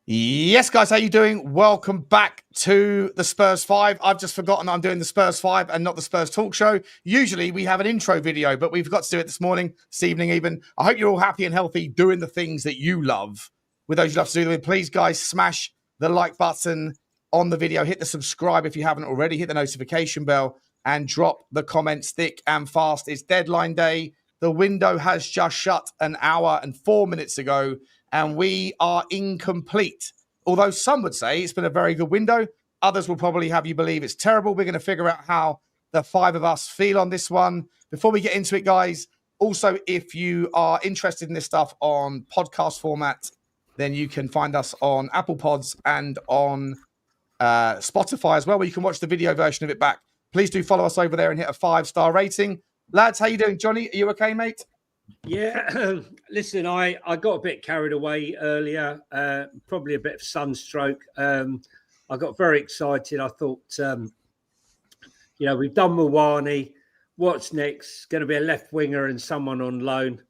Yes, guys, how you doing? Welcome back to the Spurs 5. I've just forgotten I'm doing the Spurs 5 and not the Spurs Talk Show. Usually we have an intro video, but we've got to do it this morning, this evening even. I hope you're all happy and healthy doing the things that you love. With those you love to do them, please, guys, smash the like button on the video. Hit the subscribe if you haven't already. Hit the notification bell and drop the comments thick and fast. It's deadline day. The window has just shut an hour and 4 minutes ago, and we are incomplete. Although some would say it's been a very good window, others will probably have you believe it's terrible. We're going to figure out how the five of us feel on this one. Before we get into it, guys, also, if you are interested in this stuff on podcast format, then you can find us on Apple Pods and on Spotify as well, where you can watch the video version of it back. Please do follow us over there and hit a 5-star rating. Lads, how you doing? Johnny, are you okay, mate? Yeah, listen, I got a bit carried away earlier, probably a bit of sunstroke. I got very excited. I thought, we've done Muani. What's next? Going to be a left winger and someone on loan.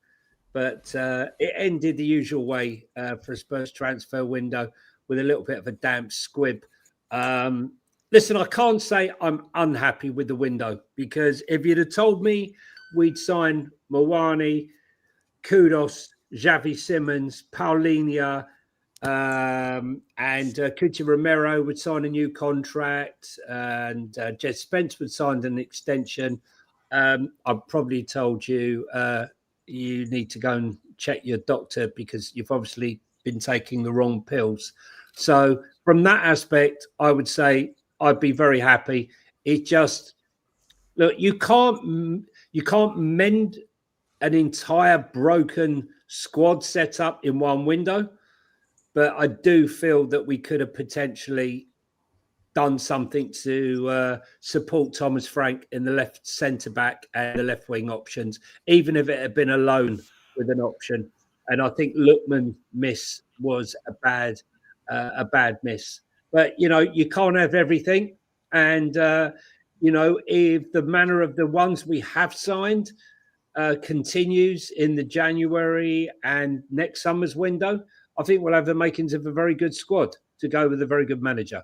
But it ended the usual way for a Spurs transfer window with a little bit of a damp squib. Listen, I can't say I'm unhappy with the window, because if you'd have told me we'd sign Muani, Kudos, Xavi Simons, Paulinho, and Cuti Romero would sign a new contract, and Jed Spence would sign an extension, I've probably told you you need to go and check your doctor, because you've obviously been taking the wrong pills. So from that aspect, I would say I'd be very happy. It just, look, you can't mend an entire broken squad setup in one window, but I do feel that we could have potentially done something to support Thomas Frank in the left centre back and the left wing options, even if it had been a loan with an option. And I think Lookman's miss was a bad miss. But you can't have everything, and if the manner of the ones we have signed continues in the January and next summer's window, I think we'll have the makings of a very good squad to go with a very good manager.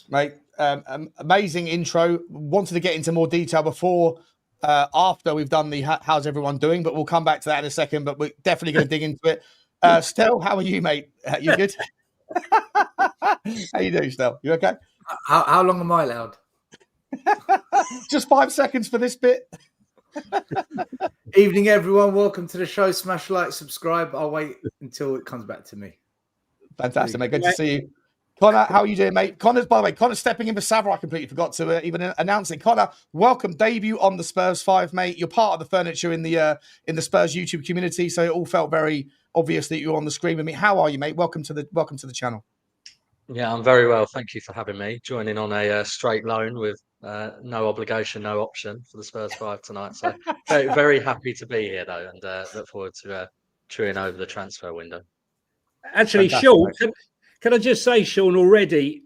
Mate, amazing intro. Wanted to get into more detail before, after we've done the how's everyone doing, but we'll come back to that in a second, but we're definitely going to dig into it. Stel, how are you, mate? You good? How you doing, Stel? You okay? How long am I allowed? Just 5 seconds for this bit. Evening, everyone. Welcome to the show. Smash like, subscribe. I'll wait until it comes back to me. Fantastic, mate. Good to see you. Connor, how are you doing, mate? Connor's, by the way, Connor's stepping in for Savra. I completely forgot to even announce it. Connor, welcome, debut on the Spurs 5, mate. You're part of the furniture in the Spurs YouTube community, so it all felt very obvious that you're on the screen with me. How are you, mate? Welcome to the channel. Yeah, I'm very well. Thank you for having me. Joining on a straight loan with no obligation, no option for the Spurs 5 tonight. So very, very happy to be here, though, and look forward to chewing over the transfer window. Actually, Sean, can I just say, Sean, already,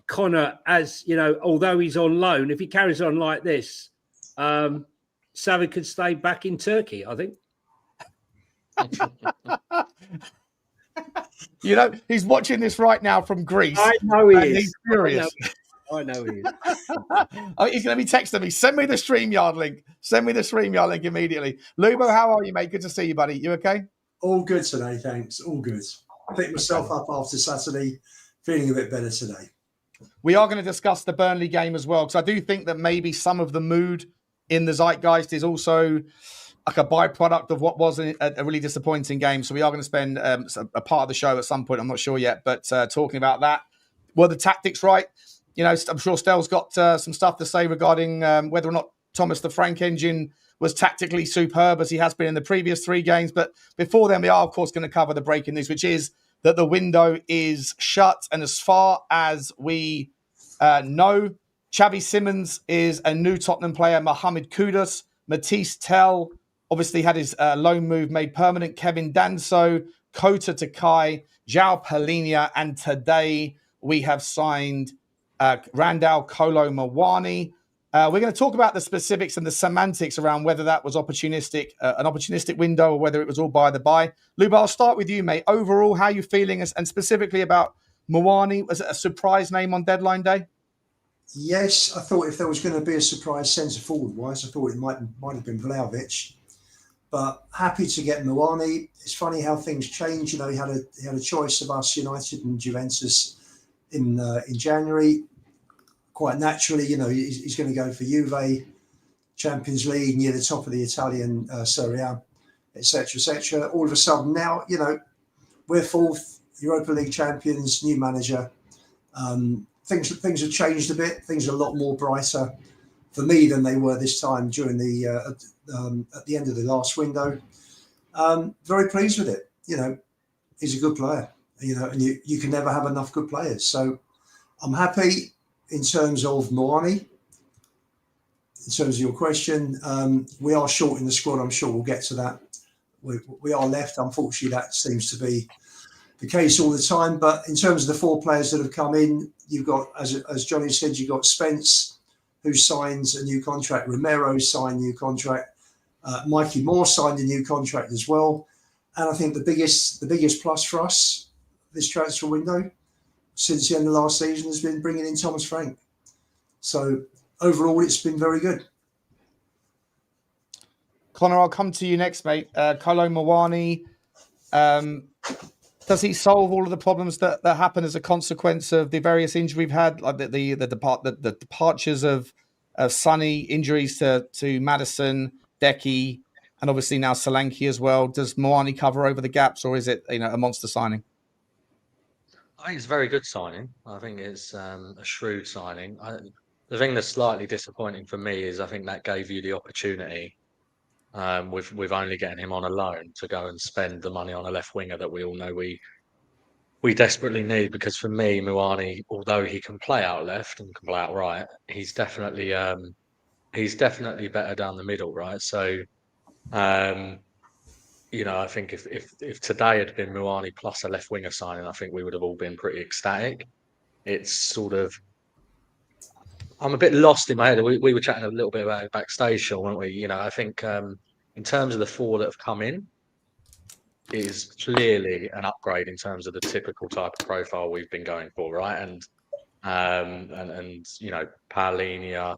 Connor, as you know, although he's on loan, if he carries on like this, Xavi could stay back in Turkey, I think. He's watching this right now from Greece. I know he is. He's furious. I know he is. He's going to be texting me. Send me the StreamYard link. Send me the StreamYard link immediately. Lubo, how are you, mate? Good to see you, buddy. You okay? All good today, thanks. All good. Picked myself up after Saturday, feeling a bit better today. We are going to discuss the Burnley game as well, because I do think that maybe some of the mood in the zeitgeist is also like a byproduct of what was a really disappointing game. So we are going to spend a part of the show at some point, I'm not sure yet, but talking about that. Were the tactics right? I'm sure Stel's got some stuff to say regarding whether or not Thomas the Frank engine was tactically superb as he has been in the previous 3 games. But before then, we are, of course, going to cover the breaking news, which is that the window is shut. And as far as we know, Xavi Simons is a new Tottenham player. Mohamed Kudus, Matisse Tell, obviously had his loan move made permanent. Kevin Danso, Kota Takai, João Paulinho, and today we have signed Randal Kolo Muani. We're going to talk about the specifics and the semantics around whether that was opportunistic, an opportunistic window, or whether it was all by the by. Luba, I'll start with you, mate. Overall, how are you feeling, and specifically about Muani? Was it a surprise name on deadline day? Yes, I thought if there was going to be a surprise centre forward wise, I thought it might have been Vlahovic. But happy to get Muani. It's funny how things change. You know, he had a choice of us, United and Juventus, in January. Quite naturally, you know, he's going to go for Juve, Champions League, near the top of the Italian Serie A, etc., etc. All of a sudden now, you know, we're fourth, Europa League champions, new manager. Things have changed a bit. Things are a lot more brighter for me than they were this time during at the end of the last window. Very pleased with it. You know, he's a good player. You know, and you can never have enough good players. So I'm happy. In terms of Muani, in terms of your question, we are short in the squad. I'm sure we'll get to that. We are left. Unfortunately, that seems to be the case all the time. But in terms of the 4 players that have come in, you've got, as Johnny said, you've got Spence, who signs a new contract. Romero signed a new contract. Mikey Moore signed a new contract as well. And I think the biggest plus for us this transfer window since the end of last season has been bringing in Thomas Frank. So overall, it's been very good. Connor, I'll come to you next, mate. Kolo Muani, does he solve all of the problems that happen as a consequence of the various injuries we've had, like the departures of Sonny, injuries to Maddison, Decky, and obviously now Solanke as well? Does Muani cover over the gaps, or is it, you know, a monster signing? I think it's a very good signing. I think it's a shrewd signing. The thing that's slightly disappointing for me is I think that gave you the opportunity, with only getting him on a loan, to go and spend the money on a left winger that we all know we desperately need. Because for me, Muani, although he can play out left and can play out right, he's definitely better down the middle, right? So, you know, I think if today had been Muani plus a left winger signing, I think we would have all been pretty ecstatic. It's sort of, I'm a bit lost in my head. We were chatting a little bit about it backstage, Sean, weren't we? You know, I think in terms of the 4 that have come in, it is clearly an upgrade in terms of the typical type of profile we've been going for, right? And you know, Paulinho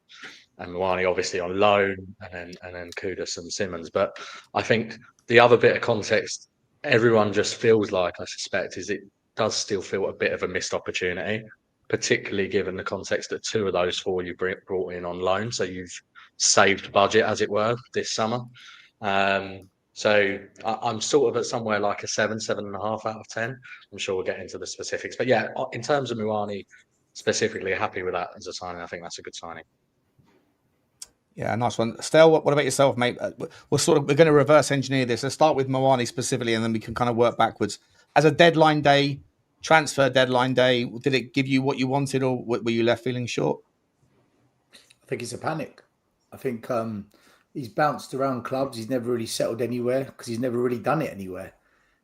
and Muani obviously on loan, and then Kudus and Simons. But I think the other bit of context everyone just feels like, I suspect, is it does still feel a bit of a missed opportunity, particularly given the context that 2 of those 4 you brought in on loan. So you've saved budget, as it were, this summer. So I'm sort of at somewhere like a 7.5 out of 10. I'm sure we'll get into the specifics. But yeah, in terms of Muani specifically, happy with that as a signing. I think that's a good signing. Yeah, nice one. Stel, what about yourself, mate? We're going to reverse engineer this. Let's start with Muani specifically, and then we can kind of work backwards. As a deadline day, transfer deadline day, did it give you what you wanted, or were you left feeling short? I think it's a panic. I think he's bounced around clubs. He's never really settled anywhere because he's never really done it anywhere.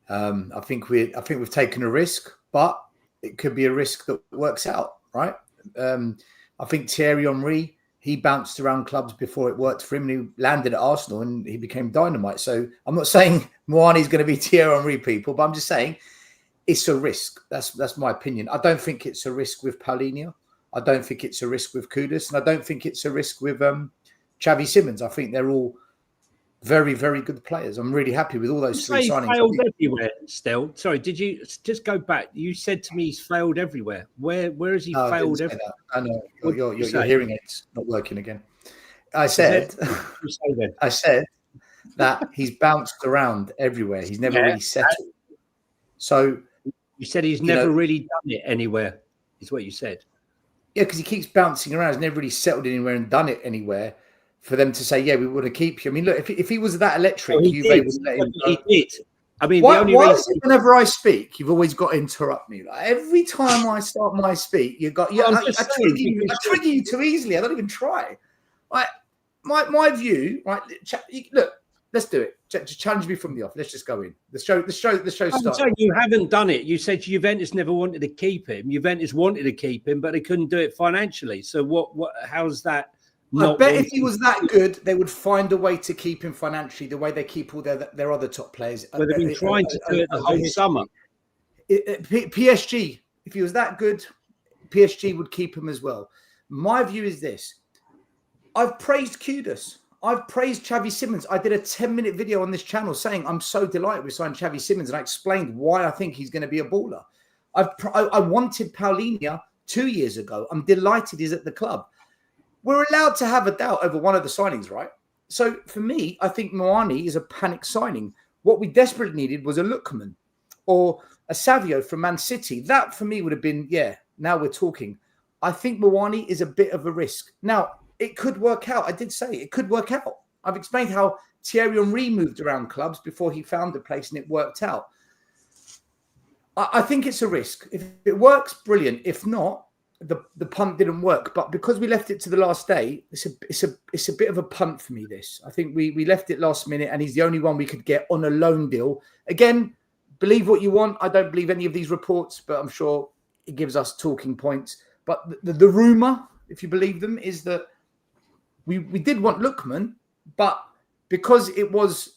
I think we've taken a risk, but it could be a risk that works out, right? I think Thierry Henry, he bounced around clubs before it worked for him, and he landed at Arsenal and he became dynamite. So I'm not saying Muani's going to be Thierry Henry, people, but I'm just saying it's a risk. That's my opinion. I don't think it's a risk with Paulinho. I don't think it's a risk with Kudus, and I don't think it's a risk with Xavi Simons. I think they're all very, very good players. I'm really happy with all those 3 signings. He's failed everywhere, Stel. Sorry, did you just go back? You said to me he's failed everywhere. Where has he failed everywhere? I know. Your hearing aid's not working again. I said that he's bounced around everywhere. He's never really settled. So you said he's never really done it anywhere, is what you said. Yeah, because he keeps bouncing around. He's never really settled anywhere and done it anywhere. For them to say, yeah, we want to keep you. I mean, look, if he was that electric, Juve would let him go. He did. I mean, why is it whenever I speak, you've always got to interrupt me? Like, every time I start my speak, I trigger you too easily. I don't even try. Like, my view, right? Look, let's do it. Just challenge me from the off. Let's just go in. The show starts. You haven't done it. You said Juventus never wanted to keep him. Juventus wanted to keep him, but they couldn't do it financially. So how's that not bet if wanting he was that good, they would find a way to keep him financially the way they keep all their other top players. Well, they've been trying to do it the whole summer. PSG, if he was that good, PSG would keep him as well. My view is this. I've praised Kudus. I've praised Xavi Simons. I did a 10-minute video on this channel saying I'm so delighted we signed Xavi Simons, and I explained why I think he's going to be a baller. I wanted Paulinho 2 years ago. I'm delighted he's at the club. We're allowed to have a doubt over one of the signings, right? So for me, I think Muani is a panic signing. What we desperately needed was a Lookman or a Savio from Man City. That for me would have been, yeah, now we're talking. I think Muani is a bit of a risk. Now, it could work out. I did say it could work out. I've explained how Thierry Henry moved around clubs before he found a place and it worked out. I think it's a risk. If it works, brilliant. If not, the punt didn't work. But because we left it to the last day, it's a bit of a punt for me, this. I think we left it last minute and he's the only one we could get on a loan deal. Again, believe what you want. I don't believe any of these reports, but I'm sure it gives us talking points. But the rumour, if you believe them, is that we did want Lookman, but because it was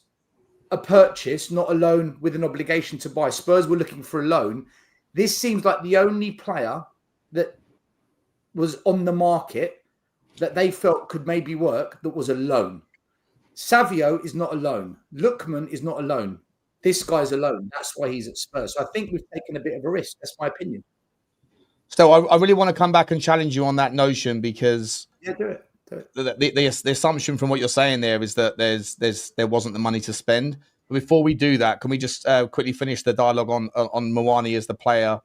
a purchase, not a loan with an obligation to buy, Spurs were looking for a loan. This seems like the only player that was on the market that they felt could maybe work that was a loan. Savio is not a loan. Lookman is not a loan. This guy's a loan. That's why he's at Spurs. So I think we've taken a bit of a risk. That's my opinion. So I really want to come back and challenge you on that notion because Yeah, do it. the assumption from what you're saying there is that there wasn't the money to spend. But before we do that, can we just quickly finish the dialogue on Muani as the player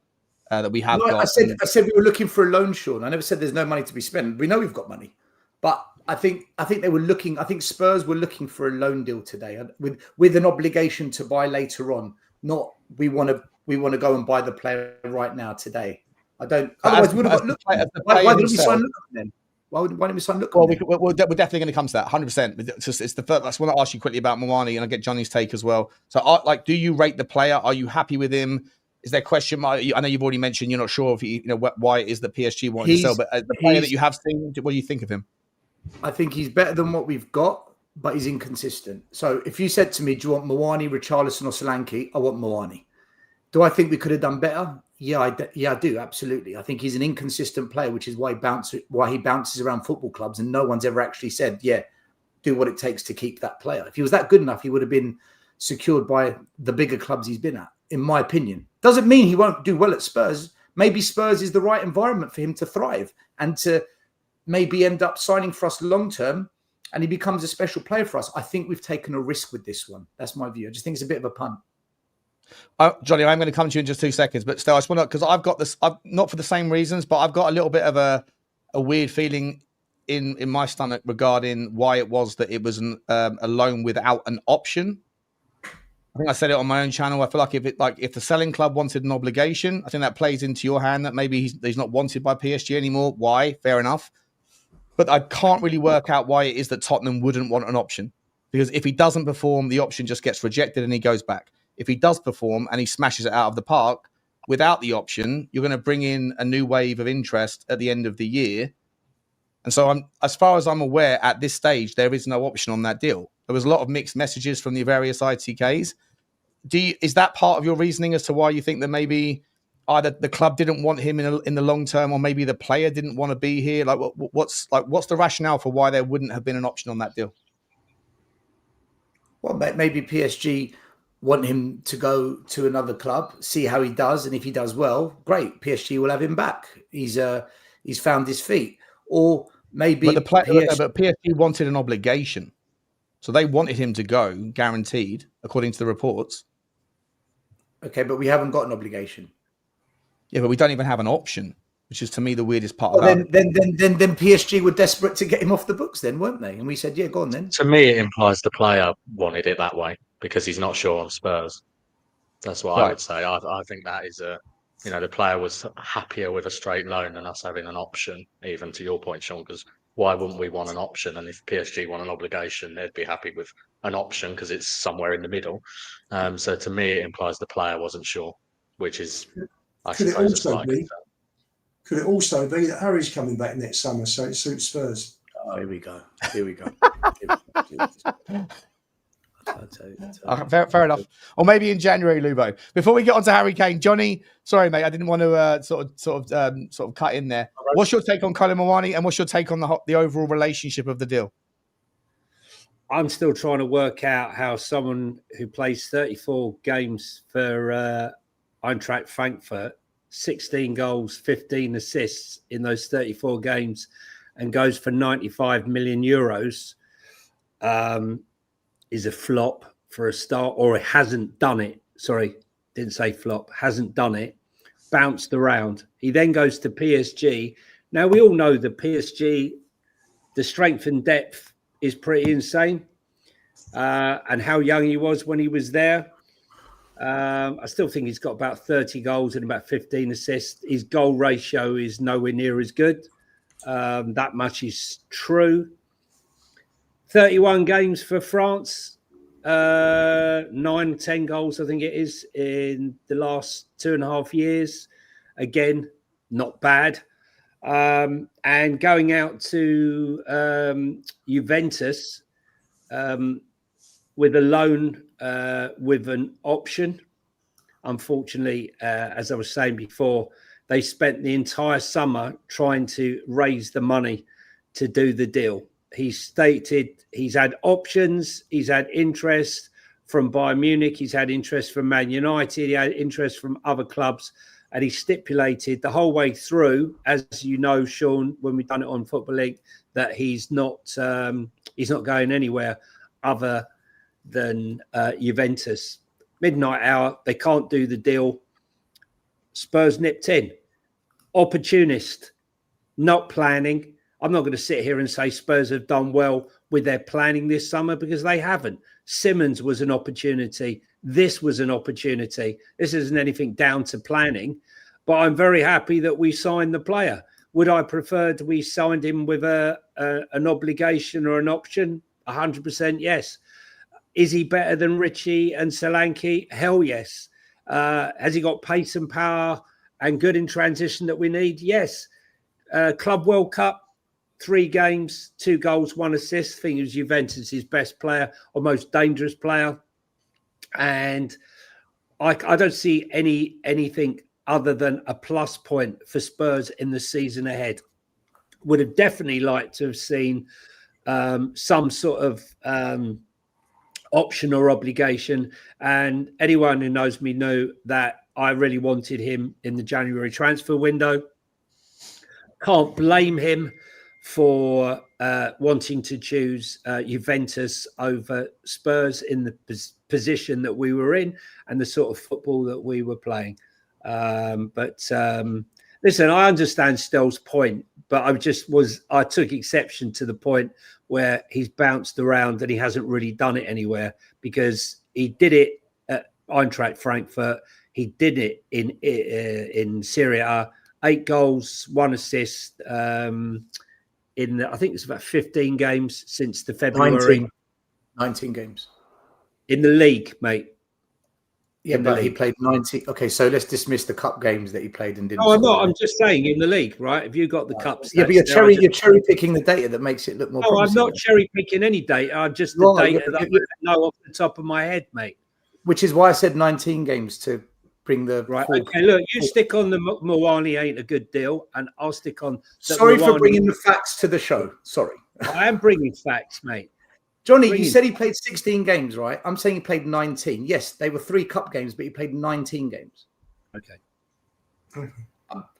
that we have got? I said we were looking for a loan, Sean. I never said there's no money to be spent. We know we've got money, but I think they were looking. I think Spurs were looking for a loan deal today with an obligation to buy later on. Not we want to go and buy the player right now today. I don't. Otherwise, we would have got Lookman. Why didn't we sign Lookman then? Why didn't we sign Lookman? Well, we're definitely going to come to that 100%. It's the first. I just want to ask you quickly about Muani, and I'll get Johnny's take as well. So, do you rate the player? Are you happy with him? Is there a question mark? I know you've already mentioned you're not sure if why it is that PSG wanted to sell, but the player that you have seen, what do you think of him? I think he's better than what we've got, but he's inconsistent. So, if you said to me, "Do you want Muani, Richarlison, or Solanke?" I want Muani. Do I think we could have done better? Yeah, I do. Absolutely. I think he's an inconsistent player, which is why he bounces around football clubs and no one's ever actually said, yeah, do what it takes to keep that player. If he was that good enough, he would have been secured by the bigger clubs he's been at, in my opinion. Doesn't mean he won't do well at Spurs. Maybe Spurs is the right environment for him to thrive and to maybe end up signing for us long-term and he becomes a special player for us. I think we've taken a risk with this one. That's my view. I just think it's a bit of a punt. Johnny, I'm going to come to you in just 2 seconds, but still, I just want to, because I've got this, not for the same reasons, but I've got a little bit of a weird feeling in my stomach regarding why it was that it was a loan without an option. I think I said it on my own channel. I feel like if the selling club wanted an obligation, I think that plays into your hand that maybe he's not wanted by PSG anymore. Why? Fair enough. But I can't really work out why it is that Tottenham wouldn't want an option, because if he doesn't perform, the option just gets rejected and he goes back. If he does perform and he smashes it out of the park without the option, you're going to bring in a new wave of interest at the end of the year. And so, as far as I'm aware, at this stage, there is no option on that deal. There was a lot of mixed messages from the various ITKs. Is that part of your reasoning as to why you think that maybe either the club didn't want him in the long term, or maybe the player didn't want to be here? Like, what's the rationale for why there wouldn't have been an option on that deal? Well, maybe PSG want him to go to another club, see how he does, and if he does well, great. PSG will have him back. He's found his feet, or maybe. But PSG wanted an obligation, so they wanted him to go, guaranteed, according to the reports. Okay, but we haven't got an obligation. Yeah, but we don't even have an option, which is to me the weirdest part about it. Then PSG were desperate to get him off the books, then, weren't they? And we said, yeah, go on then. To me, it implies the player wanted it that way because he's not sure on Spurs. That's what I would say. I think that is the player was happier with a straight loan than us having an option, even to your point, Sean, because why wouldn't we want an option? And if PSG want an obligation, they'd be happy with an option because it's somewhere in the middle. So to me, it implies the player wasn't sure, which is, I suppose, a slight concern. Could it also be that Harry's coming back next summer, so it suits Spurs? Oh, here we go. Here we go. Fair enough. Or maybe in January, Lubo. Before we get on to Harry Kane, Johnny. Sorry, mate. I didn't want to sort of cut in there. What's your take on Kolo Muani, and what's your take on the overall relationship of the deal? I'm still trying to work out how someone who plays 34 games for Eintracht Frankfurt, 16 goals, 15 assists in those 34 games, and goes for 95 million euros. Is a flop for a start, or it hasn't done it. Sorry, didn't say flop, hasn't done it. Bounced around. He then goes to PSG. Now, we all know the PSG, the strength and depth is pretty insane. And how young he was when he was there. I still think he's got about 30 goals and about 15 assists. His goal ratio is nowhere near as good. That much is true. 31 games for France, 9-10 goals, I think it is, in the last 2.5 years. Again, not bad. And going out to Juventus with a loan with an option. Unfortunately, as I was saying before, they spent the entire summer trying to raise the money to do the deal. He stated he's had options, he's had interest from Bayern Munich, he's had interest from Man United, he had interest from other clubs, and he stipulated the whole way through, as you know, Sean, when we've done it on Football League, that he's not going anywhere other than Juventus. Midnight hour, they can't do the deal. Spurs nipped in. Opportunist, not planning. I'm not going to sit here and say Spurs have done well with their planning this summer, because they haven't. Simons was an opportunity. This was an opportunity. This isn't anything down to planning, but I'm very happy that we signed the player. Would I prefer we signed him with an obligation or an option? 100% yes. Is he better than Richie and Solanke? Hell yes. Has he got pace and power and good in transition that we need? Yes. Club World Cup, 3 games, 2 goals, 1 assist. I think he was Juventus' best player or most dangerous player. And I don't see anything other than a plus point for Spurs in the season ahead. Would have definitely liked to have seen some sort of option or obligation. And anyone who knows me know that I really wanted him in the January transfer window. Can't blame him for wanting to choose Juventus over Spurs in the position that we were in and the sort of football that we were playing. But listen, I understand Stell's point, but I took exception to the point where he's bounced around and he hasn't really done it anywhere, because he did it at Eintracht Frankfurt. He did it in Serie A, 8 goals, 1 assist I think it's about 15 games since the February. 19 games. In the league, mate. Yeah, but he played 90. Okay, so let's dismiss the cup games that he played and didn't. No, I'm not. I'm just saying in the league, right? Have you got the cups? Yeah, but you're cherry picking the data that makes it look more. No, I'm not cherry picking any data. I'm just the data that I know off the top of my head, mate. Which is why I said 19 games to bring the right. Okay, look, you stick on the Muani ain't a good deal, and I'll stick on. Sorry for bringing the facts to the show. Sorry, I am bringing facts, mate. Johnny, you said he played 16 games, right? I'm saying he played 19. Yes, they were 3 cup games, but he played 19 games. Okay.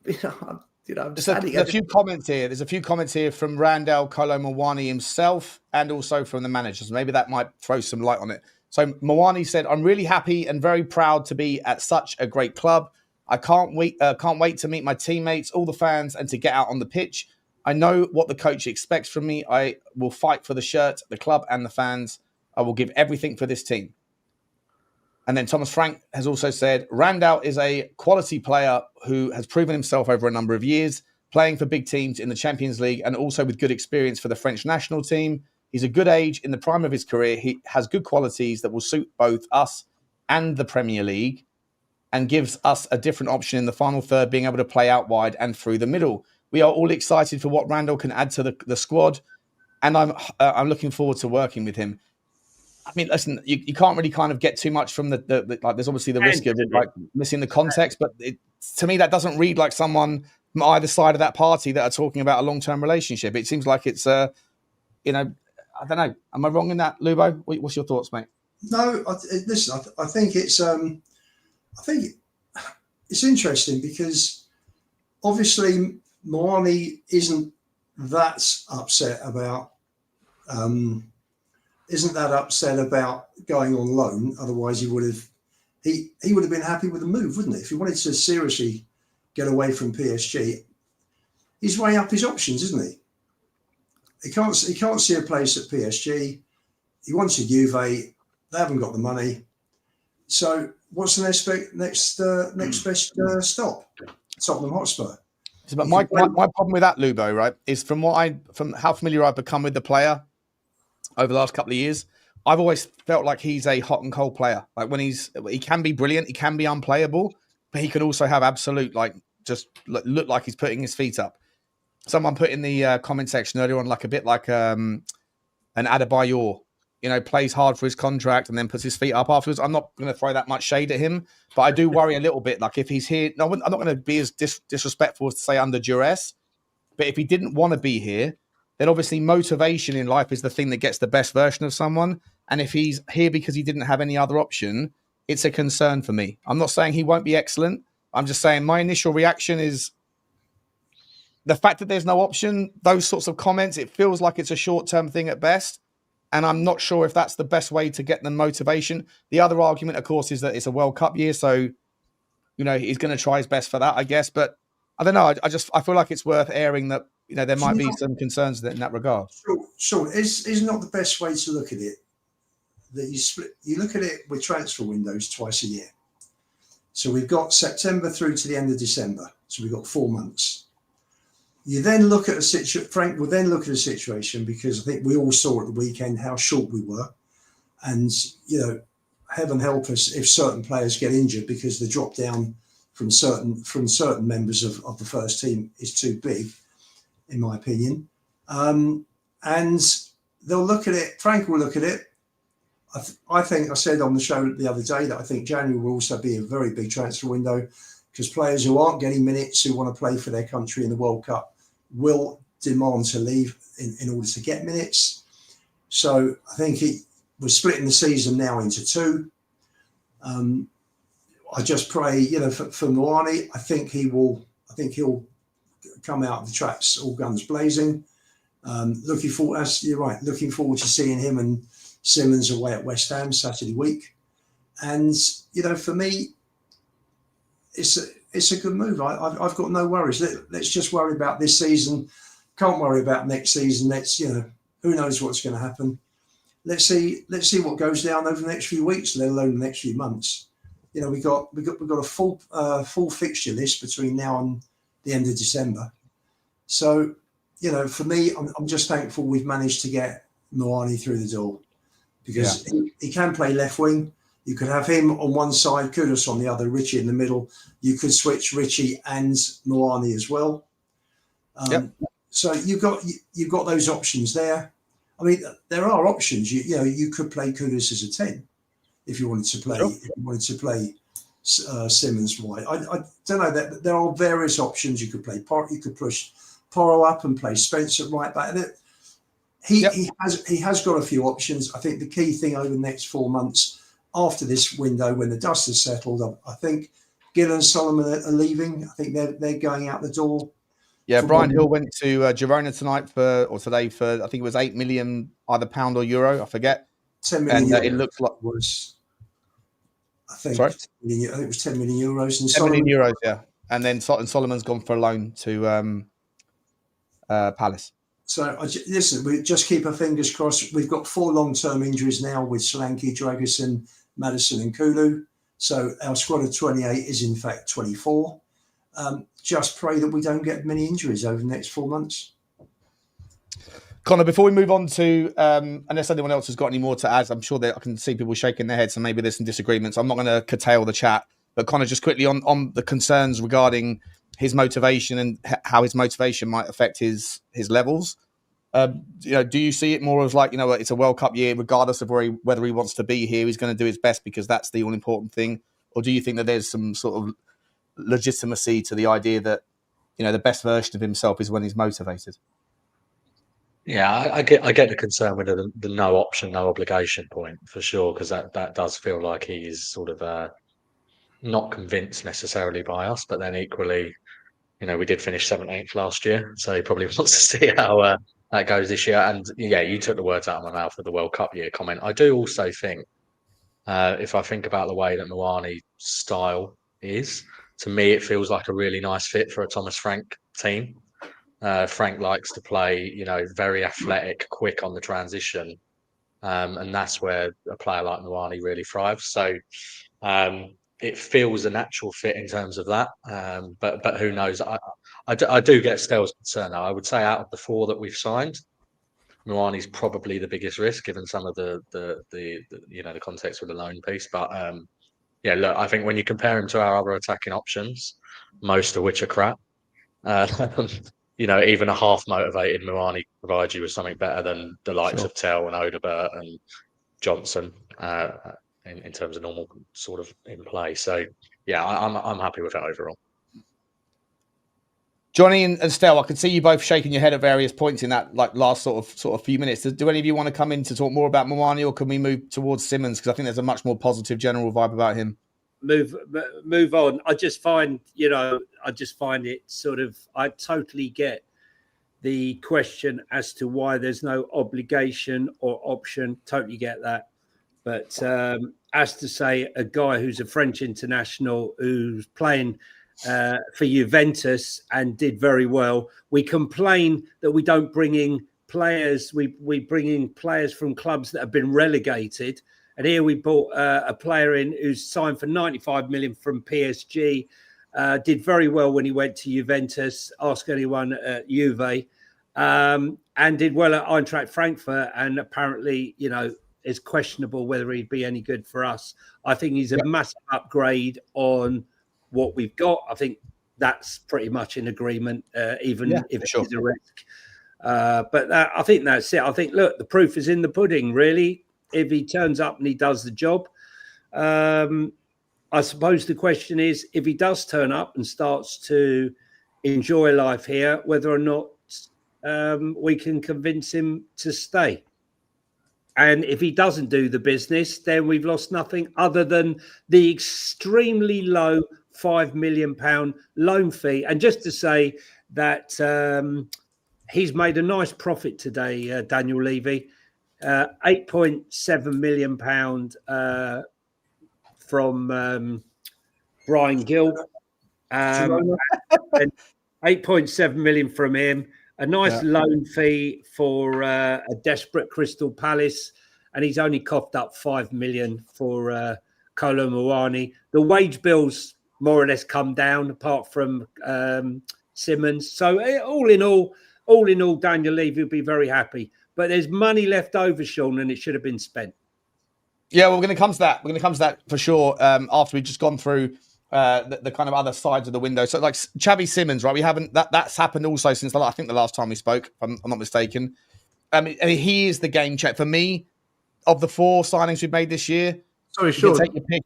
There's a few comments here. There's a few comments here from Randal Kolo Muani himself and also from the managers. Maybe that might throw some light on it. So Muani said, "I'm really happy and very proud to be at such a great club. I can't wait to meet my teammates, all the fans, and to get out on the pitch. I know what the coach expects from me. I will fight for the shirt, the club, and the fans. I will give everything for this team." And then Thomas Frank has also said, "Randal is a quality player who has proven himself over a number of years, playing for big teams in the Champions League and also with good experience for the French national team. He's a good age in the prime of his career. He has good qualities that will suit both us and the Premier League and gives us a different option in the final third, being able to play out wide and through the middle. We are all excited for what Randal can add to the squad. and I'm looking forward to working with him. I mean, listen, you can't really kind of get too much from the like. There's obviously the risk of like missing the context, but to me that doesn't read like someone from either side of that party that are talking about a long-term relationship. It seems like it's I don't know. Am I wrong in that, Lubo? What's your thoughts, mate? No, listen. I think it's interesting because obviously Muani isn't that upset about going on loan. Otherwise, he would have been happy with the move, wouldn't he? If he wanted to seriously get away from PSG, he's weighing up his options, isn't he? He can't see a place at PSG. He wants a Juve. They haven't got the money. So what's the next best stop? Tottenham Hotspur. But my problem with that, Lubo, right, is from how familiar I've become with the player over the last couple of years, I've always felt like he's a hot and cold player. Like he can be brilliant, he can be unplayable, but he can also have absolute, like, just look like he's putting his feet up. Someone put in the comment section earlier on, like a bit like an Adebayor, plays hard for his contract and then puts his feet up afterwards. I'm not going to throw that much shade at him, but I do worry a little bit. Like if he's here, no, I'm not going to be as disrespectful as to say under duress, but if he didn't want to be here, then obviously motivation in life is the thing that gets the best version of someone. And if he's here because he didn't have any other option, it's a concern for me. I'm not saying he won't be excellent. I'm just saying my initial reaction is the fact that there's no option, those sorts of comments, it feels like it's a short-term thing at best. And I'm not sure if that's the best way to get them motivation. The other argument, of course, is that it's a World Cup year. So, he's going to try his best for that, I guess. But I don't know. I feel like it's worth airing that, there might be some concerns in that regard. Sure. Is not the best way to look at it that you look at it with transfer windows twice a year. So we've got September through to the end of December. So we've got 4 months. You then look at a situation, Frank will then look at a situation, because I think we all saw at the weekend how short we were. And, heaven help us if certain players get injured because the drop down from certain members of the first team is too big, in my opinion. And they'll look at it, Frank will look at it. I think I said on the show the other day that I think January will also be a very big transfer window, because players who aren't getting minutes, who want to play for their country in the World Cup, will demand to leave in order to get minutes. So I think we're splitting the season now into two. I just pray, for Muani. I think he'll come out of the traps all guns blazing. Looking forward to seeing him and Simons away at West Ham Saturday week. And for me, it's a good move. I've got no worries. Let's just worry about this season. Can't worry about next season. Who knows what's going to happen. Let's see what goes down over the next few weeks, let alone the next few months. We've got a full fixture list between now and the end of December. So, for me, I'm just thankful we've managed to get Muani through the door, because he can play left wing. You could have him on one side, Kudus on the other, Richie in the middle. You could switch Richie and Muani as well. So you've got those options there. I mean, there are options. You could play Kudus as a 10 if you wanted to play. Sure. If you wanted to play Simons wide. I don't know. That there are various options. You could play. You could push Porro up and play Spence at right back. He has got a few options. I think the key thing over the next 4 months, after this window, when the dust has settled, I think Gill and Solomon are leaving. I think they're going out the door. Yeah, Brian Hill went to Girona today for I think it was 8 million, either pound or euro, I forget. 10 million. And it looks like I think it was 10 million euros. And 10 million euros, yeah. And then Solomon's gone for a loan to Palace. So listen, we just keep our fingers crossed. We've got 4 long-term injuries now with Solanke, Dragusin, Maddison and Kulu. So our squad of 28 is in fact 24. Just pray that we don't get many injuries over the next 4 months. Connor, before we move on to, unless anyone else has got any more to add, I'm sure that I can see people shaking their heads, so maybe there's some disagreements. I'm not going to curtail the chat, but Connor, just quickly on the concerns regarding his motivation and how his motivation might affect his levels. Do you see it more as like, it's a World Cup year, regardless of whether he wants to be here, he's going to do his best because that's the all important thing? Or do you think that there's some sort of legitimacy to the idea that, the best version of himself is when he's motivated? Yeah, I get the concern with the no option, no obligation point for sure, because that does feel like he's sort of not convinced necessarily by us, but then equally, we did finish 17th last year, so he probably wants to see how that goes this year. And yeah, you took the words out of my mouth with the World Cup year comment. I do also think, if I think about the way that Muani's style is, to me, it feels like a really nice fit for a Thomas Frank team. Frank likes to play, very athletic, quick on the transition. And that's where a player like Muani really thrives. So it feels a natural fit in terms of that. But who knows? I do get Stell's concern now. I would say out of the 4 that we've signed, Muani's probably the biggest risk, given some of the context with the loan piece. But yeah, look, I think when you compare him to our other attacking options, most of which are crap, even a half motivated Muani provides you with something better than the likes of Tell and Odebert and Johnson in terms of normal sort of in play. So yeah, I'm happy with it overall. Johnny and Stell, I can see you both shaking your head at various points in that last sort of few minutes. Do any of you want to come in to talk more about Muani, or can we move towards Simons? Because I think there's a much more positive general vibe about him. Move on. I just find it sort of, I totally get the question as to why there's no obligation or option. Totally get that. But as to say, a guy who's a French international who's playing for Juventus and did very well, we complain that we don't bring in players. We bring in players from clubs that have been relegated. And here we brought a player in who's signed for 95 million from PSG, did very well when he went to Juventus, ask anyone at Juve, and did well at Eintracht Frankfurt. And apparently, it's questionable whether he'd be any good for us. I think he's a massive upgrade on what we've got. I think that's pretty much in agreement, even if it's a risk. But I think that's it. I think, look, the proof is in the pudding, really. If he turns up and he does the job, I suppose the question is, if he does turn up and starts to enjoy life here, whether or not we can convince him to stay. And if he doesn't do the business, then we've lost nothing other than the extremely low £5 million loan fee. And just to say that he's made a nice profit today, Daniel Levy. £8.7 million from Brian Gill, and 8.7 million from him. A nice loan fee for a desperate Crystal Palace, and he's only coughed up 5 million for Kolo Muani. The wage bills more or less come down, apart from Simons. So all in all, Daniel Levy will be very happy. But there's money left over, Sean, and it should have been spent. Yeah, well, we're going to come to that. We're going to come to that for sure after we've just gone through the kind of other sides of the window. So, like Xavi Simons, right? We haven't that's happened also since I think the last time we spoke, if I'm not mistaken. I mean, he is the game check for me of the 4 signings we've made this year. Sorry, Sean. Take your pick.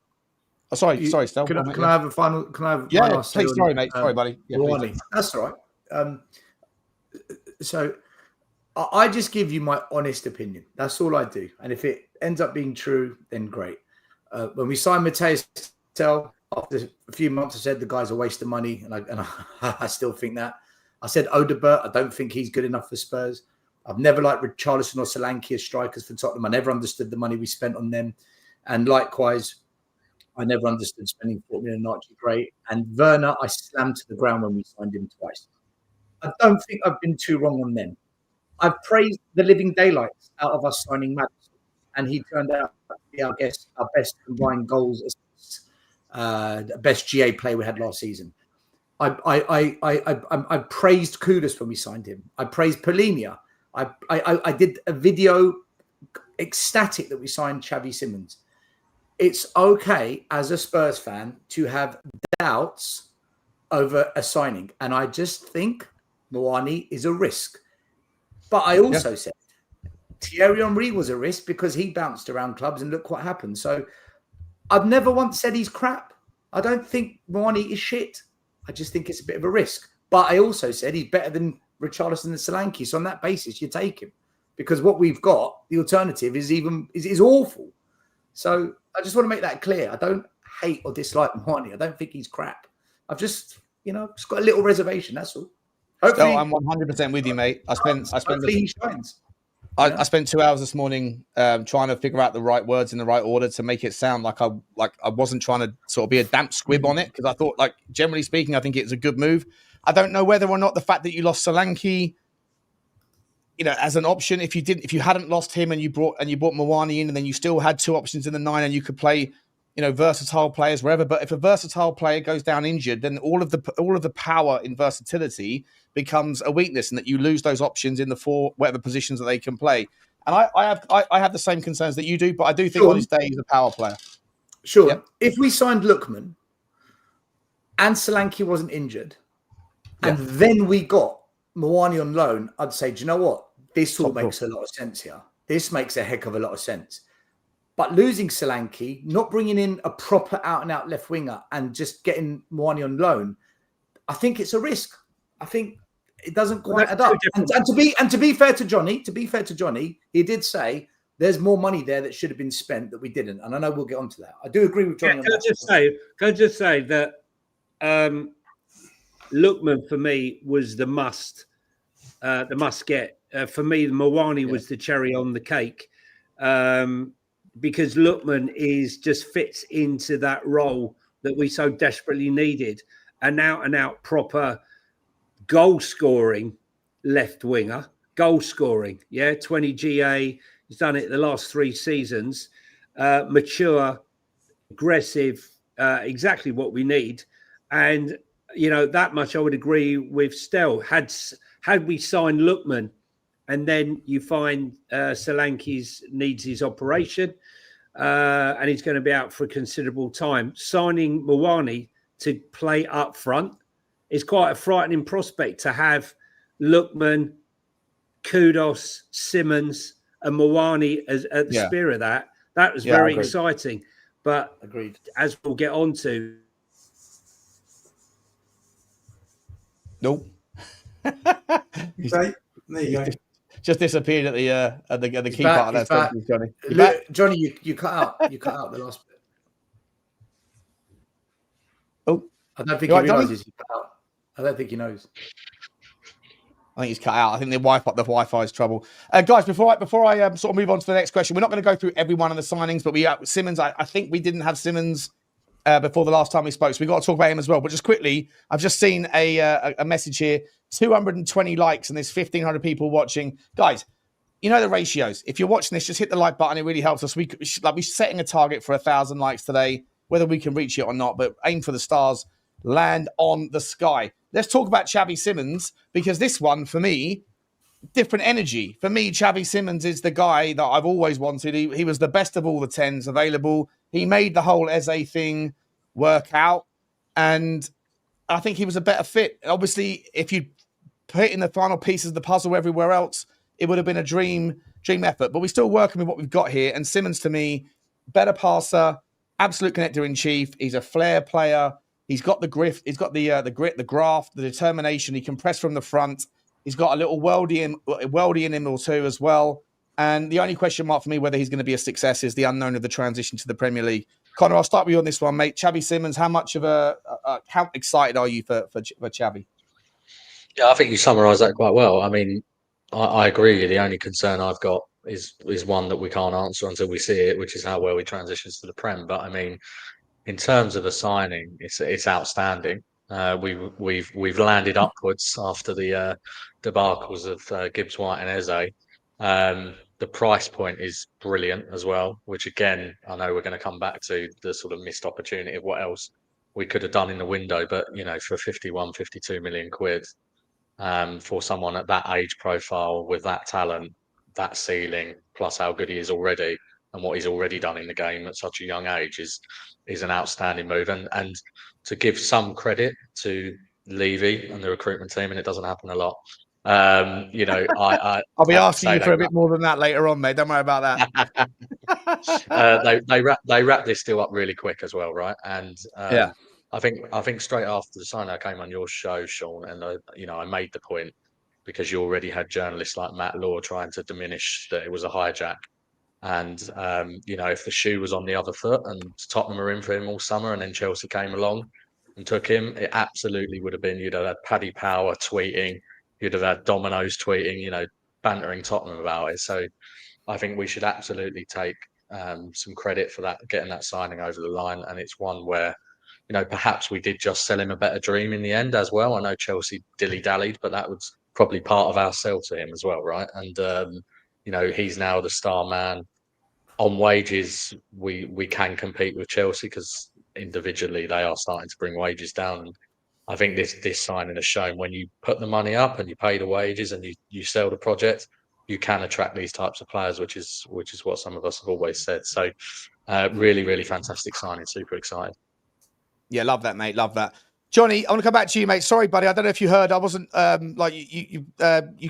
Oh, sorry, Stel. Can I have a final? Can I have? Yeah, please. Sorry, mate. Sorry, buddy. Yeah, that's all right. So I just give you my honest opinion. That's all I do. And if it ends up being true, then great. When we signed Mateus Tel, after a few months, I said the guy's a waste of money, and I still think that. I said Odebert, I don't think he's good enough for Spurs. I've never liked Richarlison or Solanke as strikers for Tottenham. I never understood the money we spent on them. And likewise, I never understood spending 4 million on Archie Gray. And Werner, I slammed to the ground when we signed him twice. I don't think I've been too wrong on them. I've praised the living daylights out of us signing Madison, and he turned out to be, I guess, our best combined goals, best GA player we had last season. I praised Kudus when we signed him. I praised Polinia. I did a video ecstatic that we signed Xavi Simons. It's okay as a Spurs fan to have doubts over a signing, and I just think Muani is a risk. But I also said Thierry Henry was a risk because he bounced around clubs and look what happened. So I've never once said he's crap. I don't think Muani is shit. I just think it's a bit of a risk. But I also said he's better than Richarlison and Solanke. So on that basis, you take him. Because what we've got, the alternative is awful. So I just want to make that clear. I don't hate or dislike Muani. I don't think he's crap. I've just, just got a little reservation. That's all. Hopefully, I'm 100% with you, mate. I spent 2 hours this morning trying to figure out the right words in the right order to make it sound like I wasn't trying to sort of be a damp squib on it, because I thought, generally speaking, I think it's a good move. I don't know whether or not the fact that you lost Solanke, as an option, if you hadn't lost him and you brought Muani in, and then you still had two options in the 9 and you could play, versatile players wherever. But if a versatile player goes down injured, then all of the power in versatility becomes a weakness, and that you lose those options in the 4 whatever positions that they can play. And I have the same concerns that you do, but I do think on his day he's a power player. Sure. Yep. If we signed Lookman and Solanke wasn't injured, and then we got Muani on loan, I'd say, do you know what? This all makes a lot of sense here. This makes a heck of a lot of sense. But losing Solanke, not bringing in a proper out-and-out left winger and just getting Muani on loan, I think it's a risk. I think it doesn't quite add up. And to be fair to Johnny, he did say there's more money there that should have been spent that we didn't. And I know we'll get onto that. I do agree with Johnny. Can I just say that Lookman for me was the must get. For me, Muani was the cherry on the cake, because Lookman just fits into that role that we so desperately needed. An out-and-out proper goal-scoring left winger, 20 GA. He's done it the last 3 seasons. Mature, aggressive, exactly what we need. And that much I would agree with Stel. Had we signed Lookman, and then you find Solanke needs his operation, and he's going to be out for a considerable time. Signing Muani to play up front is quite a frightening prospect, to have Lookman, Kudos, Simons, and Muani at the spear of that. That was very exciting. But agreed, as we'll get on to. Nope. Okay, there you go. Just disappeared at the key part of that sentence, Johnny. Johnny, you cut out. You cut out the last bit. Oh, I don't think he realizes he cut out. I don't think he knows. I think he's cut out. I think the Wi-Fi is trouble. Guys, before I sort of move on to the next question, we're not going to go through every one of the signings, but Simons. I think we didn't have Simons before the last time we spoke, so we got to talk about him as well. But just quickly, I've just seen a message here: 220 likes, and there's 1,500 people watching. Guys, you know the ratios. If you're watching this, just hit the like button. It really helps us. We're setting a target for 1,000 likes today, whether we can reach it or not. But aim for the stars, land on the sky. Let's talk about Xavi Simons, because this one, for me, different energy. For me, Xavi Simons is the guy that I've always wanted. He was the best of all the 10s available. He made the whole Eze thing work out, and I think he was a better fit. Obviously, if you put in the final pieces of the puzzle everywhere else, it would have been a dream effort. But we're still working with what we've got here. And Simons, to me, better passer, absolute connector in chief. He's a flair player. He's got the grit. He's got the grit, the graft, the determination. He can press from the front. He's got a little weldy in him or two as well. And the only question mark for me whether he's going to be a success is the unknown of the transition to the Premier League. Connor, I'll start with you on this one, mate. Xavi Simons, how much of how excited are you for Xavi? Yeah, I think you summarised that quite well. I mean, I agree with you. The only concern I've got is one that we can't answer until we see it, which is how well he transitions to the Prem. But I mean, in terms of a signing, it's outstanding. We've landed upwards after the debacles of Gibbs White and Eze. The price point is brilliant as well, which again, I know we're going to come back to the sort of missed opportunity of what else we could have done in the window. But, for 51, 52 million quid, for someone at that age profile with that talent, that ceiling, plus how good he is already and what he's already done in the game at such a young age is an outstanding move. And to give some credit to Levy and the recruitment team, and it doesn't happen a lot, I'll be I have to asking say you for a bit more than that later on, mate. Don't worry about that. They wrapped this deal up really quick as well, right? And Yeah. I think straight after the signing, I came on your show, Sean, and I made the point because you already had journalists like Matt Law trying to diminish that it was a hijack. And if the shoe was on the other foot and Tottenham were in for him all summer, and then Chelsea came along and took him, it absolutely would have been. You'd have had Paddy Power tweeting, you'd have had Domino's tweeting, bantering Tottenham about it. So I think we should absolutely take some credit for that, getting that signing over the line. And it's one where, perhaps we did just sell him a better dream in the end as well. I know Chelsea dilly-dallied, but that was probably part of our sell to him as well, right? And, he's now the star man. On wages, we can compete with Chelsea because individually they are starting to bring wages down. And I think this signing has shown when you put the money up and you pay the wages and you sell the project, you can attract these types of players, which is what some of us have always said. So really, really fantastic signing. Super excited. Yeah, love that, mate. Love that. Johnny, I want to come back to you, mate. Sorry, buddy. I don't know if you heard. I wasn't you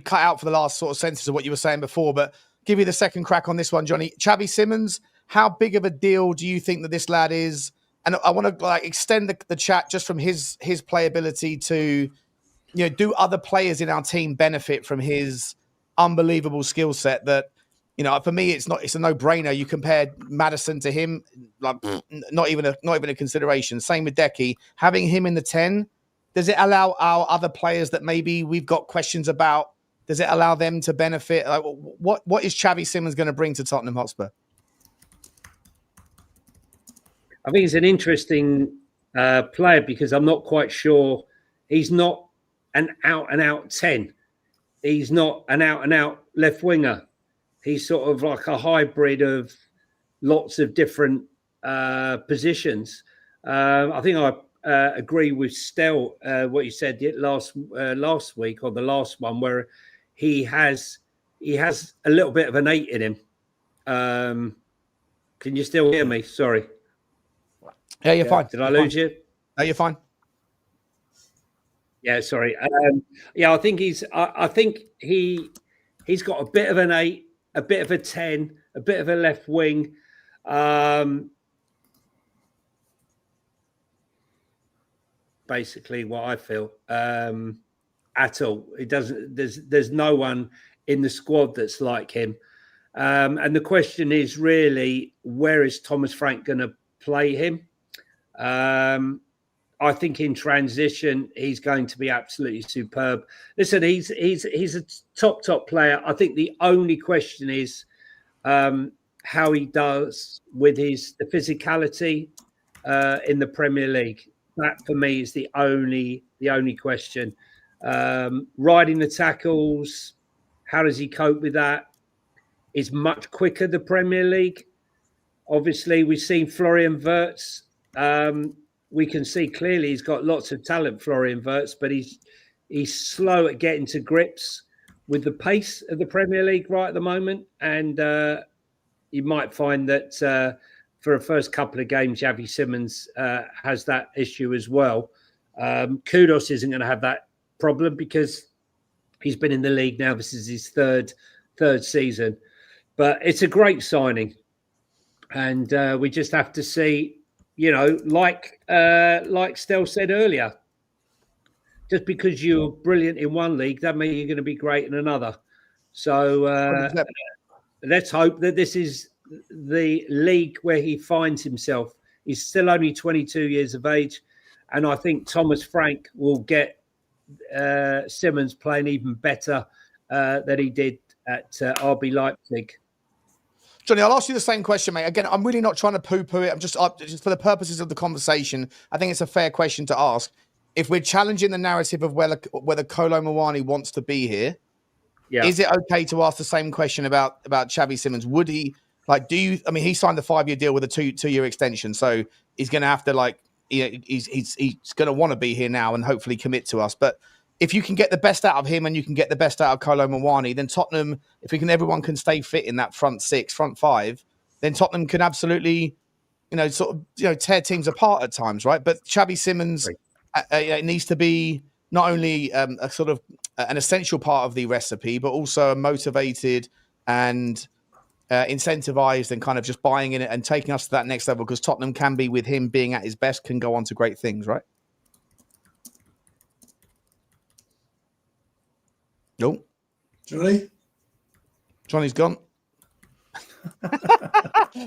cut out for the last sort of sentence of what you were saying before, but give you the second crack on this one, Johnny. Xavi Simons, how big of a deal do you think that this lad is? And I want to extend the chat just from his playability to, do other players in our team benefit from his unbelievable skill set that, for me, it's a no-brainer. You compare Maddison to him, not even a consideration. Same with Decky. Having him in the 10, does it allow our other players that maybe we've got questions about, does it allow them to benefit? What is Xavi Simons going to bring to Tottenham Hotspur? I think he's an interesting player because I'm not quite sure. He's not an out-and-out 10. He's not an out-and-out left winger. He's sort of like a hybrid of lots of different positions. I think I agree with Stel what you said last week or the last one, where he has a little bit of an 8 in him. Can you still hear me? Sorry. Yeah, you're fine. Did I lose you? No, you're fine. Yeah, sorry. I think he's got a bit of an 8, a bit of a 10, a bit of a left wing. Basically what I feel at all. It doesn't. There's no one in the squad that's like him. And the question is really, where is Thomas Frank going to play him? I think in transition, he's going to be absolutely superb. Listen, he's a top player. I think the only question is how he does with the physicality in the Premier League. That for me is the only question. Riding the tackles, how does he cope with that? Is much quicker the Premier League. Obviously, we've seen Florian Wirtz. We can see clearly he's got lots of talent, Florian Wirtz, but he's slow at getting to grips with the pace of the Premier League right at the moment. And you might find that for a first couple of games, Xavi Simons has that issue as well. Kudos isn't going to have that problem because he's been in the league now. This is his third season. But it's a great signing. And we just have to see, like Stel said earlier, just because you're brilliant in one league, that means you're going to be great in another. So let's hope that this is the league where he finds himself. He's still only 22 years of age. And I think Thomas Frank will get Simons playing even better than he did at RB Leipzig. Johnny, I'll ask you the same question, mate. Again, I'm really not trying to poo-poo it. I'm just for the purposes of the conversation, I think it's a fair question to ask. If we're challenging the narrative of whether Kolo Muani wants to be here, is it okay to ask the same question about Xavi Simons? Would he he signed the 5-year deal with a two-year extension, so he's going to have to he's going to want to be here now and hopefully commit to us. But if you can get the best out of him and you can get the best out of Kolo Muani, then Tottenham, if everyone can stay fit in that front five, then Tottenham can absolutely, tear teams apart at times, right? But Xavi Simons needs to be not only a sort of an essential part of the recipe, but also a motivated and incentivized and kind of just buying in it and taking us to that next level? Because Tottenham can be, with him being at his best, can go on to great things, right? No. Johnny's gone.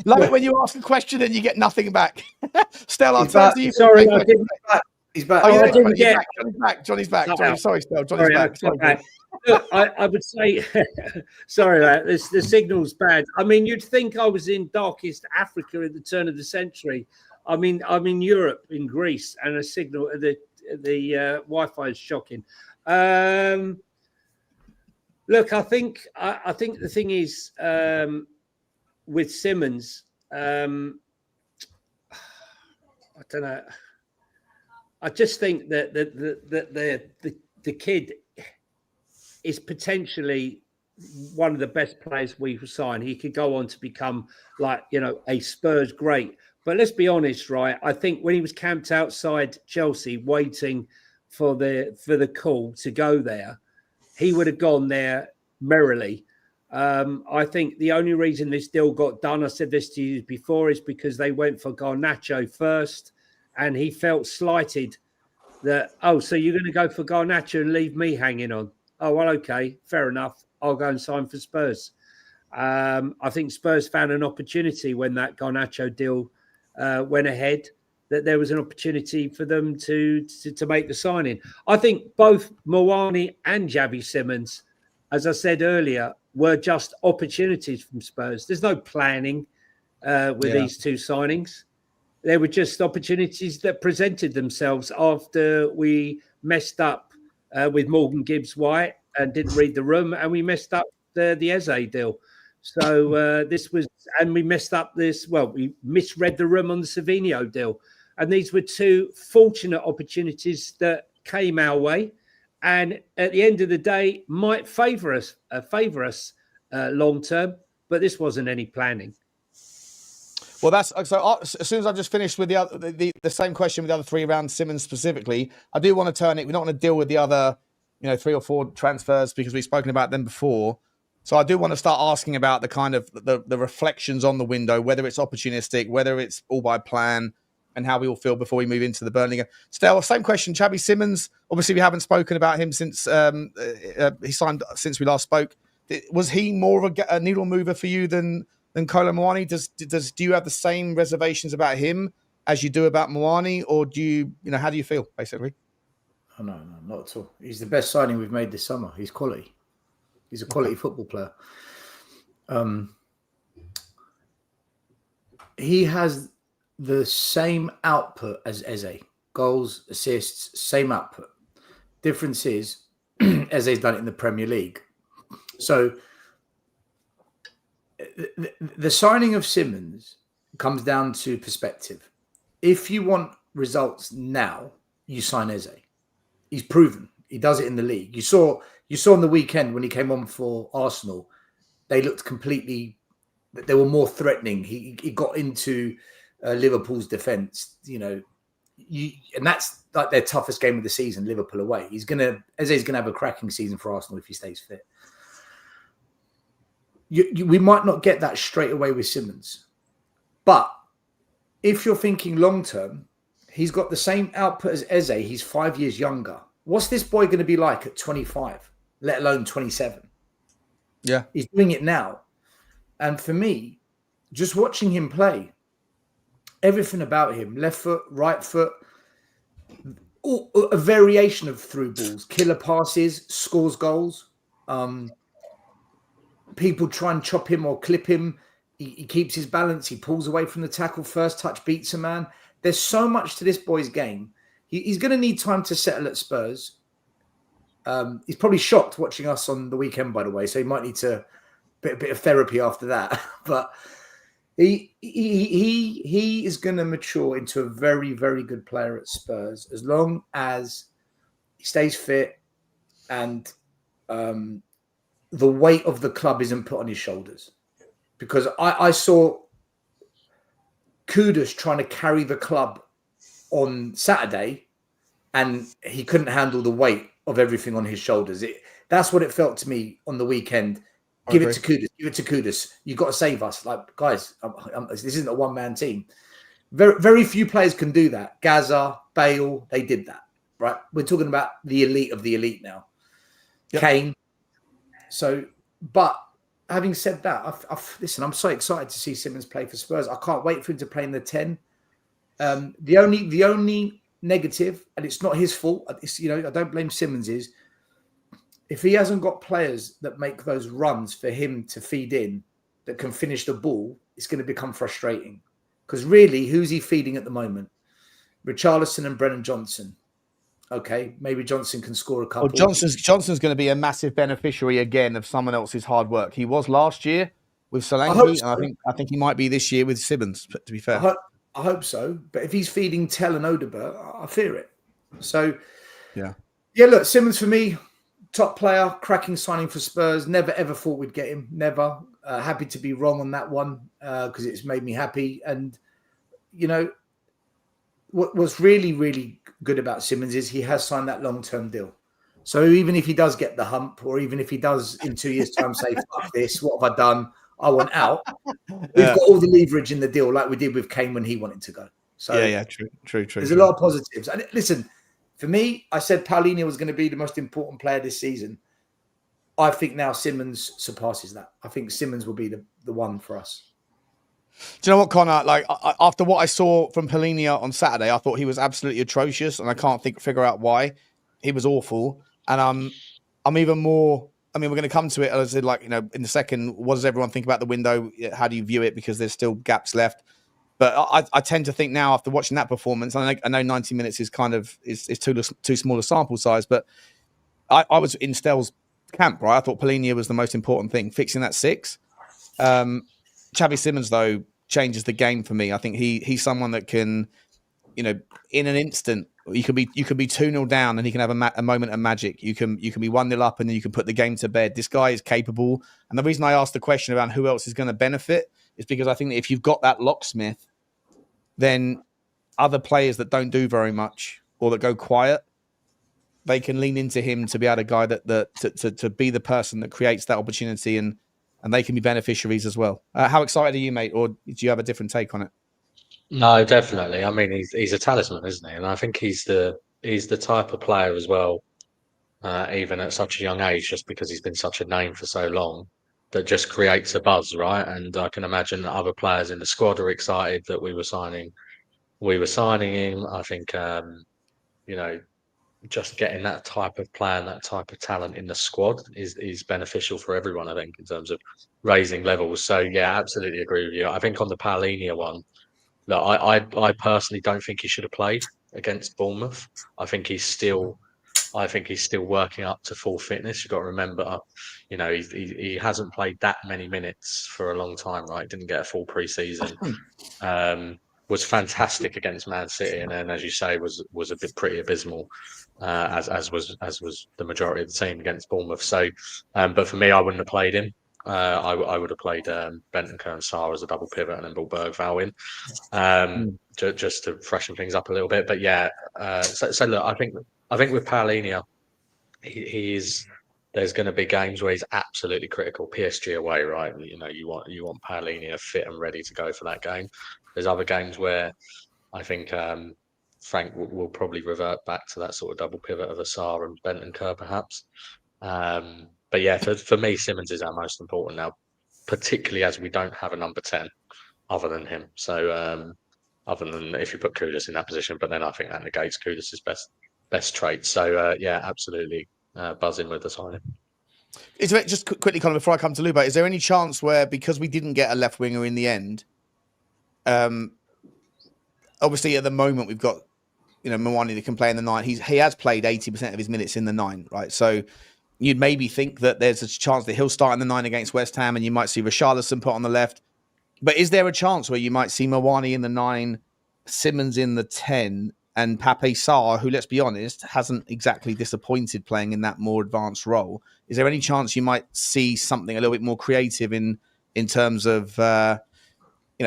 Love it when you ask a question and you get nothing back. Stella, I'll turn to you. Sorry, I didn't. He's back. Oh, I yeah, didn't get. Johnny's back. Johnny's back. Oh, Johnny, sorry, Stella. Johnny's Sorry, back. I'm back. Look, I would say, sorry, the signal's bad. I mean, you'd think I was in darkest Africa at the turn of the century. I mean, I'm in Europe, in Greece, and a signal, the Wi-Fi is shocking. Look, I think the thing is with Simons, I don't know. I just think that the kid is potentially one of the best players we've signed. He could go on to become a Spurs great. But let's be honest, right? I think when he was camped outside Chelsea waiting for the call to go there, he would have gone there merrily. I think the only reason this deal got done, I said this to you before, is because they went for Garnacho first, and he felt slighted that, so you're going to go for Garnacho and leave me hanging on. Oh, well, okay, fair enough. I'll go and sign for Spurs. I think Spurs found an opportunity when that Garnacho deal went ahead, that there was an opportunity for them to make the signing. I think both Muani and Xavi Simons, as I said earlier, were just opportunities from Spurs. There's no planning with these two signings. They were just opportunities that presented themselves after we messed up with Morgan Gibbs-White and didn't read the room, and we messed up the Eze deal. So we messed up this. Well, we misread the room on the Savinho deal, and these were two fortunate opportunities that came our way, and at the end of the day, might favour us long term. But this wasn't any planning. Well, that's so. As soon as I've just finished with the same question with the other three around Simons specifically, I do want to turn it. We don't want to deal with the other, 3 or 4 transfers because we've spoken about them before. So I do want to start asking about the kind of the reflections on the window, whether it's opportunistic, whether it's all by plan, and how we all feel before we move into the Burnley game. Stella, same question. Xavi Simons. Obviously, we haven't spoken about him since he signed since we last spoke. Was he more of a needle mover for you than Kolo Muani? Do you have the same reservations about him as you do about Muani, or do you how do you feel basically? Oh, no, not at all. He's the best signing we've made this summer. He's quality. He's a quality football player. He has the same output as Eze. Goals, assists, same output. Difference is Eze's done it in the Premier League. So the signing of Simons comes down to perspective. If you want results now, you sign Eze. He's proven. He does it in the league. You saw on the weekend when he came on for Arsenal, they looked completely. They were more threatening. He got into Liverpool's defence. And that's like their toughest game of the season. Liverpool away. Eze's gonna have a cracking season for Arsenal if he stays fit. We might not get that straight away with Simons, but if you're thinking long term, he's got the same output as Eze. He's 5 years younger. What's this boy going to be like at 25, let alone 27? Yeah. He's doing it now. And for me, just watching him play, everything about him, left foot, right foot, a variation of through balls, killer passes, scores goals. People try and chop him or clip him. He keeps his balance. He pulls away from the tackle. First touch beats a man. There's so much to this boy's game. He's going to need time to settle at Spurs. He's probably shocked watching us on the weekend, by the way. So he might need a bit of therapy after that. But he is going to mature into a very, very good player at Spurs as long as he stays fit and the weight of the club isn't put on his shoulders. Because I saw Kudus trying to carry the club on Saturday, and he couldn't handle the weight of everything on his shoulders. That's what it felt to me on the weekend. Give it to Kudus. Give it to Kudus. You've got to save us. Like, guys, this isn't a one-man team. Very, very few players can do that. Gaza, Bale, they did that, right? We're talking about the elite of the elite now. Yep. Kane. So, but having said that, listen, I'm so excited to see Simons play for Spurs. I can't wait for him to play in the 10. The only negative, and it's not his fault, it's, I don't blame Simons, is if he hasn't got players that make those runs for him to feed in, that can finish the ball, it's going to become frustrating. Because really, who's he feeding at the moment? Richarlison and Brennan Johnson. Okay, maybe Johnson can score a couple. Well, Johnson's going to be a massive beneficiary again of someone else's hard work. He was last year with Solanke, so. And I think he might be this year with Simons, to be fair. I hope so. But if he's feeding Tell and Odegaard, I fear it. So, yeah, look, Simons for me, top player, cracking signing for Spurs. Never, ever thought we'd get him. Never. Happy to be wrong on that one because it's made me happy. And, what's really, really good about Simons is he has signed that long-term deal. So even if he does get the hump, or even if he does in 2 years' time say, fuck this, what have I done? I want out. We've got all the leverage in the deal like we did with Kane when he wanted to go. So true. There's a lot of positives. And listen, for me, I said Paulinho was going to be the most important player this season. I think now Simons surpasses that. I think Simons will be the one for us. Do you know what, Connor? Like after what I saw from Paulinho on Saturday, I thought he was absolutely atrocious, and I can't figure out why. He was awful, and I'm even more. I mean, we're going to come to it. As I said, in the second, what does everyone think about the window? How do you view it? Because there's still gaps left. But I tend to think now, after watching that performance, I know 90 minutes is kind of is too small a sample size, but I was in Stell's camp, right? I thought Paulinho was the most important thing, fixing that 6. Xavi Simons, though, changes the game for me. I think he's someone that can, in an instant, you could be 2-0 down and he can have a moment of magic. You can be 1-0 up and then you can put the game to bed. This guy is capable. And the reason I asked the question about who else is going to benefit is because I think that if you've got that locksmith, then other players that don't do very much or that go quiet, they can lean into him to be able to guide to be the person that creates that opportunity, and they can be beneficiaries as well. How excited are you, mate? Or do you have a different take on it? No, definitely. I mean, he's a talisman, isn't he? And I think he's the type of player as well, even at such a young age, just because he's been such a name for so long, that just creates a buzz, right? And I can imagine that other players in the squad are excited that we were signing him. I think, just getting that type of player and that type of talent in the squad is beneficial for everyone, I think, in terms of raising levels. So, yeah, absolutely agree with you. I think on the Paulinho one, look, I personally don't think he should have played against Bournemouth. I think he's still working up to full fitness. You've got to remember, he hasn't played that many minutes for a long time, right? Didn't get a full pre-season. Was fantastic against Man City, and then, as you say, was a bit pretty abysmal, as was the majority of the team against Bournemouth. So, but for me, I wouldn't have played him. I would have played Bentancur and Sarr as a double pivot, and then brought Bergvall in, just to freshen things up a little bit. But yeah, so look, I think with Paulinho, there's going to be games where he's absolutely critical. PSG away, right? You want Paulinho fit and ready to go for that game. There's other games where I think Frank will probably revert back to that sort of double pivot of Sarr and Bentancur, perhaps. But yeah, for me, Simons is our most important now, particularly as we don't have a number 10 other than him. So other than if you put Kudus in that position, but then I think that negates Kudus' best traits. So yeah, absolutely buzzing with the signing. Is there, just quickly, Connor, before I come to Luba, is there any chance where, because we didn't get a left winger in the end, obviously at the moment we've got Muani that can play in the 9. He has played 80% of his minutes in the 9, right? So you'd maybe think that there's a chance that he'll start in the 9 against West Ham, and you might see Richarlison put on the left. But is there a chance where you might see Muani in the 9, Simons in the 10, and Pape Sarr, who, let's be honest, hasn't exactly disappointed playing in that more advanced role? Is there any chance you might see something a little bit more creative in terms of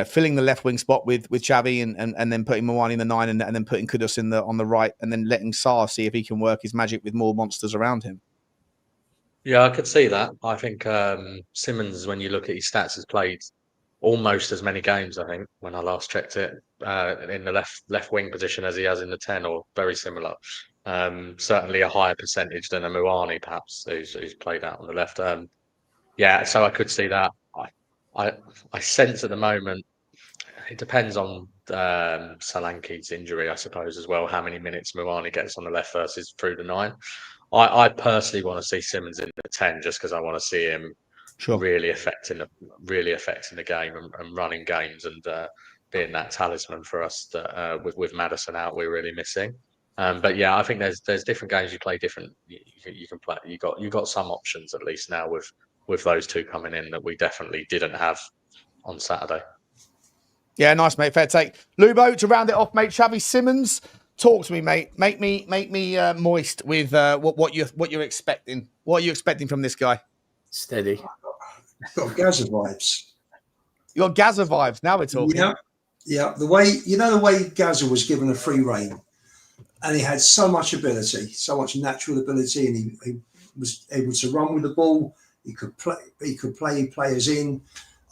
filling the left wing spot with Xavi and then putting Muani in the 9 and then putting Kudus on the right and then letting Sarr see if he can work his magic with more monsters around him. Yeah, I could see that. I think Simons, when you look at his stats, has played almost as many games, I think, when I last checked it, in the left wing position as he has in the 10, or very similar. Certainly a higher percentage than a Muani, perhaps, who's played out on the left. Yeah, so I could see that. I sense at the moment, it depends on Solanke's injury, I suppose, as well, how many minutes Muani gets on the left versus through the 9. I personally want to see Simons in the 10 just because I want to see him really affecting the game and running games and being that talisman for us that with Maddison out we're really missing. But yeah, I think there's different games you play different. You can play. You got some options at least now with those two coming in that we definitely didn't have on Saturday. Yeah, nice, mate. Fair take. Lubo, to round it off, mate. Xavi Simons, talk to me, mate. Make me moist with what you're expecting. What are you expecting from this guy? Steady. Got Gaza vibes. You got Gaza vibes. Now we're talking. Yeah. The way Gaza was given a free rein, and he had so much ability, so much natural ability, and he was able to run with the ball. He could play players in.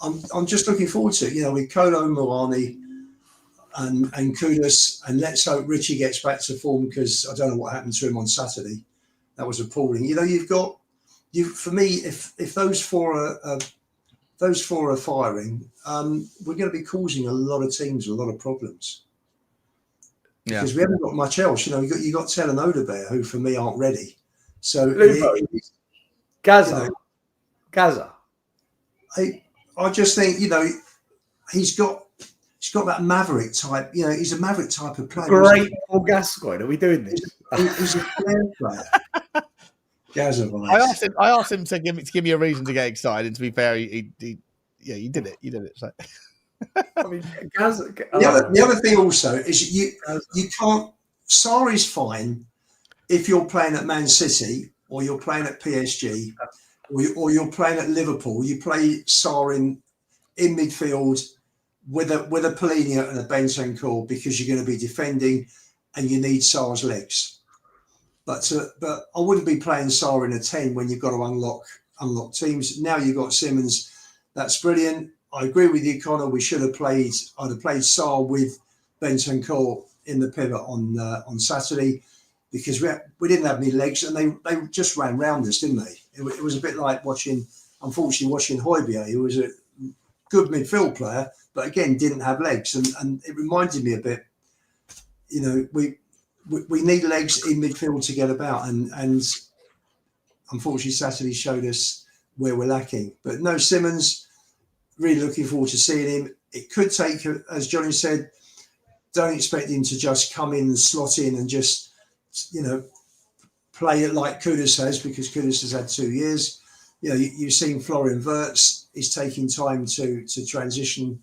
I'm just looking forward to it. With Kolo Muani and Kudus, and let's hope Richie gets back to form because I don't know what happened to him on Saturday. That was appalling. For me, if those four are firing, we're going to be causing a lot of teams a lot of problems. Yeah. Because we haven't got much else. You got Tell and Odebear, who for me aren't ready. So Gaza. I just think he's got that maverick type. He's a maverick type of player. Great for Gascoigne. Are we doing this? He's a player. Gaza vibes. I asked him to give me a reason to get excited. And to be fair, he did it. You did it. So. I mean, Gaza. The other thing also is you can't. Sarr is fine if you're playing at Man City or you're playing at PSG or you're playing at Liverpool. You play Sarr in midfield with a Polina and a Bentancur because you're going to be defending and you need Sarr's legs. But I wouldn't be playing Sarr in a 10 when you've got to unlock teams. Now you've got Simons. That's brilliant. I agree with you, Connor. I'd have played Sarr with Bentancur in the pivot on Saturday because we didn't have any legs and they just ran round us, didn't they? It was a bit like watching Højbjerg, who was a good midfield player, but again didn't have legs, and it reminded me a bit. We need legs in midfield to get about, and unfortunately Saturday showed us where we're lacking. But no, Simons, really looking forward to seeing him. It could take, as Johnny said, don't expect him to just come in and slot in and just, play it like Kudus has, because Kudus has had 2 years. You've seen Florian Wirtz is taking time to transition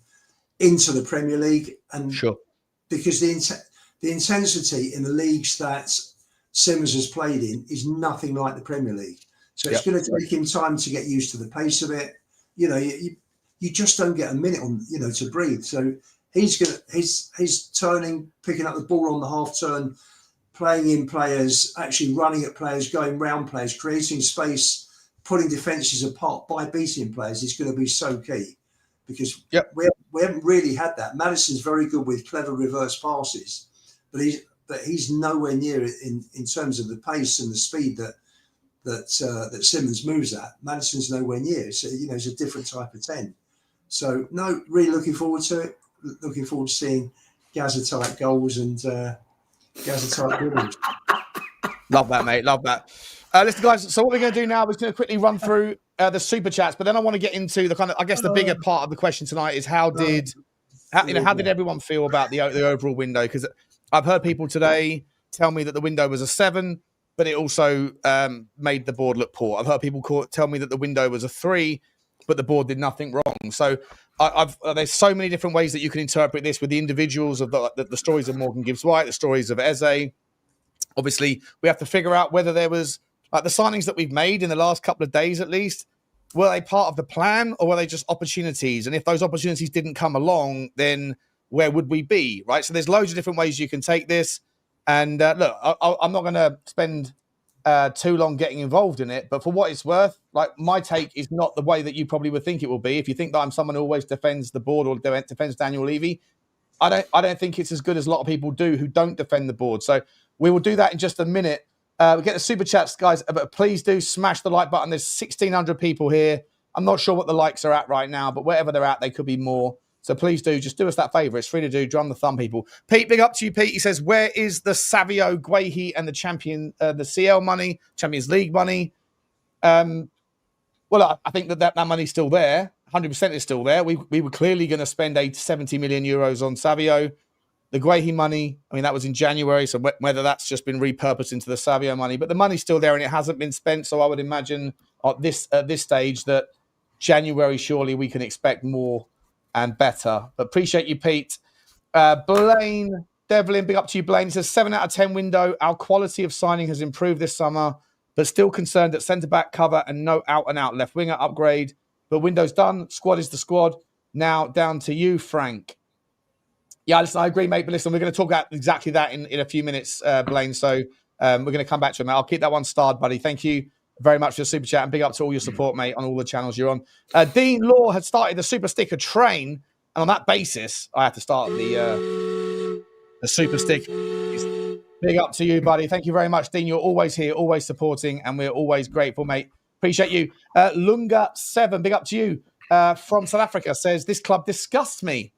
into the Premier League, and sure, because the intensity in the leagues that Simons has played in is nothing like the Premier League. So it's going to take him time to get used to the pace of it. You just don't get a minute on, to breathe. So he's turning, picking up the ball on the half turn, playing in players, actually running at players, going round players, creating space, pulling defences apart by beating players is going to be so key, because we haven't really had that. Maddison's very good with clever reverse passes, but he's nowhere near it in terms of the pace and the speed that Simons moves at. Maddison's nowhere near. So it's a different type of 10. So no, really looking forward to it. Looking forward to seeing Gaza type goals and Gaza type goals. Love that, mate. Love that. Listen, guys. So what we're going to do now is going to quickly run through the super chats, but then I want to get into the kind of, I guess, the bigger part of the question tonight is how did everyone feel about the overall window? Because I've heard people today tell me that the window was a 7, but it also made the board look poor. I've heard people tell me that the window was a 3, but the board did nothing wrong. So there's so many different ways that you can interpret this with the individuals of the stories of Morgan Gibbs-White, the stories of Eze. Obviously, we have to figure out whether there was, like, the signings that we've made in the last couple of days at least, were they part of the plan or were they just opportunities? And if those opportunities didn't come along, then where would we be, right? So there's loads of different ways you can take this. And look, I'm not going to spend too long getting involved in it, but for what it's worth, like my take is not the way that you probably would think it will be. If you think that I'm someone who always defends the board or defends Daniel Levy, I don't think it's as good as a lot of people do who don't defend the board. So we will do that in just a minute. We get the super chats, guys, but please do smash the like button. There's 1,600 people here. I'm not sure what the likes are at right now, but wherever they're at, they could be more. So please do, just do us that favour. It's free to do. Drum the thumb, people. Pete, big up to you, Pete. He says, where is the Savio, Guehi and the CL money, Champions League money? Well, I think that money's still there. 100% is still there. We were clearly going to spend 70 million euros on Savio. The Guehi money, I mean, that was in January, so whether that's just been repurposed into the Savio money, but the money's still there and it hasn't been spent. So I would imagine at this stage that January, surely we can expect more and better. But appreciate you, Pete. Blaine Devlin, big up to you, Blaine. He says 7 out of 10 window. Our quality of signing has improved this summer, but still concerned at centre-back cover and no out-and-out left winger upgrade. But window's done. Squad is the squad. Now down to you, Frank. Yeah, listen, I agree, mate. But listen, we're going to talk about exactly that in a few minutes, Blaine. So we're going to come back to him. I'll keep that one starred, buddy. Thank you very much for your super chat and big up to all your support, mate, on all the channels you're on. Dean Law had started the super sticker train. And on that basis, I have to start the super stick. Big up to you, buddy. Thank you very much, Dean. You're always here, always supporting, and we're always grateful, mate. Appreciate you. Lunga7, big up to you from South Africa, says, this club disgusts me.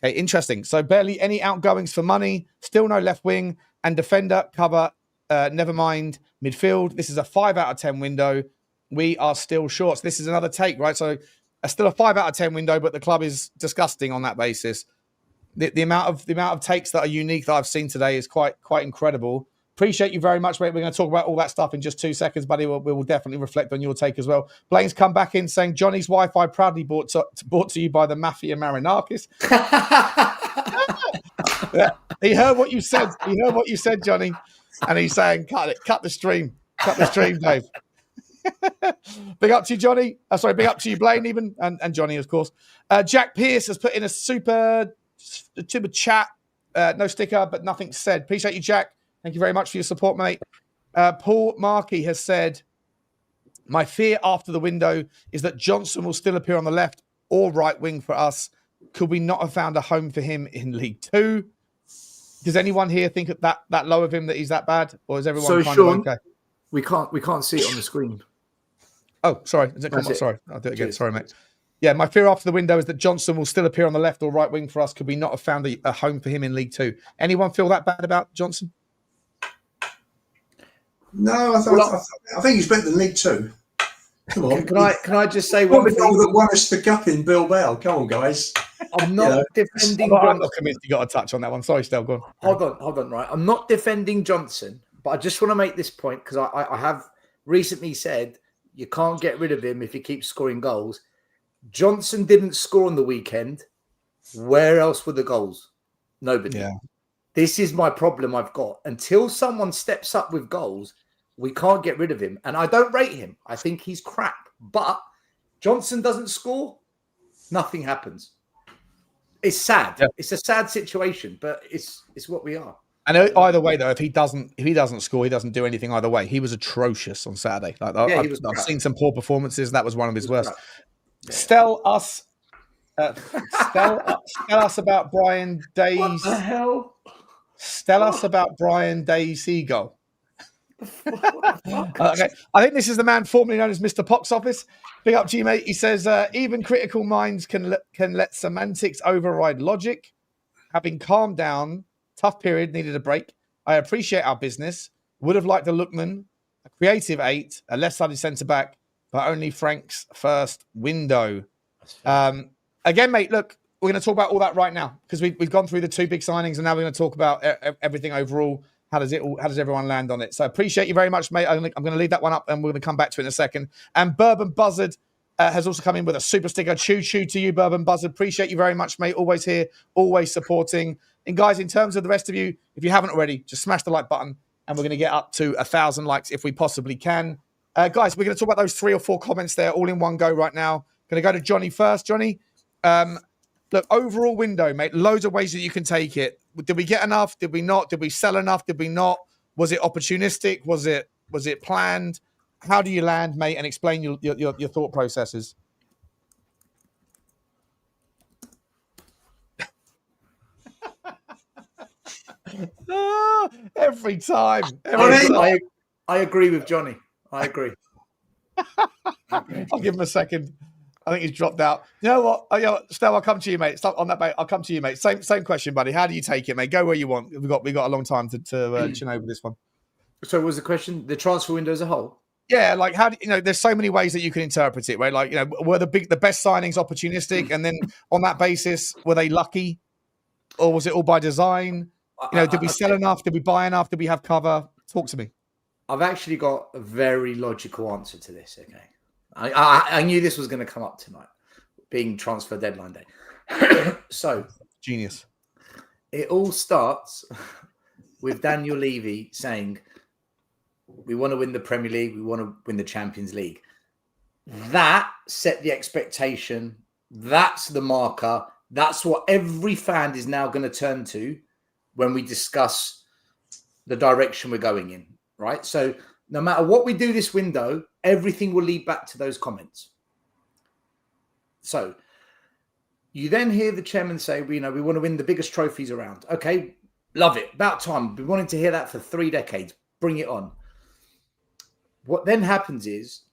Okay, interesting. So barely any outgoings for money, still no left wing, and defender, cover, never mind, midfield. This is a 5 out of 10 window. We are still short. So this is another take, right? So still a 5 out of 10 window, but the club is disgusting on that basis. The amount of takes that are unique that I've seen today is quite incredible. Appreciate you very much, mate. We're going to talk about all that stuff in just 2 seconds, buddy. We will definitely reflect on your take as well. Blaine's come back in saying Johnny's Wi-Fi proudly brought to you by the Mafia Marinakis. Yeah, he heard what you said. He heard what you said, Johnny, and he's saying, cut the stream, Dave. Big up to you, Johnny. Big up to you, Blaine, even and Johnny, of course. Jack Pierce has put in a super chat. No sticker, but nothing said. Appreciate you, Jack. Thank you very much for your support, mate. Paul Markey has said, my fear after the window is that Johnson will still appear on the left or right wing for us. Could we not have found a home for him in League Two? Does anyone here think that low of him that he's that bad? Or is everyone kind Sean, of okay? We can't see it on the screen. Oh, sorry. Does it come up? Sorry. I'll do it again. Sorry, mate. Yeah, my fear after the window is that Johnson will still appear on the left or right wing for us. Could we not have found a home for him in League Two? Anyone feel that bad about Johnson? No, I think he's better than League Two. Come on. Can I just say one one thing? thing? That won us the cup in Bilbao. Come on, guys. I'm not defending. I'm not convinced you got a touch on that one. Sorry, Stel, go on. Hold on. Right, I'm not defending Johnson, but I just want to make this point because I have recently said you can't get rid of him if he keeps scoring goals. Johnson didn't score on the weekend. Where else were the goals? Nobody. Yeah. This is my problem I've got. Until someone steps up with goals, we can't get rid of him. And I don't rate him. I think he's crap. But Johnson doesn't score, nothing happens. It's sad. Yeah. It's a sad situation, but it's what we are. And either way, though, if he doesn't score, he doesn't do anything either way. He was atrocious on Saturday. I've seen some poor performances. That was one of his worst. Yeah. Tell us about Brian Day's. What the hell? Tell us about Brian Day's seagull. Okay, I think this is the man formerly known as Mr. Pox Office. Big up to you, mate. He says even critical minds can let semantics override logic. Having calmed down, tough period, needed a break. I appreciate our business. Would have liked a lookman, a creative 8, a left-sided centre back, but only Frank's first window. Again, mate, look, we're going to talk about all that right now because we've gone through the 2 big signings and now we're going to talk about everything overall. How does everyone land on it? So appreciate you very much, mate. I'm going to leave that one up and we're going to come back to it in a second. And Bourbon Buzzard has also come in with a super sticker. Choo to you, Bourbon Buzzard. Appreciate you very much, mate. Always here, always supporting. And guys, in terms of the rest of you, if you haven't already, just smash the like button and we're going to get up to 1,000 likes if we possibly can. Guys, we're going to talk about those 3 or 4 comments there all in one go right now. Going to go to Johnny first. Johnny, look, overall window, mate, loads of ways that you can take it. Did we get enough? Did we not? Did we sell enough? Did we not? Was it opportunistic? Was it planned? How do you land, mate? And explain your thought processes. Every time. I agree with Johnny. I agree. I'll give him a second. I think he's dropped out. You know what? Stell, I'll come to you, mate. Stop on that, mate. I'll come to you, mate. Same question, buddy. How do you take it, mate? Go where you want. We've got a long time to chin over this one. So, what was the question? The transfer window as a whole? Yeah, like how do you know? There's so many ways that you can interpret it, right? Like, you know, were the best signings opportunistic, and then on that basis, were they lucky, or was it all by design? You know, did we sell enough? Did we buy enough? Did we have cover? Talk to me. I've actually got a very logical answer to this. Okay, I knew this was going to come up tonight, being transfer deadline day. So genius. It all starts with Daniel Levy saying, we want to win the Premier League. We want to win the Champions League. That set the expectation. That's the marker. That's what every fan is now going to turn to when we discuss the direction we're going in, right? So no matter what we do this window, everything will lead back to those comments. So you then hear the chairman say, we want to win the biggest trophies around. Okay, love it. About time. We've been wanting to hear that for 3 decades. Bring it on. What then happens is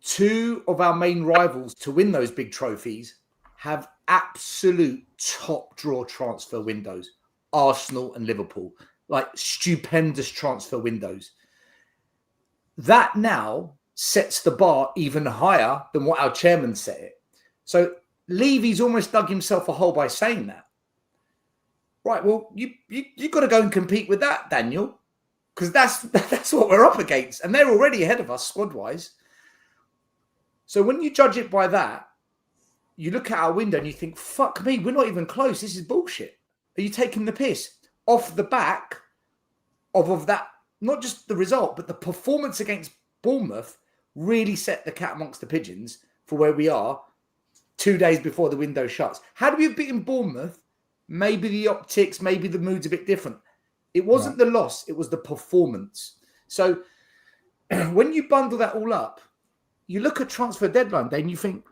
2 of our main rivals to win those big trophies have absolute top draw transfer windows. Arsenal and Liverpool, like stupendous transfer windows. That now sets the bar even higher than what our chairman set it. So Levy's almost dug himself a hole by saying that. Right, well, you got to go and compete with that, Daniel, because that's what we're up against, and they're already ahead of us squad-wise. So when you judge it by that, you look at our window and you think, fuck me, we're not even close. This is bullshit. Are you taking the piss? Off the back of that, not just the result, but the performance against Bournemouth really set the cat amongst the pigeons for where we are 2 days before the window shuts. Had we have beaten Bournemouth, maybe the optics, maybe the mood's a bit different. It wasn't the loss, it was the performance. So when you bundle that all up, you look at transfer deadline day and you think,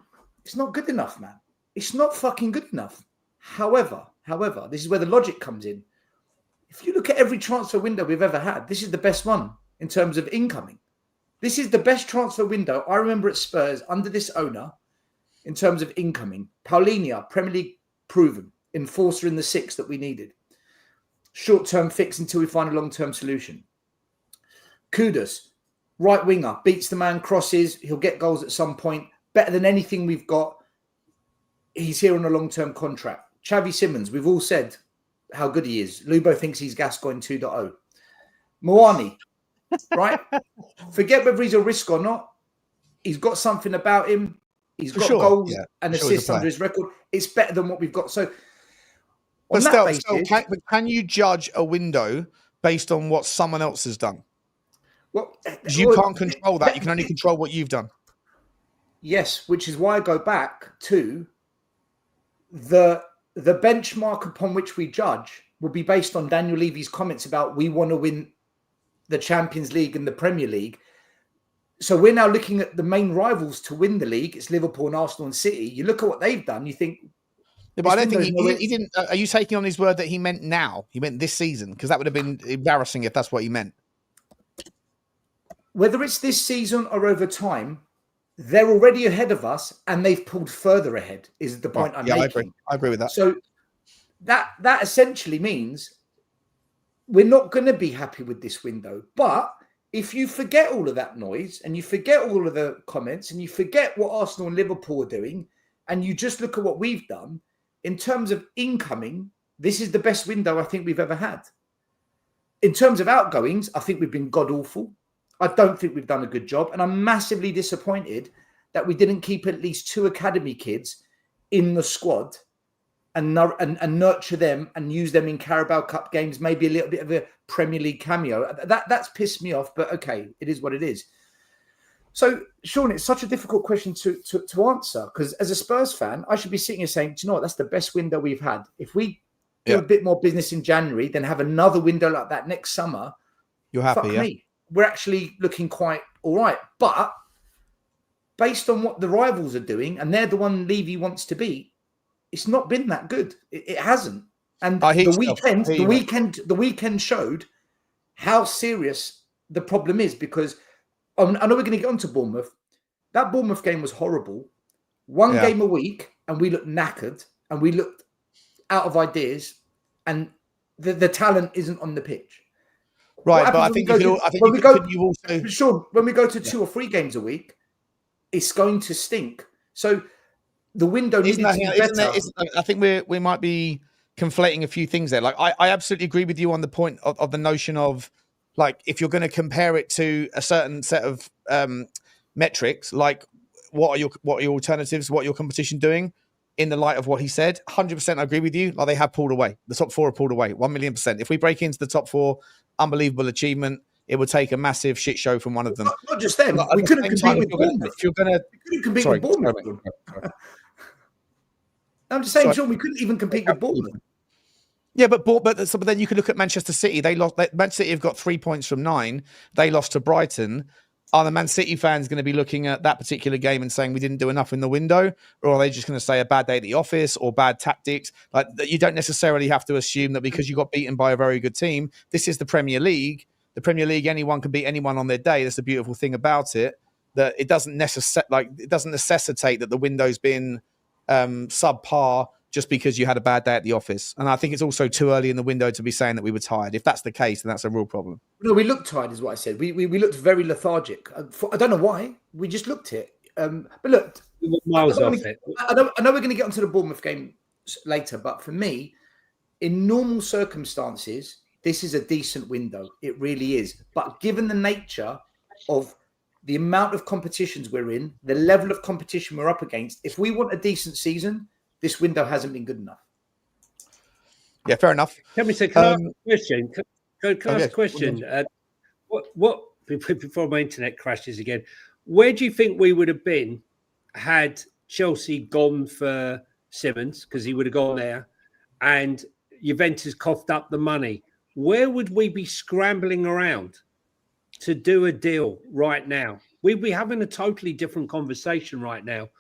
it's not good enough, man. It's not fucking good enough. However, this is where the logic comes in. If you look at every transfer window we've ever had, this is the best one in terms of incoming. This is the best transfer window I remember at Spurs under this owner in terms of incoming. Paulinho, Premier League proven, enforcer in the 6 that we needed. Short-term fix until we find a long-term solution. Kudus, right winger, beats the man, crosses, he'll get goals at some point. Better than anything we've got. He's here on a long-term contract. Xavi Simons, we've all said how good he is. Lubo thinks he's Gascoigne 2.0. Muani, right? Forget whether he's a risk or not. He's got something about him. He's got goals and assists under his record. It's better than what we've got. So, but still, can you judge a window based on what someone else has done? Well, you can't control that. You can only control what you've done. Yes, which is why I go back to the benchmark upon which we judge will be based on Daniel Levy's comments about we want to win the Champions League and the Premier League. So we're now looking at the main rivals to win the league. It's Liverpool and Arsenal and City. You look at what they've done, you think... Yeah, but I don't think he didn't... Are you taking on his word that he meant now? He meant this season? Because that would have been embarrassing if that's what he meant. Whether it's this season or over time, they're already ahead of us and they've pulled further ahead, is the point I'm making. I agree with that. So that essentially means we're not going to be happy with this window. But if you forget all of that noise and you forget all of the comments and you forget what Arsenal and Liverpool are doing and you just look at what we've done, in terms of incoming, this is the best window I think we've ever had. In terms of outgoings, I think we've been god-awful. I don't think we've done a good job. And I'm massively disappointed that we didn't keep at least 2 academy kids in the squad and nurture them and use them in Carabao Cup games, maybe a little bit of a Premier League cameo. That's pissed me off, but okay, it is what it is. So, Sean, it's such a difficult question to answer because as a Spurs fan, I should be sitting here saying, do you know what? That's the best window we've had. If we do a bit more business in January, then have another window like that next summer, you're happy, fuck me. We're actually looking quite all right. But based on what the rivals are doing, and they're the one Levy wants to beat, it's not been that good. It hasn't. And the weekend showed how serious the problem is because I know we're going to get onto Bournemouth. That Bournemouth game was horrible. One game a week, and we looked knackered, and we looked out of ideas, and the talent isn't on the pitch. Right, but I think when we go to 2 or 3 games a week, it's going to stink. So the window needed to be better. I think we might be conflating a few things there. Like I absolutely agree with you on the point of the notion of like if you're going to compare it to a certain set of metrics, like what are your alternatives, what are your competition doing in the light of what he said. 100% I agree with you. Like they have pulled away. The top 4 are pulled away 1,000,000%. If we break into the top 4, unbelievable achievement. It would take a massive shit show from one of them. Not just them. We couldn't compete with Bournemouth. If you're going to compete with Bournemouth. I'm just saying, Sean, we couldn't even compete with Bournemouth. Yeah, but then you could look at Manchester City. They lost. Manchester City have got 3 points from 9. They lost to Brighton. Are the Man City fans going to be looking at that particular game and saying we didn't do enough in the window, or are they just going to say a bad day at the office or bad tactics? Like you don't necessarily have to assume that because you got beaten by a very good team. This is the Premier League. The Premier League, anyone can beat anyone on their day. That's the beautiful thing about it. That it doesn't necessitate that the window's been subpar just because you had a bad day at the office. And I think it's also too early in the window to be saying that we were tired. If that's the case, then that's a real problem. No, we looked tired, is what I said. We looked very lethargic. I don't know why. We just looked it. But look, miles off it. I know we're going to get onto the Bournemouth game later, but for me, in normal circumstances, this is a decent window. It really is. But given the nature of the amount of competitions we're in, the level of competition we're up against, if we want a decent season, this window hasn't been good enough. Yeah, fair enough. Can I ask a question? Can I ask a question? What before my internet crashes again? Where do you think we would have been had Chelsea gone for Simons, because he would have gone there, and Juventus coughed up the money? Where would we be scrambling around to do a deal right now? We'd be having a totally different conversation right now,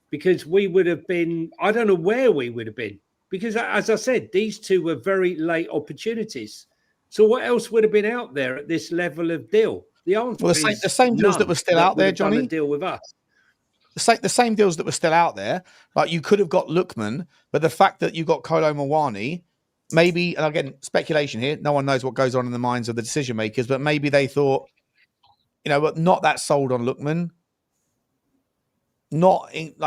because we would have been, I don't know where we would have been, because as I said, these 2 were very late opportunities. So what else would have been out there at this level of deal? The answer is the same deals that were still out there, Johnny. A deal with us. The same deals that were still out there. Like you could have got Lookman, but the fact that you got Kolo Muani, maybe, and again, speculation here, no one knows what goes on in the minds of the decision makers, but maybe they thought, not that sold on Lookman.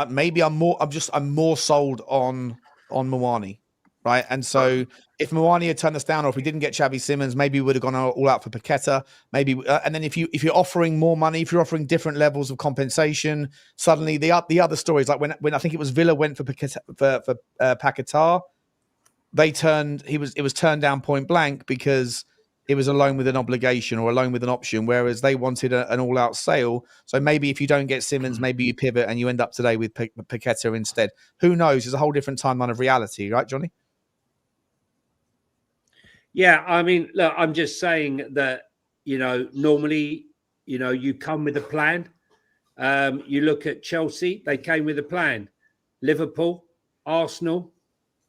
Maybe I'm more sold on Muani, right? And so if Muani had turned us down, or if we didn't get Xavi Simons, maybe we would have gone all out for Paqueta. Maybe, and then if you're offering more money, if you're offering different levels of compensation, suddenly the other stories, like when I think it was Villa went for Paqueta, it was turned down point blank because it was a loan with an obligation or a loan with an option, whereas they wanted an all-out sale. So maybe if you don't get Simons, maybe you pivot and you end up today with Paqueta instead. Who knows? It's a whole different timeline of reality, right, Johnny? Yeah, I mean, look, I'm just saying that, normally, you come with a plan. You look at Chelsea, they came with a plan. Liverpool, Arsenal,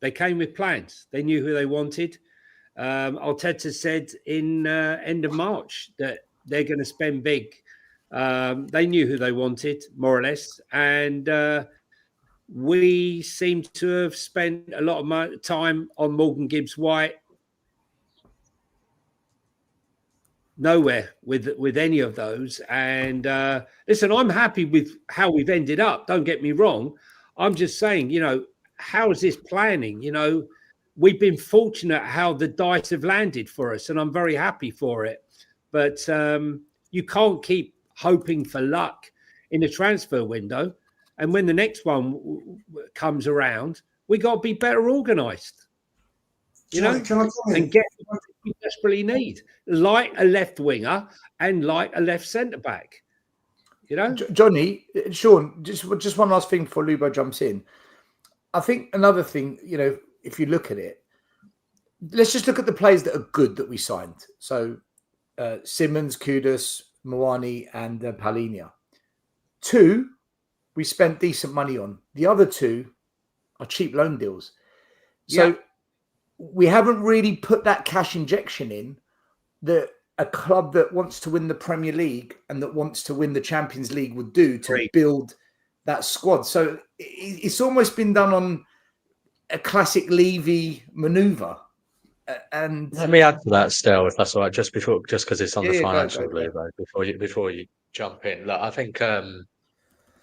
they came with plans. They knew who they wanted. Arteta said in end of March that they're going to spend big. They knew who they wanted, more or less. And we seem to have spent a lot of time on Morgan Gibbs-White. Nowhere with any of those. And listen, I'm happy with how we've ended up. Don't get me wrong. I'm just saying, how is this planning? We've been fortunate how the dice have landed for us, and I'm very happy for it. But you can't keep hoping for luck in the transfer window. And when the next one comes around, we got to be better organised. And get what we desperately need, like a left winger and like a left centre back. You know, Johnny, Sean, just one last thing before Lubo jumps in. I think another thing, if you look at it, let's just look at the players that are good that we signed. So Simons, Kudus, Muani, and Palhinha. 2, we spent decent money on. The other 2 are cheap loan deals. So we haven't really put that cash injection in that a club that wants to win the Premier League and that wants to win the Champions League would do to build that squad. So it's almost been done on a classic Levy maneuver. And let me add to that still, if that's all right, just because it's on the financial go. before you jump in. Look, I think and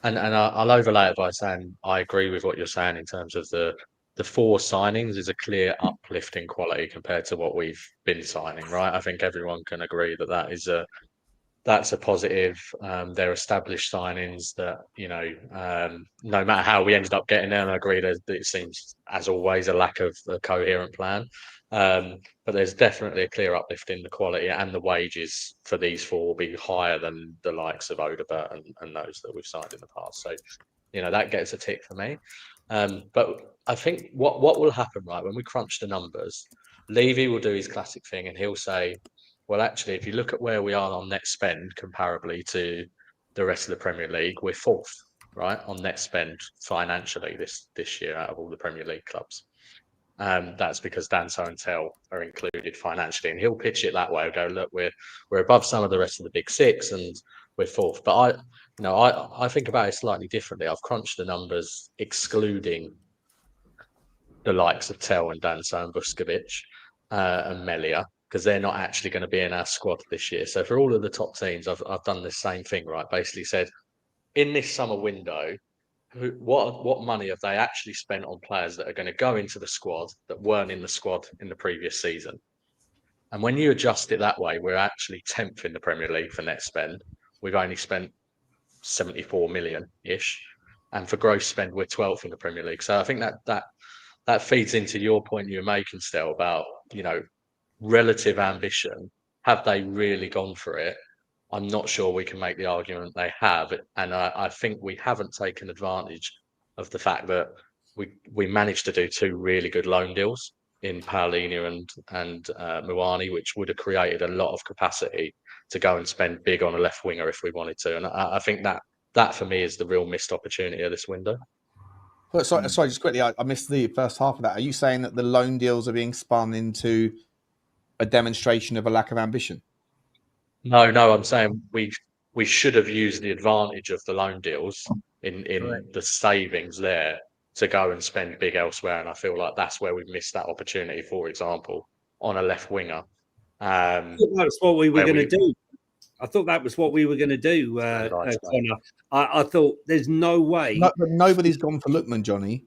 I'll overlay it by saying I agree with what you're saying in terms of the 4 signings is a clear uplift in quality compared to what we've been signing, right? I think everyone can agree that's a positive. They're established signings that, no matter how we ended up getting there, and I agree that it seems, as always, a lack of a coherent plan. But there's definitely a clear uplift in the quality, and the wages for these 4 will be higher than the likes of Odegaard and those that we've signed in the past. So, that gets a tick for me. But I think what will happen, right, when we crunch the numbers, Levy will do his classic thing and he'll say, well, actually, if you look at where we are on net spend comparably to the rest of the Premier League, we're 4th, right, on net spend financially this year out of all the Premier League clubs. That's because Danso and Tel are included financially, and he'll pitch it that way. He'll go, look, we're above some of the rest of the big 6, and we're 4th. But I think about it slightly differently. I've crunched the numbers excluding the likes of Tel and Danso and Vuskovic and Melia, because they're not actually going to be in our squad this year. So for all of the top teams, I've done the same thing, right? Basically said, in this summer window, what money have they actually spent on players that are going to go into the squad that weren't in the squad in the previous season? And when you adjust it that way, we're actually 10th in the Premier League for net spend. We've only spent 74 million-ish. And for gross spend, we're 12th in the Premier League. So I think that feeds into your point you were making, Stel, about, relative ambition. Have they really gone for it? I'm not sure we can make the argument they have. And I think we haven't taken advantage of the fact that we managed to do 2 really good loan deals in Palhinha and Muani, which would have created a lot of capacity to go and spend big on a left winger if we wanted to. And I think that for me is the real missed opportunity of this window. Well, sorry, just quickly, I missed the first half of that. Are you saying that the loan deals are being spun into a demonstration of a lack of ambition? No, I'm saying we should have used the advantage of the loan deals in the savings there to go and spend big elsewhere, and I feel like that's where we've missed that opportunity. For example, on a left winger, that's what we were going to do. I thought that was what we were going to do, Connor. I thought there's no way. No, but nobody's gone for Lookman, Johnny.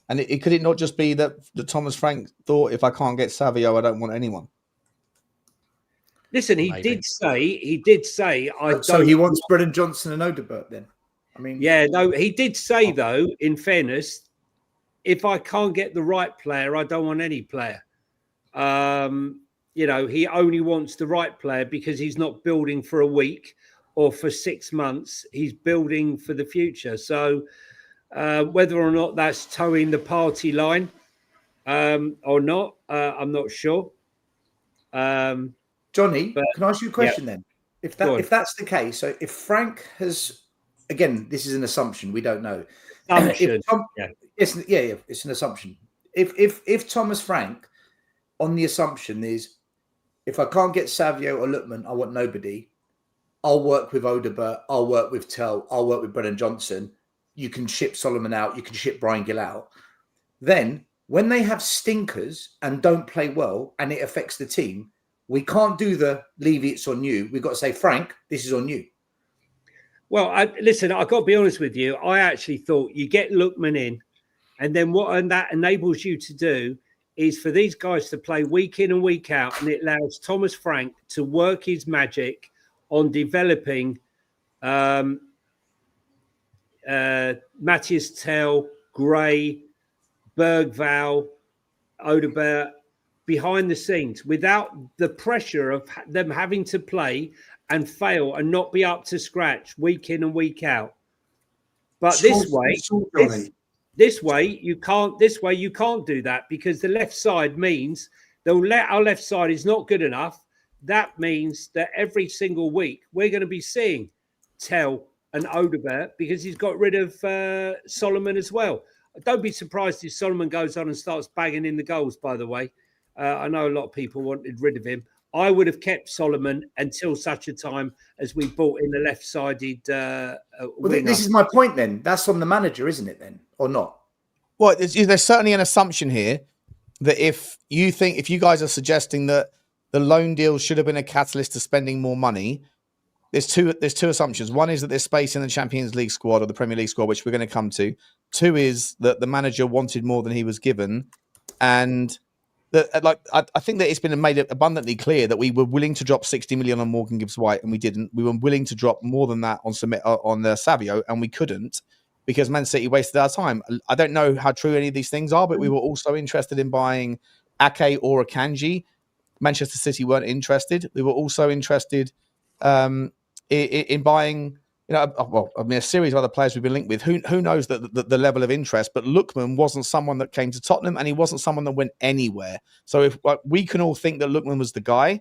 And could it not just be that Thomas Frank thought, if I can't get Savio, I don't want anyone? Listen, he did say. So he wants Brennan Johnson and Odegaard then? I mean, yeah, no, he did say though. In fairness, if I can't get the right player, I don't want any player. He only wants the right player because he's not building for a week or for 6 months. He's building for the future. So whether or not that's towing the party line or not, I'm not sure. Johnny, can I ask you a question then? If that's the case, so if Frank has, again, this is an assumption, we don't know. It's an assumption. If Thomas Frank, on the assumption is, if I can't get Savio or Lookman, I want nobody. I'll work with Odegaard, I'll work with Tel, I'll work with Brennan Johnson. You can ship Solomon out, you can ship Brian Gill out. Then, when they have stinkers and don't play well and it affects the team, we can't do the leave it's on you. We've got to say, Frank, this is on you. Well, listen, I've got to be honest with you. I actually thought you get Lookman in, and then what that enables you to do is for these guys to play week in and week out, and it allows Thomas Frank to work his magic on developing Matthias Tel, Gray, Bergvall, Odegaard behind the scenes without the pressure of them having to play and fail and not be up to scratch week in and week out. But this way you can't. This way you can't do that, because the left side means our left side is not good enough. That means that every single week we're going to be seeing Tell and Odobert, because he's got rid of Solomon as well. Don't be surprised if Solomon goes on and starts bagging in the goals, by the way. I know a lot of people wanted rid of him. I would have kept Solomon until such a time as we brought in the left-sided winger. This is my point then. That's on the manager, isn't it then? Or not? Well, there's certainly an assumption here that if you guys are suggesting that the loan deal should have been a catalyst to spending more money, there's two assumptions. One is that there's space in the Champions League squad or the Premier League squad, which we're going to come to. Two is that the manager wanted more than he was given. And I think that it's been made abundantly clear that we were willing to drop 60 million on Morgan Gibbs-White, and we didn't. We were willing to drop more than that on Savio, and we couldn't, because Man City wasted our time. I don't know how true any of these things are, but we were also interested in buying Ake or Akanji. Manchester City weren't interested. We were also interested in buying, a series of other players we've been linked with. Who knows the level of interest? But Lookman wasn't someone that came to Tottenham, and he wasn't someone that went anywhere. So if we can all think that Lookman was the guy,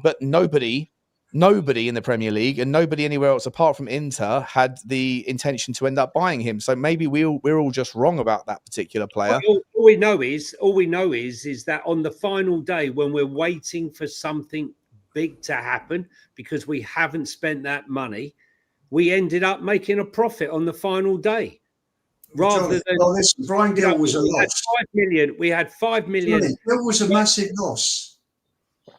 but nobody in the Premier League and nobody anywhere else apart from Inter had the intention to end up buying him. So maybe we're all just wrong about that particular player. All we know is that on the final day, when we're waiting for something big to happen because we haven't spent that money, we ended up making a profit on the final day. Listen, Brian Gill was a loss. We had 5 million. Gill was a massive loss.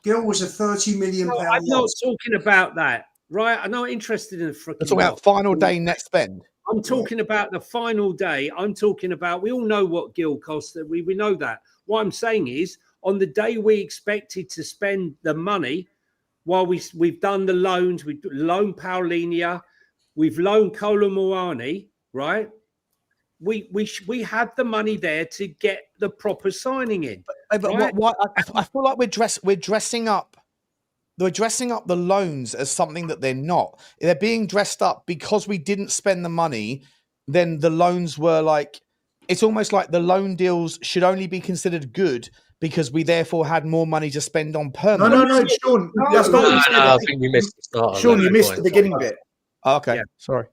Gill was a 30 million pound I'm not loss. talking about that, right? I'm not interested in the freaking. We're talking about final day net spend. I'm talking about the final day. I'm talking about, we all know what Gill cost. We know that. What I'm saying is, on the day we expected to spend the money, while we've done the loans, we've loaned Paulinho, we've loaned Kolo Muani, right? We had the money there to get the proper signing in. But right? I feel like we're dressing up the loans as something that they're not. They're being dressed up because we didn't spend the money. Then the loans were like, it's almost like the loan deals should only be considered good because we therefore had more money to spend on permanent. No, Sean. That's not what you said. I think you missed the start. Sean, you missed the beginning bit. Oh, okay, Yeah. Sorry.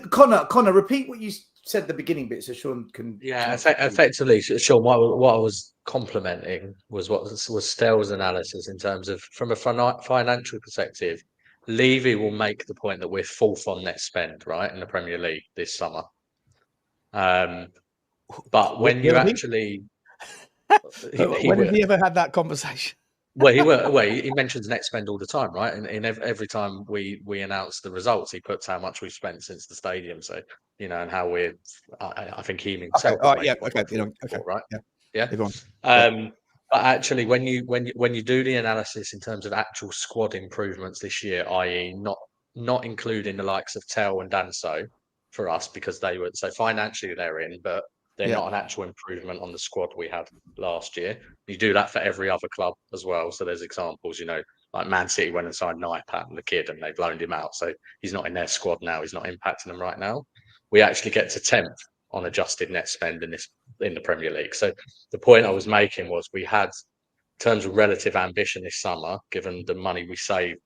Connor, repeat what you said the beginning bit so Sean can. Yeah, effectively, Sean. What I was complimenting was Stell's analysis in terms of, from a financial perspective, Levy will make the point that we're fourth on net spend, right, in the Premier League this summer. But when you actually, when have he ever had that conversation? he mentions net spend all the time, right? And every time we announce the results, he puts how much we've spent since the stadium. So and how we're. I think he himself. Okay. Right. Yeah. But actually, when you do the analysis in terms of actual squad improvements this year, i.e., not including the likes of Tell and Danso for us, because they were so financially they're in, but they're not an actual improvement on the squad we had last year. You do that for every other club as well. So there's examples, like Man City went and signed Naipat and the kid, and they've loaned him out. So he's not in their squad now. He's not impacting them right now. We actually get to 10th on adjusted net spend in the Premier League. So the point I was making was, we had, in terms of relative ambition this summer, given the money we saved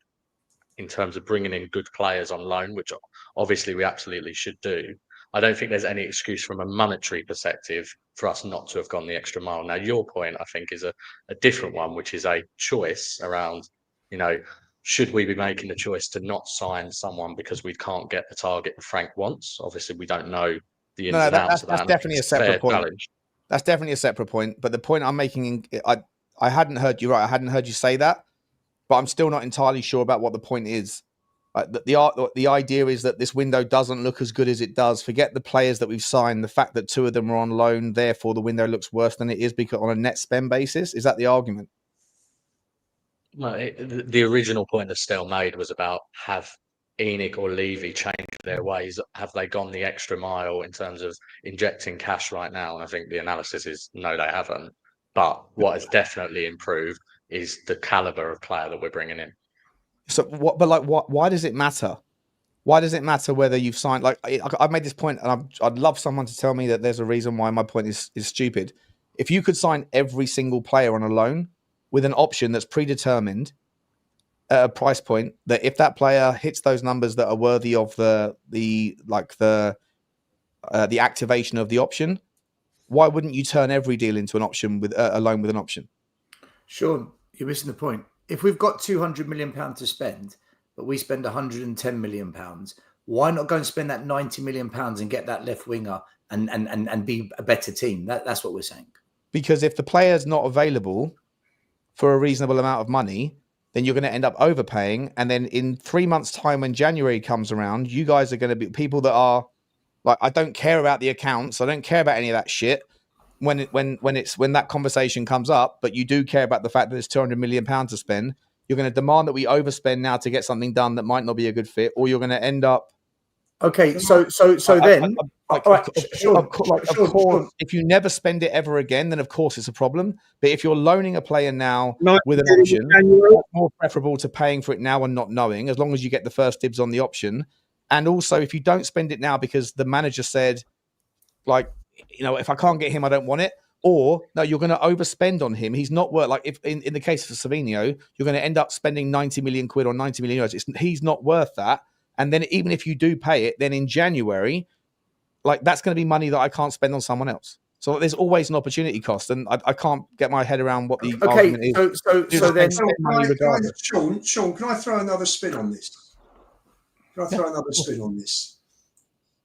in terms of bringing in good players on loan, which obviously we absolutely should do. I don't think there's any excuse from a monetary perspective for us not to have gone the extra mile. Now, your point, I think, is a different one, which is a choice around, should we be making the choice to not sign someone because we can't get the target that Frank wants? Obviously, we don't know the ins and outs of that. That's definitely a separate point. Challenge. That's definitely a separate point. But the point I'm making, I hadn't heard you right. I hadn't heard you say that, but I'm still not entirely sure about what the point is. The idea is that this window doesn't look as good as it does. Forget the players that we've signed. The fact that 2 of them are on loan, therefore the window looks worse than it is because on a net spend basis. Is that the argument? Well, the original point that Stell made was about, have Enoch or Levy changed their ways? Have they gone the extra mile in terms of injecting cash right now? And I think the analysis is no, they haven't. But what has definitely improved is the caliber of player that we're bringing in. So what? But like, what? Why does it matter? Why does it matter whether you've signed? Like, I've made this point, and I'd love someone to tell me that there's a reason why my point is stupid. If you could sign every single player on a loan with an option that's predetermined at a price point, that if that player hits those numbers that are worthy of the activation of the option, why wouldn't you turn every deal into an option with a loan with an option? Sean, you're missing the point. If we've got £200 million to spend, but we spend £110 million, why not go and spend that £90 million and get that left winger and be a better team? That's what we're saying. Because if the player's not available for a reasonable amount of money, then you're going to end up overpaying. And then in 3 months' time, when January comes around, you guys are going to be people that are like, I don't care about the accounts. I don't care about any of that shit. When that conversation comes up, but you do care about the fact that there's £200 million to spend, you're going to demand that we overspend now to get something done that might not be a good fit, or you're going to end up. Okay, so then, of course, if you never spend it ever again, then of course it's a problem. But if you're loaning a player now with an option, it's more preferable to paying for it now and not knowing, as long as you get the first dibs on the option. And also, if you don't spend it now because the manager said, like, you know, if I can't get him, I don't want it. Or no, you're going to overspend on him. He's not worth, like, if in the case of Savinho, you're going to end up spending 90 million quid or 90 million euros. He's not worth that. And then even if you do pay it, then in January, like, that's going to be money that I can't spend on someone else. So there's always an opportunity cost, and I can't get my head around what the argument is. So then, Sean, can I throw another spin on this?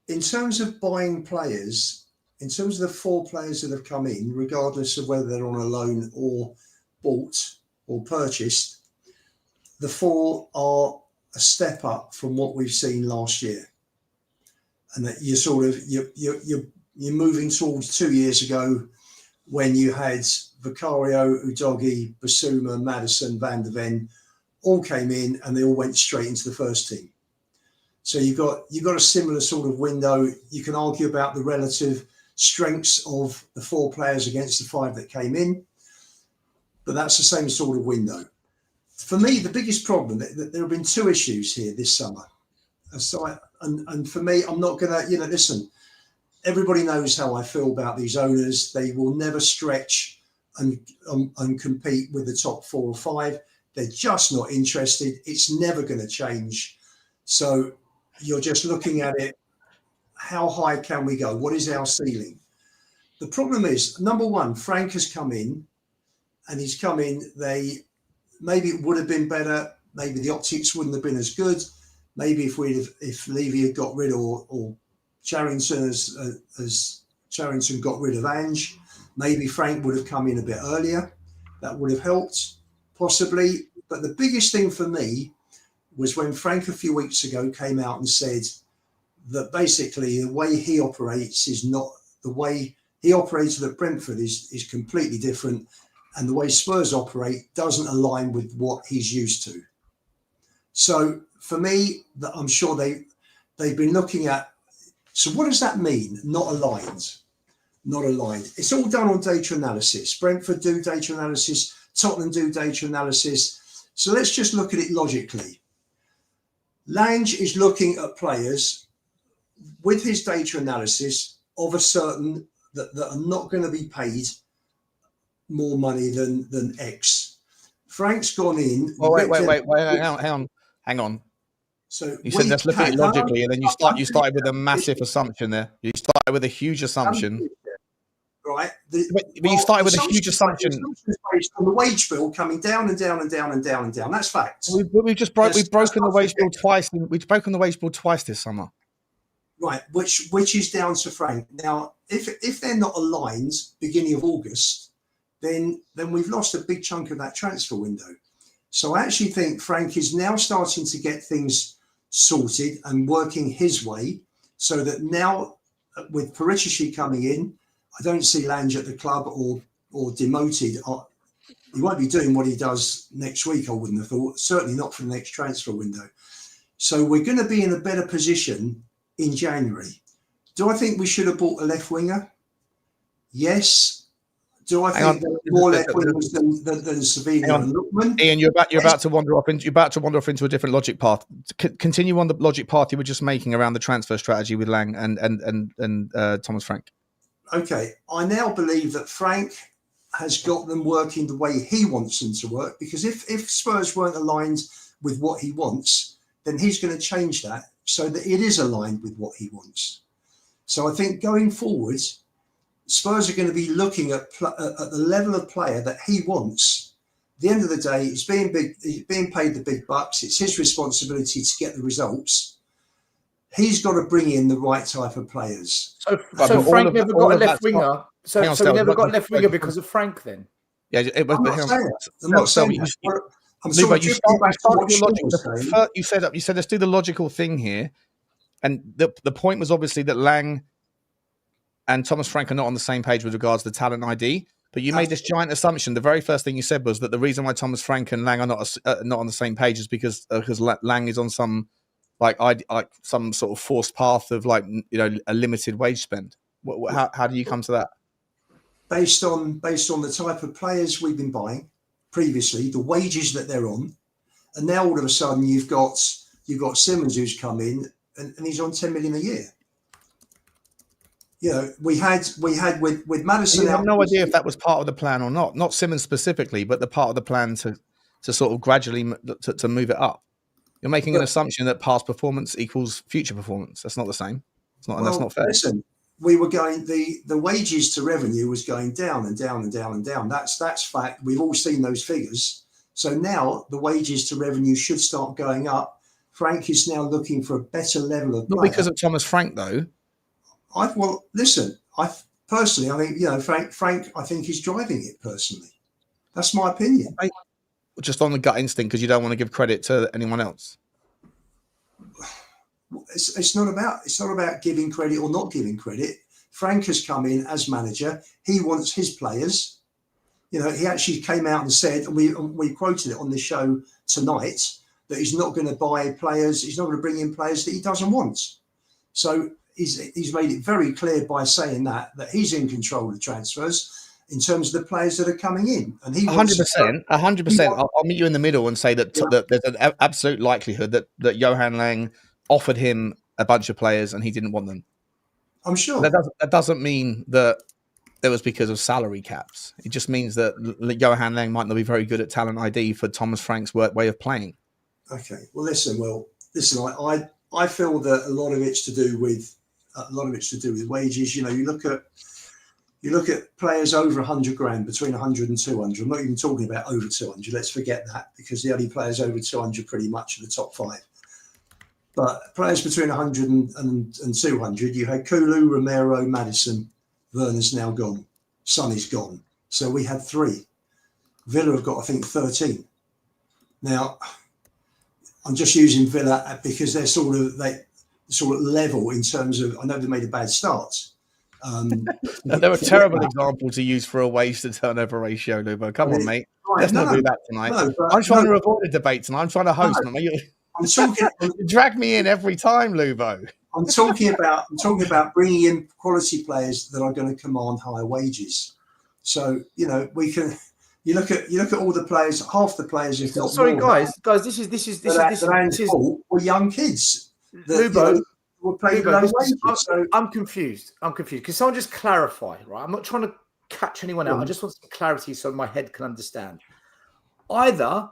In terms of buying players, in terms of the 4 players that have come in, regardless of whether they're on a loan or bought or purchased, the 4 are a step up from what we've seen last year, and that you're moving towards 2 years ago when you had Vicario, Udogie, Basuma, Maddison, Van der Ven all came in and they all went straight into the first team. So you've got a similar sort of window. You can argue about the relative strengths of the 4 players against the 5 that came in, but that's the same sort of window. For me, the biggest problem, that there have been 2 issues here this summer. So and for me, I'm not going to, listen, everybody knows how I feel about these owners. They will never stretch and compete with the top 4 or 5. They're just not interested. It's never going to change. So you're just looking at it. How high can we go? What is our ceiling? The problem is, number one, Frank has come in, and he's come in. Maybe it would have been better. Maybe the optics wouldn't have been as good. Maybe if Levy had got rid or Charrington as Charrington got rid of Ange, maybe Frank would have come in a bit earlier. That would have helped, possibly. But the biggest thing for me was when Frank a few weeks ago came out and said that basically the way he operates is not the way he operated at Brentford is completely different, and the way Spurs operate doesn't align with what he's used to. So for me, I'm sure they've been looking at. So what does that mean? Not aligned. Not aligned. It's all done on data analysis. Brentford do data analysis. Tottenham do data analysis. So let's just look at it logically. Lange is looking at players with his data analysis of a certain that are not going to be paid more money than X. Frank's gone in. Oh, wait, hang on. So you said let's look at it logically, and then you started with a massive assumption there. You started with a huge assumption. Right. But you started with a huge assumption. Based on the wage bill coming down and down and down and down and down. That's facts. We've broken the wage bill twice. We've broken the wage bill twice this summer. Right, which is down to Frank. Now, if they're not aligned beginning of August, then we've lost a big chunk of that transfer window. So I actually think Frank is now starting to get things sorted and working his way, so that now with Paratici coming in, I don't see Lange at the club or demoted. He won't be doing what he does next week, I wouldn't have thought. Certainly not for the next transfer window. So we're going to be in a better position in January. Do I think we should have bought a left winger? Yes. Do I think there are more left wingers than Savini and Lookman? Ian, you're about to wander off into a different logic path. Continue on the logic path you were just making around the transfer strategy with Lang and Thomas Frank. Okay, I now believe that Frank has got them working the way he wants them to work, because if Spurs weren't aligned with what he wants, then he's going to change that so that it is aligned with what he wants. So I think going forward, Spurs are going to be looking at the level of player that he wants. At the end of the day, he's being paid the big bucks. It's his responsibility to get the results. He's got to bring in the right type of players. So Frank never got a left winger. So he never got a left winger because of Frank then? Yeah, I'm not saying that. I'm sort of drifting back to what Sean was saying. You said let's do the logical thing here. And the point was obviously that Lang and Thomas Frank are not on the same page with regards to talent ID. But you made this giant assumption. The very first thing you said was that the reason why Thomas Frank and Lang are not on the same page is because Lang is on some some sort of forced path of a limited wage spend. How do you come to that? Based on the type of players we've been buying previously, the wages that they're on, and now all of a sudden you've got Simons who's come in and he's on 10 million a year. You know, we had with Maddison. You have no idea if that was part of the plan or not. Not Simons specifically, but the part of the plan to sort of gradually to move it up. You're making an assumption that past performance equals future performance. That's not the same. That's not fair. Listen, we were going the wages to revenue was going down and down and down and down. That's fact. We've all seen those figures. So now the wages to revenue should start going up. Frank is now looking for a better level of not because of Thomas Frank though. I think Frank I think he's driving it personally. That's my opinion. Just on the gut instinct, because you don't want to give credit to anyone else. It's not about giving credit or not giving credit. Frank has come in as manager. He wants his players. You know, he actually came out and said, and we quoted it on the show tonight, that he's not going to buy players. He's not going to bring in players that he doesn't want. So he's made it very clear by saying that he's in control of transfers in terms of the players that are coming in. And he 100%. I'll meet you in the middle and say that there's an absolute likelihood that Johan Lang offered him a bunch of players and he didn't want them. I'm sure. That doesn't mean that it was because of salary caps. It just means that Johan Lang might not be very good at talent ID for Thomas Frank's way of playing. Okay. Well, listen. I feel that a lot of it's to do with wages. You know, you look at players over 100 grand, between 100 and 200. I'm not even talking about over 200. Let's forget that, because the only players over 200 pretty much are the top five. But players between 100 and 200, you had Kulu, Romero, Maddison. Werner's now gone. Sonny's gone. So we had 3. Villa have got, I think, 13. Now, I'm just using Villa because they're sort of level in terms of, I know they made a bad start. They're a terrible example to use for a wage to turnover ratio, Lubo. Come on, mate. Let's not do that tonight. I'm trying to avoid a debate tonight. I'm trying to host. I'm talking. You drag me in every time, Lubo. I'm talking about bringing in quality players that are going to command higher wages. So you know we can. You look at all the players. Half the players, if not sorry, more, guys. This is were young kids. Lubo. Were playing low wages. I'm confused. Can someone just clarify? Right, I'm not trying to catch anyone out. I just want some clarity so my head can understand. Either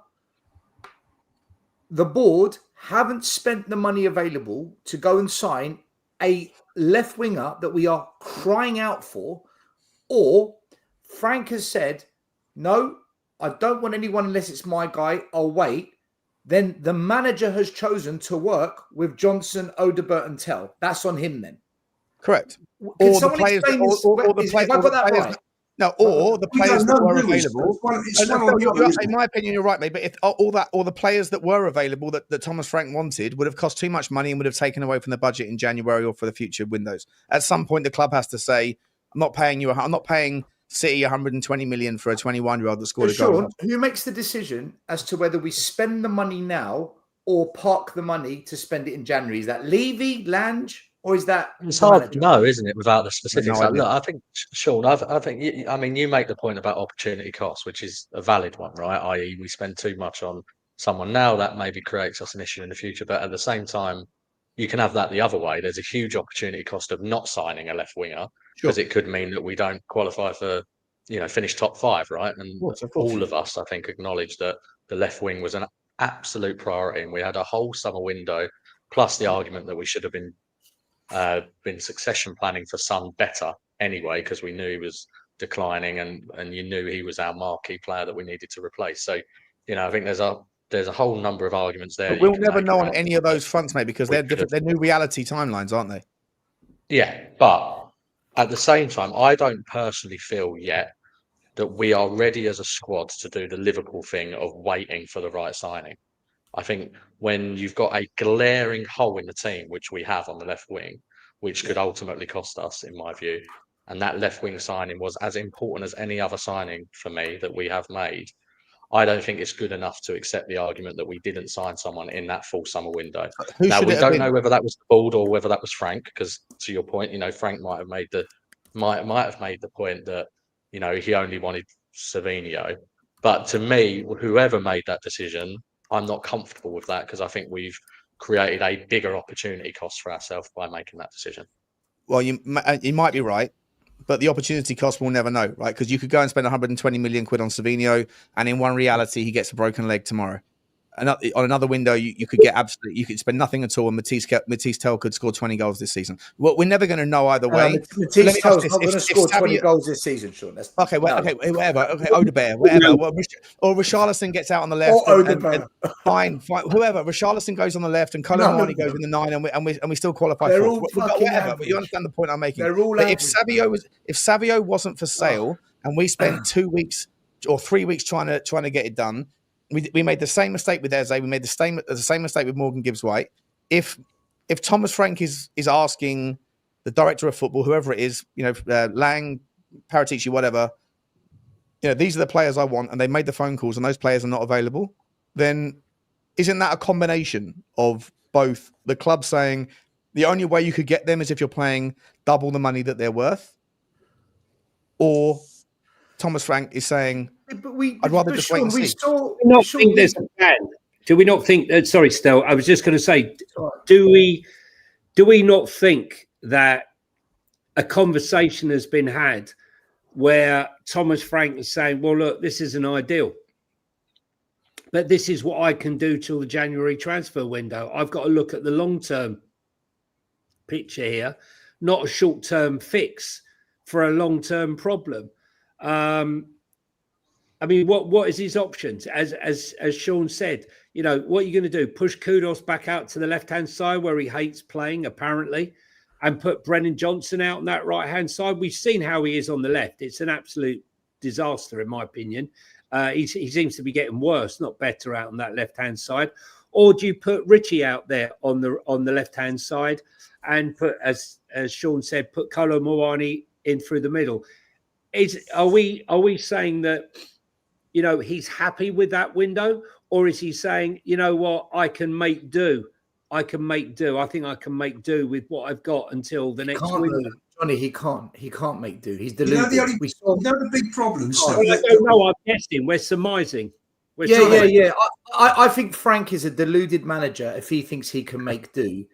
the board haven't spent the money available to go and sign a left winger that we are crying out for, or Frank has said, no, I don't want anyone unless it's my guy. I'll wait. Then the manager has chosen to work with Johnson, Odebert, and Tell. That's on him then. Correct. Can someone explain this? Have I got that right? No, or the players that were available. In my opinion, you're right, mate. But if all the players that were available that Thomas Frank wanted would have cost too much money and would have taken away from the budget in January or for the future windows. At some point, the club has to say, I'm not paying City 120 million for a 21-year-old that scored a goal. Sean, who makes the decision as to whether we spend the money now or park the money to spend it in January? Is that Levy, Lange? Or is that It's the hard manager? to know, isn't it, without the No specifics? idea. Look, I think, Sean, I think, I mean, you make the point about opportunity cost, which is a valid one, right? I.e., we spend too much on someone now, that maybe creates us an issue in the future. But at the same time, you can have that the other way. There's a huge opportunity cost of not signing a left winger, Sure. because it could mean that we don't qualify for, finish top 5, right? And Of course. all of us, I think, acknowledge that the left wing was an absolute priority, and we had a whole summer window, plus the argument that we should have been succession planning for Son better anyway, because we knew he was declining, and you knew he was our marquee player that we needed to replace. So, I think there's a whole number of arguments there. But we'll you can never make know on around any of that those fronts, mate, because we they're different. They're new reality timelines, aren't they? Yeah, but at the same time, I don't personally feel yet that we are ready as a squad to do the Liverpool thing of waiting for the right signing. I think when you've got a glaring hole in the team, which we have on the left wing, which could ultimately cost us, in my view, and that left wing signing was as important as any other signing for me that we have made, I don't think it's good enough to accept the argument that we didn't sign someone in that full summer window. Who Now, should we it have don't been? know whether that was the board or whether that was Frank, because to your point, Frank might have made the point that, he only wanted Savinho. But to me, whoever made that decision, I'm not comfortable with that, because I think we've created a bigger opportunity cost for ourselves by making that decision. Well, you might be right, but the opportunity cost we'll never know, right? Because you could go and spend 120 million quid on Savinho, and in one reality, he gets a broken leg tomorrow. On another window, you could get you could spend nothing at all, and Matisse Tell could score 20 goals this season. Well, we're never going to know either way. Matisse Tell's not going to score 20 goals this season, Sean. Okay, whatever. Okay, Odegaard, whatever. Well, or Richarlison gets out on the left. And fine. Whoever. Richarlison goes on the left, and Kolo Muani goes in the 9, and we still qualify for whatever. But you understand the point I'm making. But if Savio wasn't for sale, and we spent 2 weeks or 3 weeks trying to get it done, we made the same mistake with Eze. We made the same mistake with Morgan Gibbs-White. If Thomas Frank is asking the director of football, whoever it is, Lang, Paratici, whatever, these are the players I want, and they made the phone calls, and those players are not available, then isn't that a combination of both the club saying the only way you could get them is if you're paying double the money that they're worth, or Thomas Frank is saying, I'd rather just wait and see. Think there's a plan? Do we not think that? Sorry, Stel. I was just going to say, do we not think that a conversation has been had where Thomas Frank is saying, well, look, this isn't ideal, but this is what I can do till the January transfer window. I've got to look at the long-term picture here, not a short-term fix for a long-term problem. I mean, what is his options? As Sean said, what are you going to do? Push Kudos back out to the left-hand side where he hates playing, apparently, and put Brennan Johnson out on that right-hand side? We've seen how he is on the left. It's an absolute disaster, in my opinion. He seems to be getting worse, not better, out on that left-hand side. Or do you put Richie out there on the left-hand side and put, as Sean said, put Kolo Muani in through the middle? Are we saying that he's happy with that window, or is he saying, you know what, I can make do? I think I can make do with what I've got until the next window. Johnny, he can't make do. He's deluded. The big problem. I don't know. I'm guessing. We're surmising. Yeah. I think Frank is a deluded manager if he thinks he can make do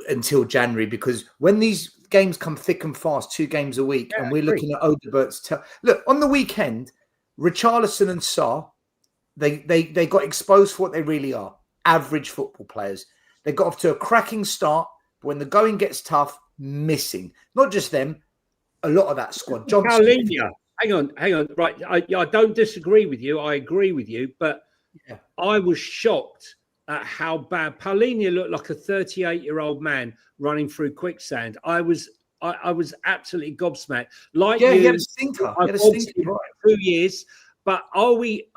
until January, because when these games come thick and fast, 2 games a week, and we're looking at Odegaard's. Look, on the weekend, Richarlison and Sarr, they got exposed for what they really are: average football players. They got off to a cracking start, but when the going gets tough, missing. Not just them, a lot of that squad. Paulinho, hang on. Right, I don't disagree with you. I agree with you, but I was shocked at how bad Paulinho looked, like a 38-year-old man running through quicksand. I was absolutely gobsmacked. Like you, he had a stinker. He had a stinker for 2 years. But have we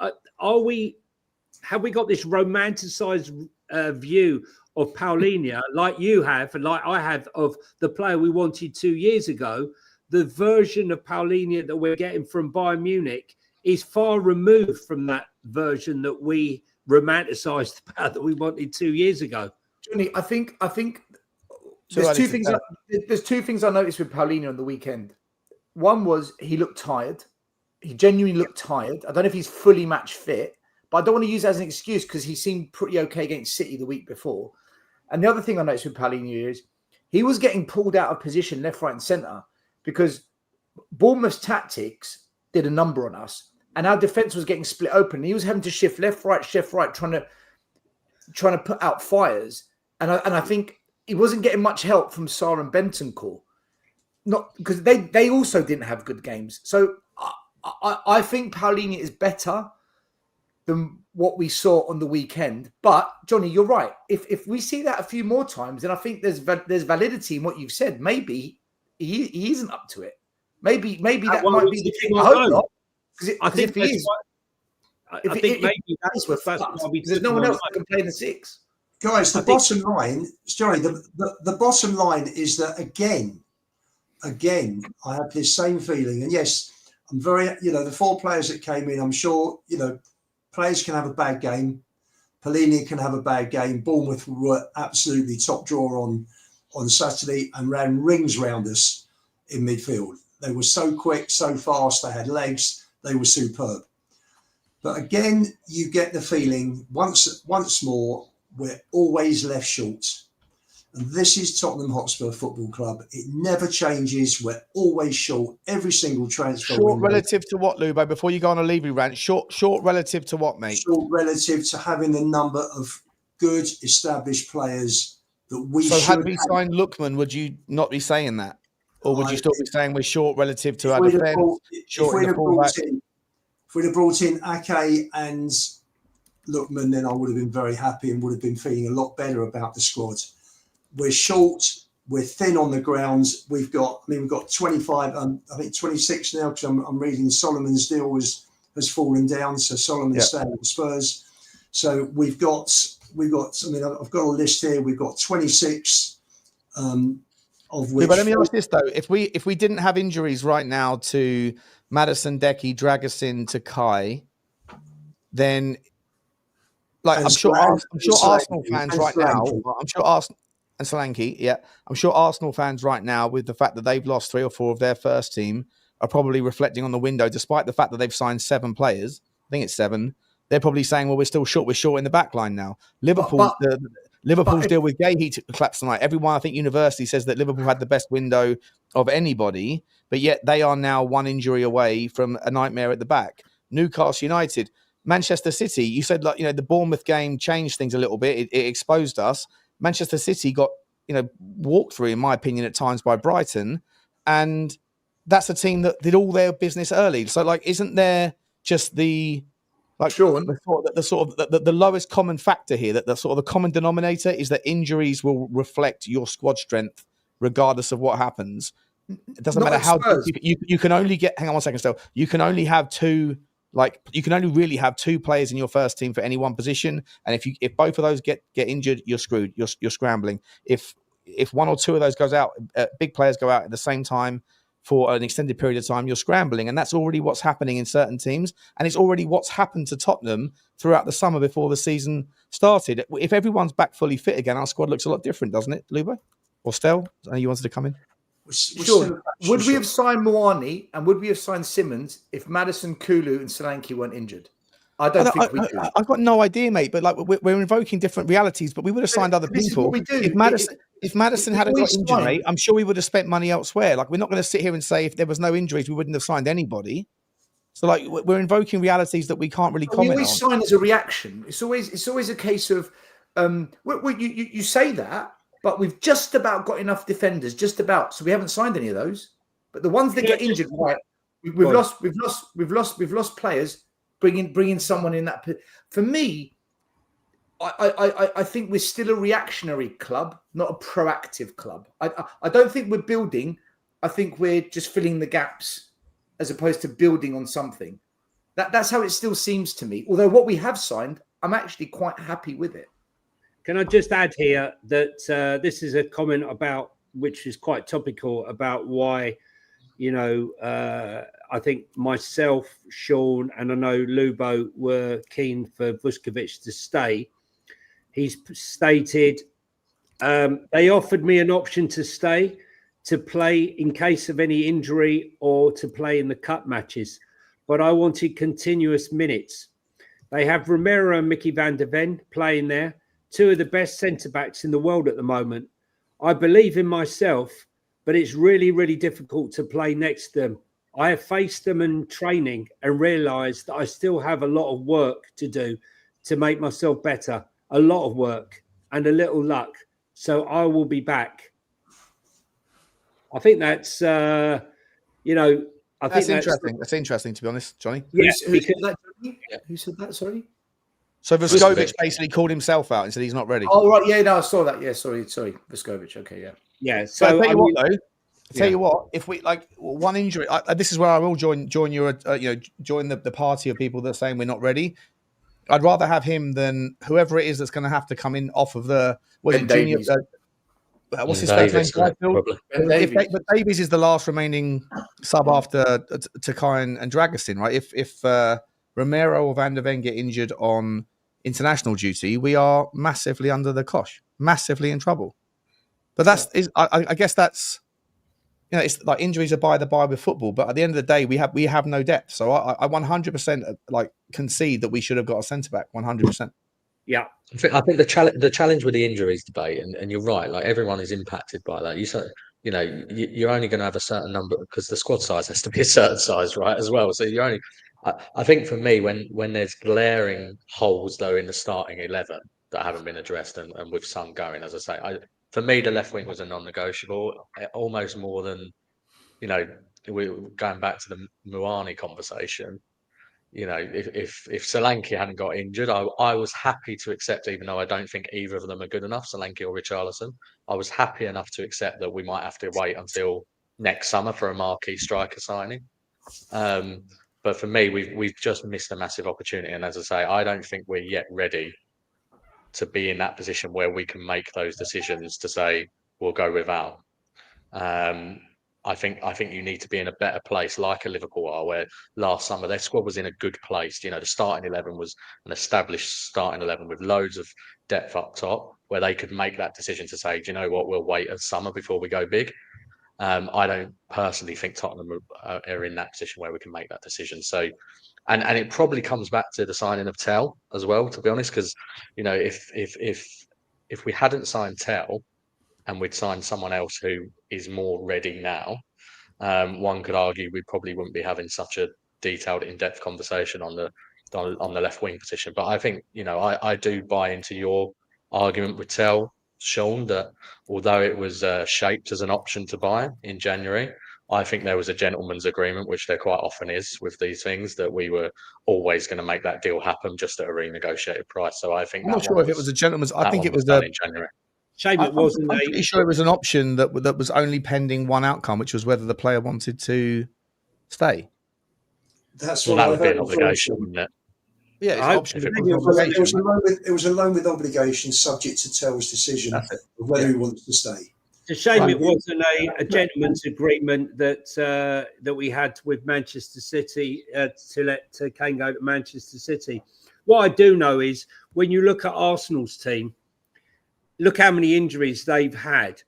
got this romanticized view of Paulinho, like you have and like I have, of the player we wanted 2 years ago? The version of Paulinho that we're getting from Bayern Munich is far removed from that version that we romanticized about that we wanted 2 years ago. Johnny, I think There's two things I noticed with Paulinho on the weekend. One was he looked tired. He genuinely looked tired. I don't know if he's fully match fit, but I don't want to use that as an excuse because he seemed pretty okay against City the week before. And the other thing I noticed with Paulinho is he was getting pulled out of position left, right, and centre because Bournemouth's tactics did a number on us, and our defence was getting split open. He was having to shift left, right, trying to put out fires. And I think he wasn't getting much help from Sarr and Bentancur, not because they also didn't have good games. So I think Paulinho is better than what we saw on the weekend. But Johnny, you're right. If we see that a few more times, then I think there's validity in what you've said. Maybe he isn't up to it. Maybe that might be the thing. I hope not. I think if he is, I think maybe that's why we. There's no one else that can play the six. Guys, the bottom line, Johnny, the bottom line is that again, I have this same feeling. And yes, I'm very, the 4 players that came in, I'm sure, players can have a bad game. Paulinho can have a bad game. Bournemouth were absolutely top drawer on Saturday and ran rings round us in midfield. They were so quick, so fast. They had legs. They were superb. But again, you get the feeling once more, we're always left short. And this is Tottenham Hotspur Football Club. It never changes. We're always short. Every single transfer. Short relative to what, Lubo? Before you go on a Levy rant, short relative to what, mate? Short relative to having the number of good established players that we. So had we signed Lookman, would you not be saying that, or would you still be saying we're short relative to our defence? If we'd have brought in Ake and Lookman, then I would have been very happy and would have been feeling a lot better about the squad. We're short. We're thin on the ground. We've got 25. I think 26 now because I'm reading Solomon's deal has fallen down. So Solomon's staying with Spurs. So we've got. I've got a list here. We've got 26. Of which. But let me ask this though: if we didn't have injuries right now to Maddison, Decky, Dragusin, to Kai, then I'm sure Arsenal fans right now. I'm sure Arsenal. And Solanke, yeah. I'm sure Arsenal fans right now, with the fact that they've lost 3 or 4 of their first team, are probably reflecting on the window, despite the fact that they've signed 7 players. I think it's 7. They're probably saying, well, we're still short. We're short in the back line now. Liverpool's deal with Gay collapsed tonight. Everyone, I think, universally says that Liverpool had the best window of anybody, but yet they are now 1 injury away from a nightmare at the back. Newcastle United, Manchester City. You said, the Bournemouth game changed things a little bit. It exposed us. Manchester City got, walked through, in my opinion, at times by Brighton, and that's a team that did all their business early. So, isn't there just the lowest common factor here, that the sort of the common denominator is that injuries will reflect your squad strength regardless of what happens. It doesn't matter how you can only get. Hang on one second, still. You can only have 2. You can only really have 2 players in your first team for any one position, and if both of those get injured, you're screwed. You're scrambling. If 1 or 2 of those goes out, big players go out at the same time for an extended period of time, you're scrambling, and that's already what's happening in certain teams, and it's already what's happened to Tottenham throughout the summer before the season started. If everyone's back fully fit again, our squad looks a lot different, doesn't it, Lubo? Or Stel? I know you wanted to come in. Sure. Would we have signed Muani and would we have signed Simons if Maddison, Kulu and Solanke weren't injured? I don't think we could. I've got no idea, mate, but we're invoking different realities, but we would have signed other people. If Maddison hadn't got injured, mate, I'm sure we would have spent money elsewhere. We're not going to sit here and say if there was no injuries, we wouldn't have signed anybody. So we're invoking realities that we can't really comment on. We always sign as a reaction. It's always a case of you say that, but we've just about got enough defenders, just about. So we haven't signed any of those. But the ones that get injured, right? We've lost players. Bringing someone in that. For me, I think we're still a reactionary club, not a proactive club. I don't think we're building. I think we're just filling the gaps as opposed to building on something. That's how it still seems to me. Although what we have signed, I'm actually quite happy with it. Can I just add here that this is a comment about, which is quite topical, about why, I think myself, Sean, and I know Lubo were keen for Vuskovic to stay. He's stated They offered me an option to stay, to play in case of any injury or to play in the cup matches. But I wanted continuous minutes. They have Romero and Mickey van der Ven playing there, two of the best centre-backs in the world at the moment. I believe in myself, but it's really, really difficult to play next to them. I have faced them in training and realised that I still have a lot of work to do to make myself better. A lot of work and a little luck. So I will be back. I think that's, I think that's interesting. That's interesting, to be honest, Johnny. Yeah, Who said that, Johnny? Who said that? Sorry. So Vuskovic basically called himself out and said he's not ready. Oh right, yeah, no, I saw that. Yeah, sorry, Vuskovic. Okay, yeah. Yeah. So So I tell you what, though. Tell you what, if we like one injury, this is where I will join your, join the party of people that are saying we're not ready. I'd rather have him than whoever it is that's going to have to come in off of the junior. What's his face name? But Davies is the last remaining sub after Takai and Dragostin, right? If Romero or Van der Ven get injured on international duty, we are massively under the cosh, massively in trouble. But I guess that's. It's like injuries are by the by with football, but at the end of the day, we have no depth. So I 100% like concede that we should have got a centre back. 100%. Yeah, I think the challenge with the injuries debate, and you're right, like everyone is impacted by that. You're only going to have a certain number because the squad size has to be a certain size, right, as well. So you're only. I think for me, when there's glaring holes though in the starting 11 that haven't been addressed, and with some going, as I say, for me, the left wing was a non-negotiable, almost more than, we're going back to the Muani conversation. If Solanke hadn't got injured, I was happy to accept, even though I don't think either of them are good enough, Solanke or Richarlison. I was happy enough to accept that we might have to wait until next summer for a marquee striker signing. But for me, we've just missed a massive opportunity. And as I say, I don't think we're yet ready to be in that position where we can make those decisions to say we'll go without. I think you need to be in a better place, like a Liverpool are, where last summer their squad was in a good place. The starting 11 was an established starting 11 with loads of depth up top, where they could make that decision to say, do you know what, we'll wait a summer before we go big. I don't personally think Tottenham are in that position where we can make that decision. So, and it probably comes back to the signing of Tell as well, to be honest, because if we hadn't signed Tell and we'd signed someone else who is more ready now, one could argue we probably wouldn't be having such a detailed, in-depth conversation on the left wing position. But I think I do buy into your argument with Tell, Sean, that although it was shaped as an option to buy in January, I think there was a gentleman's agreement, which there quite often is with these things, that we were always going to make that deal happen just at a renegotiated price. So I think I'm not sure if it was a gentleman's. I think it was done in January. Shame it wasn't. I'm pretty sure it was an option that was only pending one outcome, which was whether the player wanted to stay. That's well, what that I would be heard an obligation, wouldn't it? Yeah, it's an option. It was a loan with obligation, subject to Tell's decision of whether he wants to stay. It's a shame it wasn't a gentleman's agreement that we had with Manchester City to let Kane go to Manchester City. What I do know is when you look at Arsenal's team, look how many injuries they've had.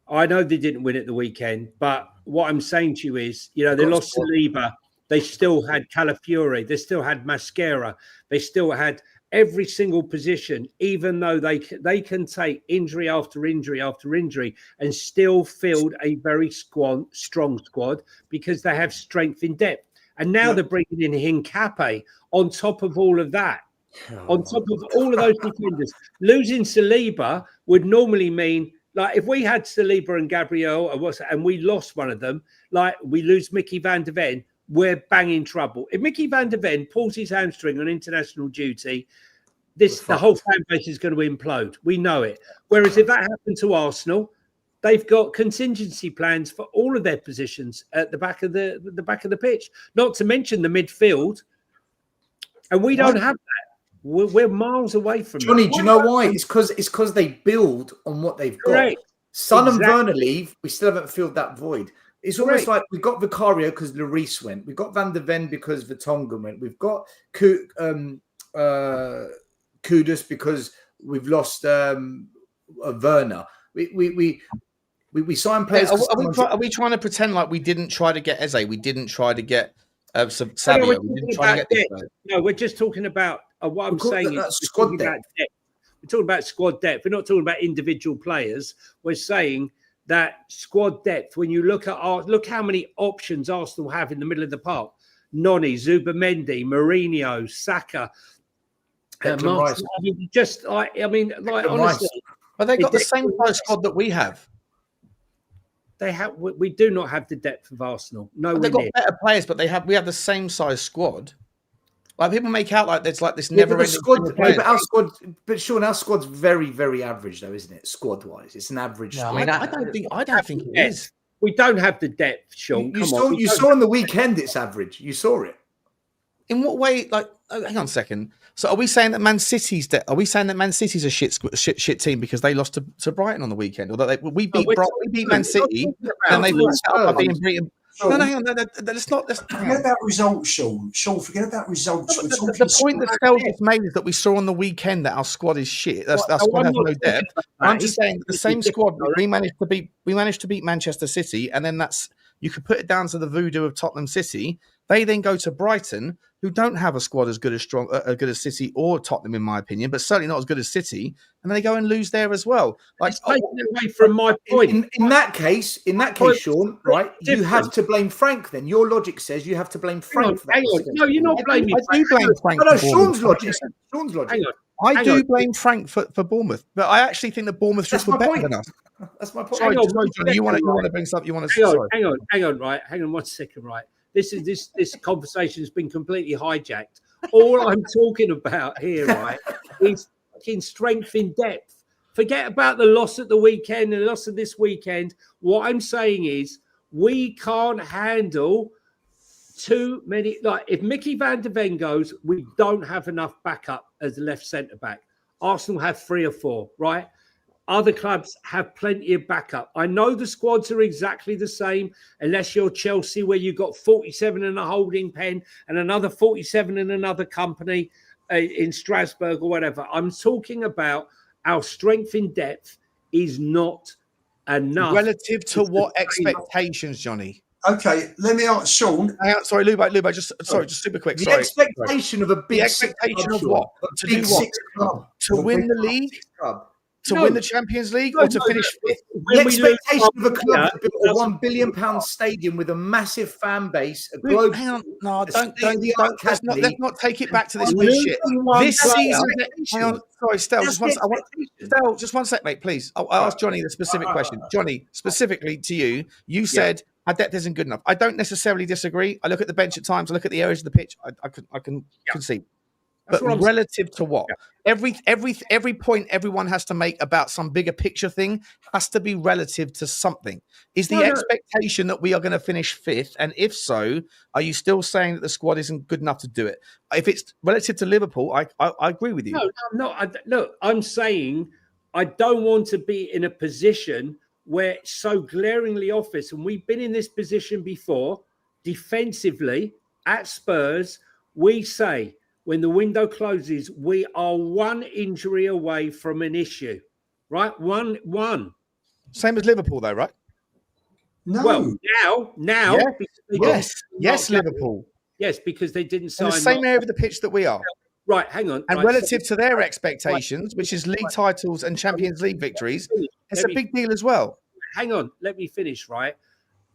I know they didn't win at the weekend, but what I'm saying to you is, they lost Saliba. They still had Calafiori. They still had Mascara. They still had every single position, even though they can take injury after injury after injury and still field a very strong squad because they have strength in depth. And now they're bringing in Hincapié on top of all of that. On top of all of those defenders, losing Saliba would normally mean, like, if we had Saliba and Gabriel and we lost one of them, like we lose Mickey van der Ven, we're banging trouble. If Mickey van der Ven pulls his hamstring on international duty, the whole fan base is going to implode. We know it. Whereas if that happened to Arsenal, they've got contingency plans for all of their positions at the back of the back of the pitch. Not to mention the midfield, and we don't have that. We're miles away from Johnny, that. do you know why? It's because they build on what they've got. Son and Werner leave, we still haven't filled that void. It's almost like we got Vicario because Lloris went. We've got Van der Ven because Vertonghen went. We've got Kudus because we've lost Werner. We sign players. Are we trying to pretend like we didn't try to get Eze? We didn't try to get Savio. We didn't try to get these guys. No, we're just talking about what I'm saying is squad depth. We're talking about squad depth. We're not talking about individual players. We're saying that squad depth. When you look how many options Arsenal have in the middle of the park: Noni, Zubamendi, Mourinho, Saka. Honestly, but they got the same size squad that we have. They have. We do not have the depth of Arsenal. No, they've got better players, but we have the same size squad. Like people make out like there's like this never-ending squad. But our squad, but Sean, our squad's very, very average, though, isn't it? Squad-wise, it's an average. No, I don't think it is. We don't have the depth, Sean. You saw on the weekend it's average. You saw it. In what way? Like, hang on a second. So, are we saying that Man City's a shit team because they lost to Brighton on the weekend, or that we beat Man City and they lost by being beaten? No, let's not. Forget about results, Sean. Forget about results. The point that Stel just made is that we saw on the weekend that our squad is shit. Our squad has no depth. I'm just saying that the same squad we managed to beat Manchester City, and then you could put it down to the voodoo of Tottenham City. They then go to Brighton, who don't have a squad as good as City or Tottenham, in my opinion, but certainly not as good as City. And then they go and lose there as well. Like, it's taken away from my point. In that case, Sean, right? You have to blame Frank. Then your logic says you have to blame Frank. Hang on. No, you're not blaming. I do blame Frank. No, Sean's logic. Sean's logic. I do blame Frank for Bournemouth, but I actually think that Bournemouth just were better than us. That's my point. Sorry, Johnny, you want to bring something? Hang on, right? Hang on 1 second, right? This conversation has been completely hijacked. All I'm talking about here, right, is fucking strength in depth. Forget about the loss at the weekend and the loss of this weekend. What I'm saying is we can't handle too many. Like if Mickey van der Ven goes, we don't have enough backup as a left centre back. Arsenal have 3 or 4, right? Other clubs have plenty of backup. I know the squads are exactly the same, unless you're Chelsea, where you've got 47 in a holding pen and another 47 in another company in Strasbourg or whatever. I'm talking about our strength in depth is not enough. Relative to what expectations, Johnny? Okay, let me ask Sean. Sorry, Lilywhite, just super quick. The expectation of a big expectation of what? To do what? To win the league? To win the Champions League or to finish fifth? The expectation of a club to build a £1 billion stadium with a massive fan base, a global. Hang on, no, don't. Let's not take it back to this bullshit. This season, hang on, sorry, Stel, just one sec, mate, please. I'll ask Johnny the specific question. Johnny, specifically to you, you said our depth isn't good enough. I don't necessarily disagree. I look at the bench at times. I look at the areas of the pitch. I can concede. But relative to what? Yeah. Every point everyone has to make about some bigger picture thing has to be relative to something. Is the expectation that we are going to finish fifth? And if so, are you still saying that the squad isn't good enough to do it? If it's relative to Liverpool, I agree with you. No, I'm saying I don't want to be in a position where it's so glaringly obvious. And we've been in this position before. Defensively, at Spurs, we say, when the window closes, we are one injury away from an issue, right? One. Same as Liverpool, though, right? No. Well, now. Yes, Liverpool. Yes, because they didn't sign. In the same area of the pitch that we are. Right, hang on. And relative to their expectations, which is league titles and Champions League victories, it's a big deal as well. Hang on, let me finish, right?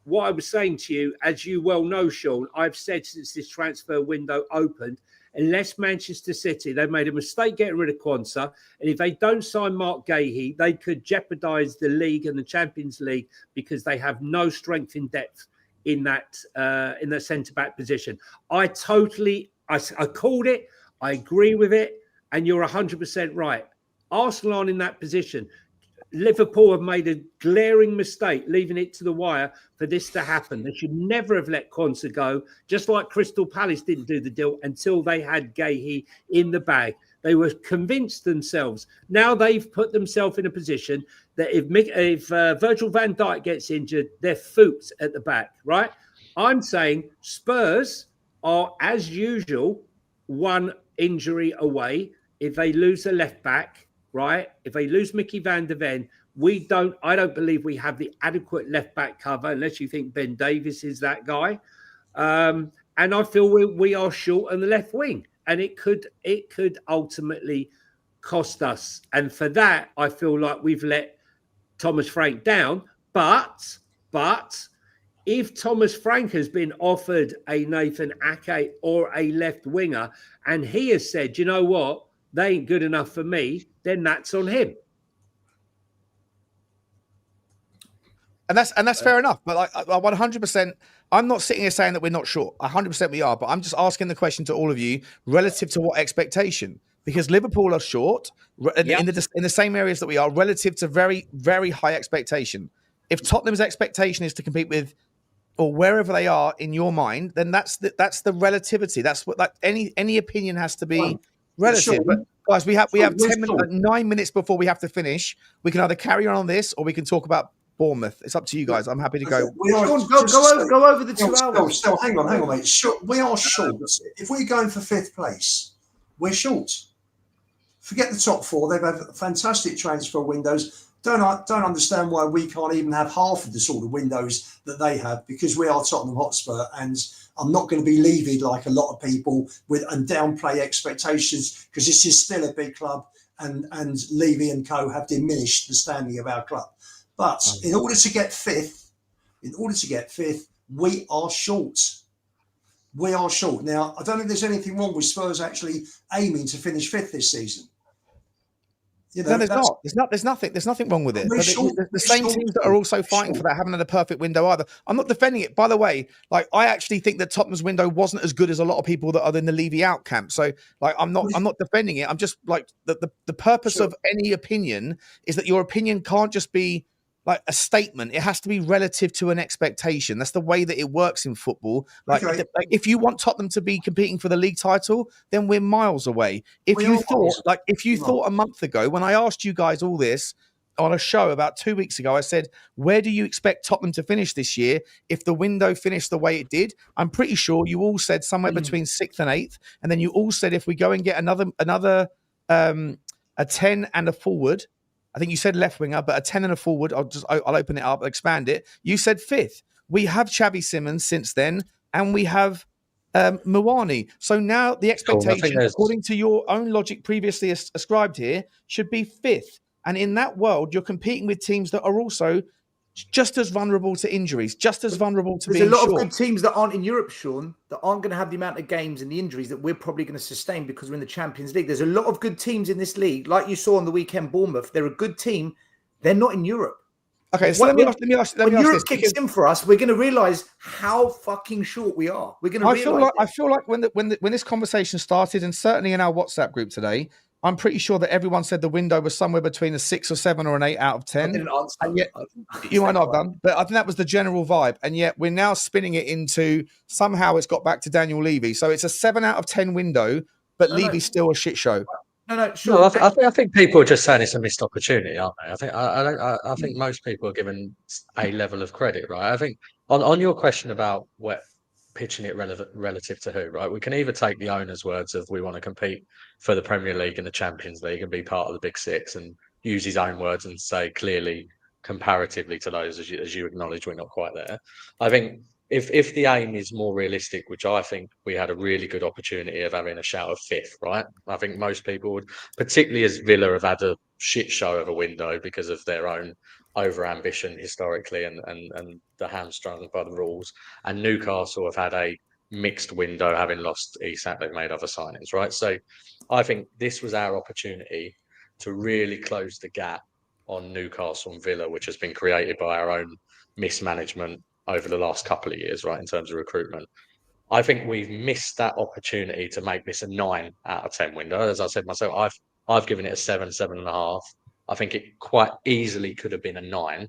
What I was saying to you, as you well know, Sean, I've said since this transfer window opened, unless Manchester City, they made a mistake getting rid of Quansah, and if they don't sign Mark Gahey, they could jeopardise the league and the Champions League because they have no strength in depth in that centre-back position. I called it, I agree with it, and you're 100% right. Arsenal aren't in that position. Liverpool have made a glaring mistake leaving it to the wire for this to happen. They should never have let Quansah go, just like Crystal Palace didn't do the deal until they had Gahey in the bag. They were convinced themselves. Now they've put themselves in a position that if Virgil van Dijk gets injured, they're fooped at the back, right? I'm saying Spurs are, as usual, one injury away. If they lose a left back, right? If they lose Mickey van der Ven, I don't believe we have the adequate left back cover unless you think Ben Davies is that guy. And I feel we are short on the left wing, and it could ultimately cost us. And for that, I feel like we've let Thomas Frank down. But if Thomas Frank has been offered a Nathan Ake or a left winger, and he has said, you know what, they ain't good enough for me, then that's on him. And that's fair enough. But like, I 100%, I'm not sitting here saying that we're not short. 100% we are. But I'm just asking the question to all of you relative to what expectation? Because Liverpool are short in the same areas that we are relative to very, very high expectation. If Tottenham's expectation is to compete with, or wherever they are in your mind, then that's the relativity. That's what, like, any opinion has to be relative. Sure. But guys, we have 9 minutes before we have to finish. We can either carry on this or we can talk about Bournemouth. It's up to you guys. I'm happy to go. Go over the 2 hours. Still, hang on, mate. We are short. If we're going for 5th place, we're short. Forget the top 4. They've had fantastic transfer windows. Don't understand why we can't even have half of the sort of windows that they have, because we are Tottenham Hotspur, and I'm not going to be levied like a lot of people and downplay expectations, because this is still a big club, and Levy and co have diminished the standing of our club. But in order to get fifth, we are short. We are short. Now, I don't think there's anything wrong with Spurs actually aiming to finish 5th this season. You know, no, there's not. There's nothing wrong with it. But the same teams that are also fighting for that haven't had a perfect window either. I'm not defending it, by the way. Like, I actually think that Tottenham's window wasn't as good as a lot of people that are in the Levy out camp. So, like, I'm not defending it. I'm just like the purpose of any opinion is that your opinion can't just be like a statement. It has to be relative to an expectation. That's the way that it works in football. Like, if you want Tottenham to be competing for the league title, then we're miles away. If you thought a month ago, when I asked you guys all this on a show about 2 weeks ago, I said, where do you expect Tottenham to finish this year if the window finished the way it did? I'm pretty sure you all said somewhere between 6th and 8th. And then you all said if we go and get another a 10 and a forward, I think you said left winger, but a 10 and a forward, I'll open it up, expand it. You said 5th. We have Xavi Simons since then, and we have Muani. So now the expectation, according to your own logic previously ascribed here, should be 5th. And in that world, you're competing with teams that are also just as vulnerable to injuries, just as vulnerable to being short. There's a lot of good teams that aren't in Europe, Sean, that aren't going to have the amount of games and the injuries that we're probably going to sustain because we're in the Champions League. There's a lot of good teams in this league. Like you saw on the weekend, Bournemouth, they're a good team. They're not in Europe. Okay, so let me ask when Europe this, kicks in for us, we're going to realise how fucking short we are. We're going to I feel like when this conversation started, and certainly in our WhatsApp group today, I'm pretty sure that everyone said the window was somewhere between a 6 or 7 or an 8 out of 10. I didn't answer. And yet, you might not have done, but I think that was the general vibe. And yet we're now spinning it into somehow it's got back to Daniel Levy. So it's a 7 out of 10 window, but Levy's still a shit show. Sure. No, I think people are just saying it's a missed opportunity, aren't they? I think most people are given a level of credit, right? I think on your question about pitching it relative to who, right? We can either take the owner's words of we want to compete for the Premier League and the Champions League and be part of the Big Six, and use his own words and say clearly, comparatively to those, as you acknowledge, we're not quite there. I think if the aim is more realistic, which I think we had a really good opportunity of having a shout of 5th, right? I think most people would, particularly as Villa have had a shit show of a window because of their own over ambition historically and the hamstrung by the rules, and Newcastle have had a mixed window, having lost Isak. They've made other signings, right? So I think this was our opportunity to really close the gap on Newcastle and Villa, which has been created by our own mismanagement over the last couple of years, right, in terms of recruitment. I think we've missed that opportunity to make this a 9 out of 10 window. As I said myself, I've given it a 7, 7.5. I think it quite easily could have been a 9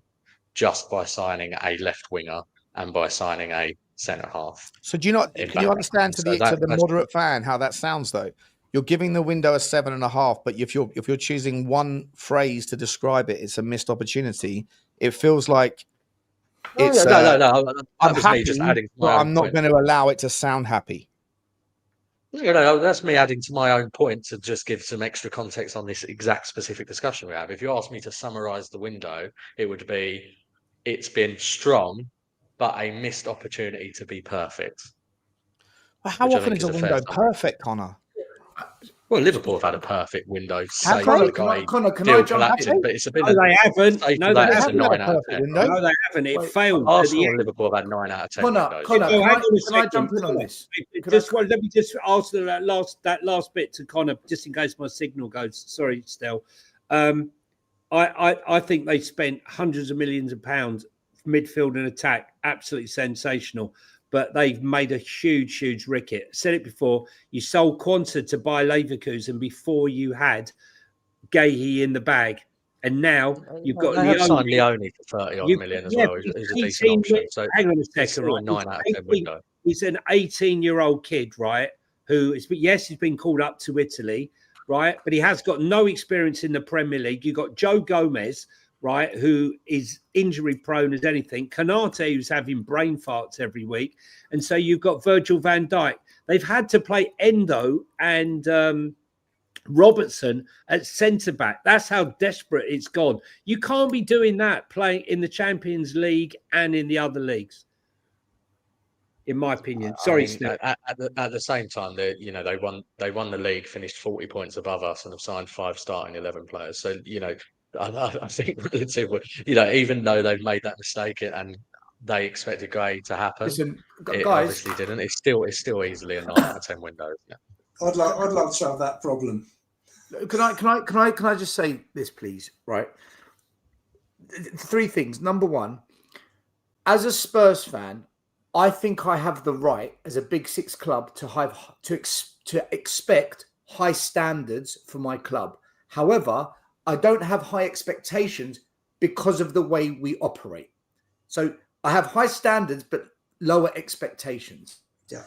just by signing a left winger and by signing a centre half. So can you understand to the moderate fan how that sounds though? You're giving the window a 7.5, but if you're choosing one phrase to describe it, it's a missed opportunity. It feels like it's no. I'm happy, just adding. But I'm not going to allow it to sound happy. That's me adding to my own point to just give some extra context on this exact specific discussion we have. If you ask me to summarise the window, it would be it's been strong, but a missed opportunity to be perfect. How which I often think is a is a fair window summary. perfect, Connor? Well, Liverpool have had a perfect window, Have save they? for the Connor, guy Connor, can I Phil jump collapsing, in? but it's been No, they haven't. save No, for they that, They it's a haven't had a 9 out of perfect 10. window. No, they haven't. It Wait, failed. at the Arsenal end. and Liverpool have had 9 out of 10 Connor, windows. Connor, Oh, hang on a can I second. jump in on Connor, this? let me just answer that last bit to Connor, just in case my signal goes. Sorry, Stel. I think they spent hundreds of millions of pounds midfield and attack, absolutely sensational. But they've made a huge ricket. Said it before. You sold Quanta to buy Leverkusen before you had Gahey in the bag, and now you've got They have signed Leone. Leone for 30 odd million as well. Who's a decent 18 option. So hang on a it's second, still right? a 9 out of 10 window. He's an 18-year-old kid, right? Who is, yes, he's been called up to Italy, right? But he has got no experience in the Premier League. You've got Joe Gomez, right, who is injury prone as anything. Kanate, who's having brain farts every week. And so you've got Virgil van Dijk. They've had to play Endo and Robertson at centre back. That's how desperate it's gone. You can't be doing that playing in the Champions League and in the other leagues, in my opinion. Sorry, Steve. At the same time, they won the league, finished 40 points above us, and have signed 5 starting 11 players. So I think relatively, even though they've made that mistake and they expected Gray to happen, Listen, it guys, obviously didn't. It's still easily a 9 out of 10 window. Yeah. I'd love to have that problem. Can I just say this, please? Right. 3 things. Number 1, as a Spurs fan, I think I have the right as a Big Six club to expect high standards for my club. However, I don't have high expectations because of the way we operate. So I have high standards but lower expectations. Yeah.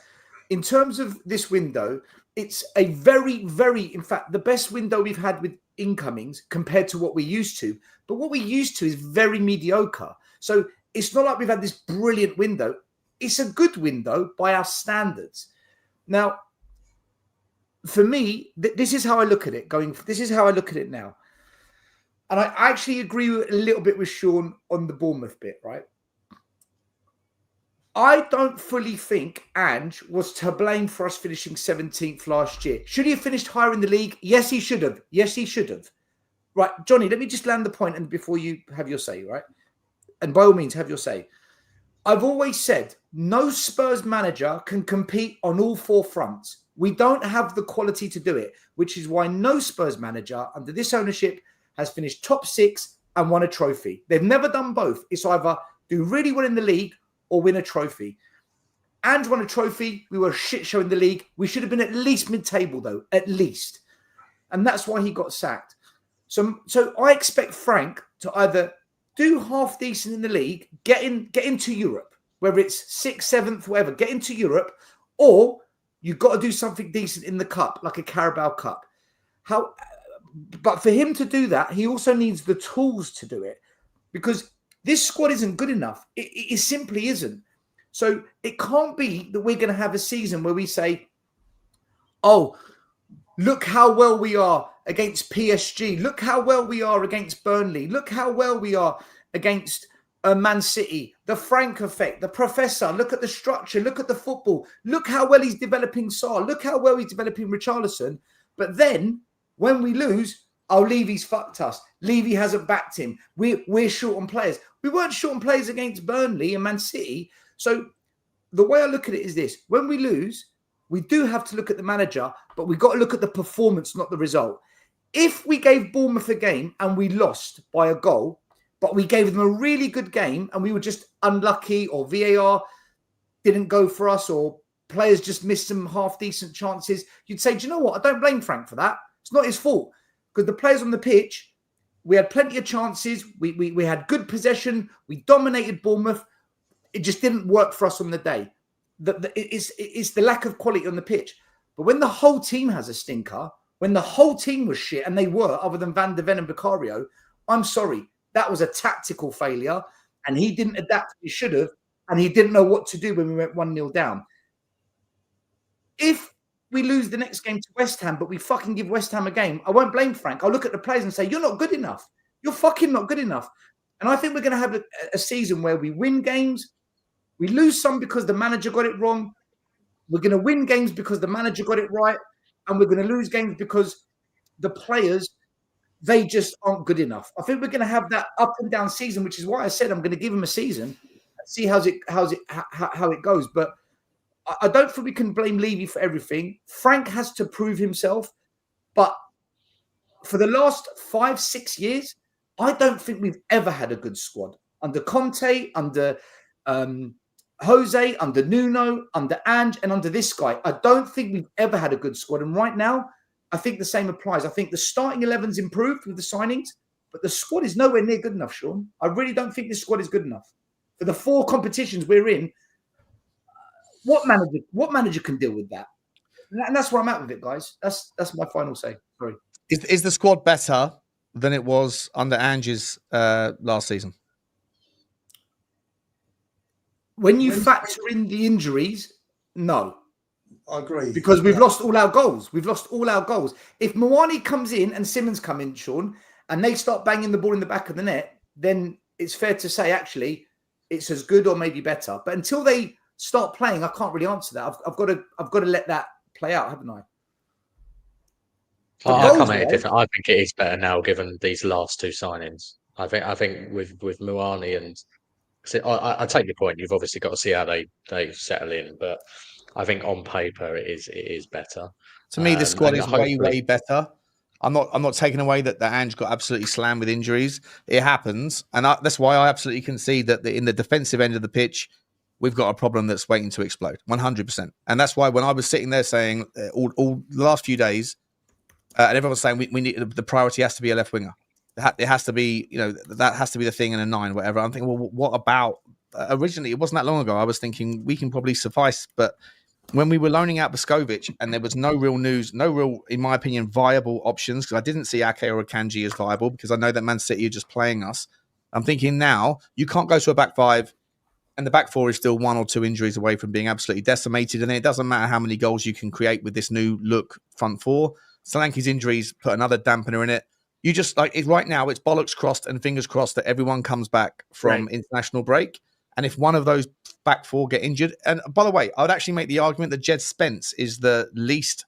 In terms of this window, it's a very, in fact, the best window we've had with incomings compared to what we used to. But what we used to is very mediocre. So it's not like we've had this brilliant window. It's a good window by our standards. Now, for me, this is how I look at it. This is how I look at it now. And I actually agree a little bit with Sean on the Bournemouth bit, right? I don't fully think Ange was to blame for us finishing 17th last year. Should he have finished higher in the league? Yes, he should have. Right, Johnny, let me just land the point and before you have your say, right? And by all means, have your say. I've always said no Spurs manager can compete on all 4 fronts. We don't have the quality to do it, which is why no Spurs manager under this ownership has finished top 6 and won a trophy. They've never done both. It's either do really well in the league or win a trophy. And won a trophy. We were a shit show in the league. We should have been at least mid-table, though, at least. And that's why he got sacked. So I expect Frank to either do half decent in the league, get into Europe, whether it's 6th, 7th, whatever, get into Europe, or you've got to do something decent in the cup, like a Carabao Cup. But for him to do that, he also needs the tools to do it because this squad isn't good enough. It simply isn't. So it can't be that we're going to have a season where we say, oh, look how well we are against PSG. Look how well we are against Burnley. Look how well we are against Man City. The Frank effect, the professor. Look at the structure. Look at the football. Look how well he's developing Sarr. Look how well he's developing Richarlison. But then when we lose, Levy's fucked us. Levy hasn't backed him. We're short on players. We weren't short on players against Burnley and Man City. So the way I look at it is this. When we lose, we do have to look at the manager, but we've got to look at the performance, not the result. If we gave Bournemouth a game and we lost by a goal, but we gave them a really good game and we were just unlucky or VAR didn't go for us or players just missed some half-decent chances, you'd say, do you know what? I don't blame Frank for that. It's not his fault because the players on the pitch, we had plenty of chances. We had good possession. We dominated Bournemouth. It just didn't work for us on the day. It's the lack of quality on the pitch. But when the whole team has a stinker, when the whole team was shit, and they were, other than Van de Ven and Vicario, I'm sorry. That was a tactical failure, and he didn't adapt. He should have, and he didn't know what to do when we went 1-0 down. If we lose the next game to West Ham, but we fucking give West Ham a game, I won't blame Frank. I'll look at the players and say, you're not good enough. You're fucking not good enough. And I think we're going to have a season where we win games. We lose some because the manager got it wrong. We're going to win games because the manager got it right. And we're going to lose games because the players, they just aren't good enough. I think we're going to have that up and down season, which is why I said I'm going to give him a season, see how it goes. But I don't think we can blame Levy for everything. Frank has to prove himself. But for the last 5-6 years, I don't think we've ever had a good squad. Under Conte, under Jose, under Nuno, under Ange, and under this guy. I don't think we've ever had a good squad. And right now, I think the same applies. I think the starting 11's improved with the signings, but the squad is nowhere near good enough, Sean. I really don't think this squad is good enough. For the 4 competitions we're in, what manager can deal with that? And that's where I'm at with it, guys. That's my final say. Sorry. Is the squad better than it was under Ange's last season? When you factor in the injuries, no. I agree. Because we've lost all our goals. If Muani comes in and Simons come in, Sean, and they start banging the ball in the back of the net, then it's fair to say, actually, it's as good or maybe better. But until they start playing, I can't really answer that. I've got to let that play out, haven't I? I come at it different. I think it is better now, given these last 2 signings. I think with Muani and I take your point. You've obviously got to see how they settle in, but I think on paper it is better. To me, the squad is way better. I'm not taking away that the Ange got absolutely slammed with injuries. It happens, and that's why I absolutely concede that in the defensive end of the pitch, we've got a problem that's waiting to explode, 100%. And that's why when I was sitting there saying all the last few days, and everyone was saying we need the priority has to be a left winger. It has to be, that has to be the thing in a 9, whatever. I'm thinking, well, what about originally? It wasn't that long ago. I was thinking we can probably suffice, but when we were loaning out Boskovic and there was no real news, no real, in my opinion, viable options, because I didn't see Ake or Akanji as viable because I know that Man City are just playing us. I'm thinking now you can't go to a back 5 and the back 4 is still 1 or 2 injuries away from being absolutely decimated. And then it doesn't matter how many goals you can create with this new look front 4. Solanke's injuries put another dampener in it. You just right now, it's bollocks crossed and fingers crossed that everyone comes back from international break. And if one of those back 4 get injured, and by the way, I would actually make the argument that Jed Spence is the least,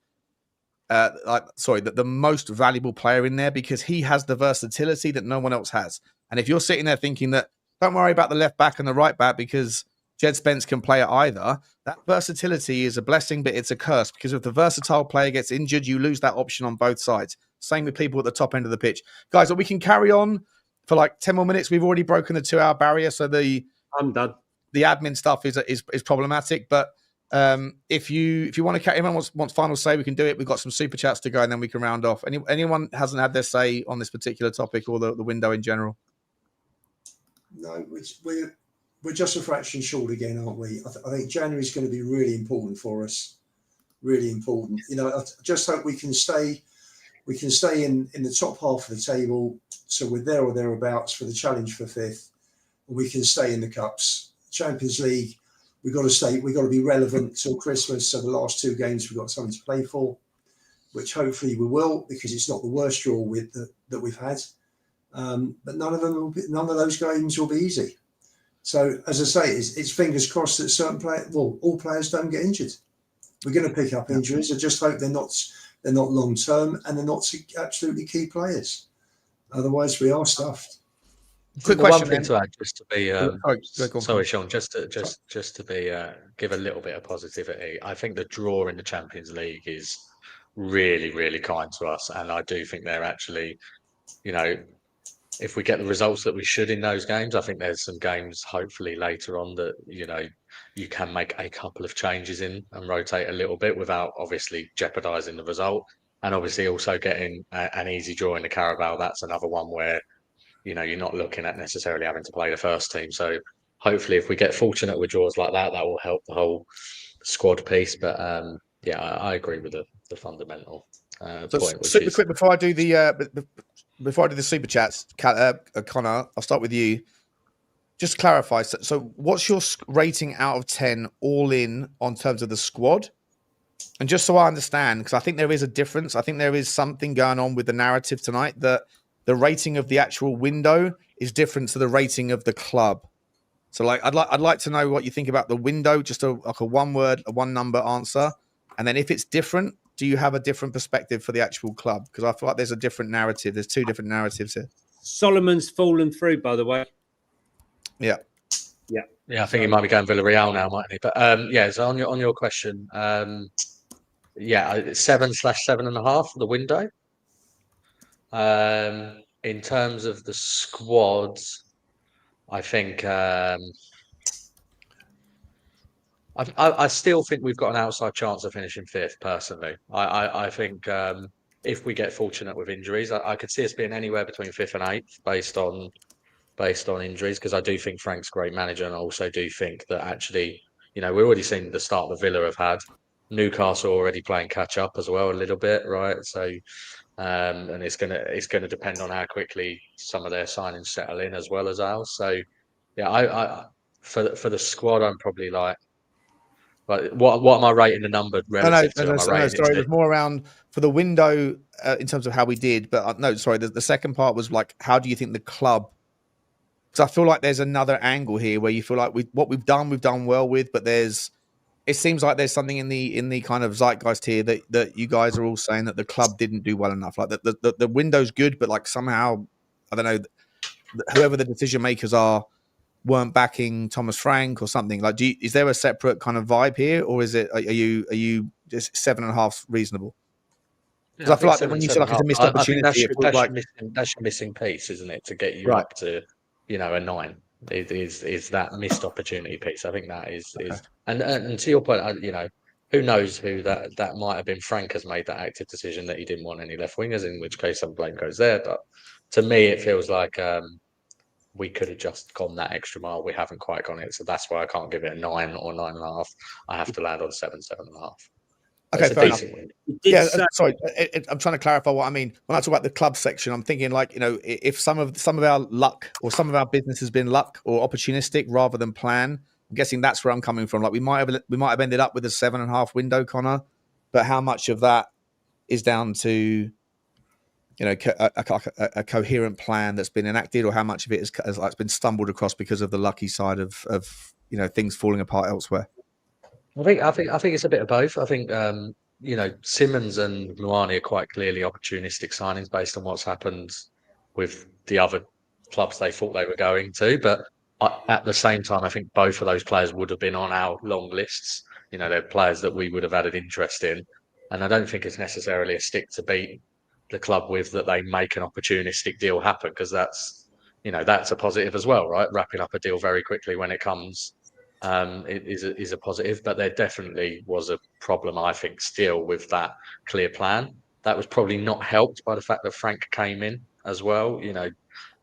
the most valuable player in there because he has the versatility that no one else has. And if you're sitting there thinking that, don't worry about the left back and the right back because Jed Spence can play at either, that versatility is a blessing, but it's a curse because if the versatile player gets injured, you lose that option on both sides. Same with people at the top end of the pitch. Guys, we can carry on for like 10 more minutes. We've already broken the 2-hour barrier, so I'm done. The admin stuff is problematic, but if you want to carry, anyone wants final say, we can do it. We've got some super chats to go, and then we can round off. Anyone hasn't had their say on this particular topic or the window in general? No, we're just a fraction short again, aren't we? I think January is going to be really important for us. Really important. I just hope we can stay in the top half of the table, so we're there or thereabouts for the challenge for 5th. We can stay in the cups. Champions League, we've got to be relevant till Christmas. So the last 2 games we've got something to play for, which hopefully we will, because it's not the worst draw that we've had. But none of those games will be easy. So as I say, it's fingers crossed that all players don't get injured. We're going to pick up injuries. I just hope they're not long term and they're not absolutely key players. Otherwise, we are stuffed. Quick question. One thing to add, just to be sorry, Sean, just to be give a little bit of positivity. I think the draw in the Champions League is really, really kind to us, and I do think they're actually, if we get the results that we should in those games, I think there's some games hopefully later on that you can make a couple of changes in and rotate a little bit without obviously jeopardising the result, and obviously also getting an easy draw in the Carabao. That's another one where you're not looking at necessarily having to play the first team. So hopefully if we get fortunate with draws like that, that will help the whole squad piece. But I agree with the fundamental point. Super quick before I do the super chats, Connor, I'll start with you. Just to clarify, so what's your rating out of 10 all in on terms of the squad? And just so I understand, because I think there is a difference. I think there is something going on with the narrative tonight that the rating of the actual window is different to the rating of the club. So, like, I'd like to know what you think about the window. Just like a one word, a one number answer, and then if it's different, do you have a different perspective for the actual club? Because I feel like there's a different narrative. There's two different narratives here. Solomon's fallen through, by the way. Yeah. I think he might be going Villarreal now, mightn't he? But yeah. So on your question, 7/7.5 for the window. In terms of the squads, I think I still think we've got an outside chance of finishing fifth. Personally, I think if we get fortunate with injuries, I could see us being anywhere between fifth and eighth based on injuries, because I do think Frank's a great manager, and I also do think that actually, we've already seen the start that Villa have had. Newcastle already playing catch up as well a little bit, right? So, and it's gonna depend on how quickly some of their signings settle in as well as ours. So, yeah, I for the squad, I'm probably like what am I rating the number relative to? No, sorry, it was more around for the window in terms of how we did. But no, sorry, the second part was like, how do you think the club? Because I feel like there's another angle here where you feel like what we've done well with, but it seems like there's something in the kind of zeitgeist here that you guys are all saying that the club didn't do well enough. Like the window's good, but like somehow, I don't know, whoever the decision makers weren't backing Thomas Frank or something. Like, is there a separate kind of vibe here, or is it? Are you just 7.5 reasonable? Because I feel like when you say like it's a missed opportunity, that's your missing piece, isn't it, to get you up to a 9? Is that missed opportunity piece? I think that is and to your point, who knows who that might have been. Frank has made that active decision that he didn't want any left wingers, in which case some blame goes there. But to me, it feels like we could have just gone that extra mile. We haven't quite gone it, so that's why I can't give it a 9 or 9.5. I have to land on 7.5. Okay, fair enough. Yeah, sorry, I'm trying to clarify what I mean. When I talk about the club section, I'm thinking like, if some of our luck or some of our business has been luck or opportunistic rather than plan. I'm guessing that's where I'm coming from. Like we might have ended up with a 7.5 window, Connor, but how much of that is down to a coherent plan that's been enacted, or how much of it has like been stumbled across because of the lucky side of things falling apart elsewhere? I think it's a bit of both. I think Simons and Muani are quite clearly opportunistic signings based on what's happened with the other clubs they thought they were going to. But at the same time, I think both of those players would have been on our long lists. They're players that we would have added interest in, and I don't think it's necessarily a stick to beat the club with that they make an opportunistic deal happen, because that's a positive as well, right? Wrapping up a deal very quickly when it comes. It is a positive, but there definitely was a problem, I think, still with that clear plan. That was probably not helped by the fact that Frank came in as well,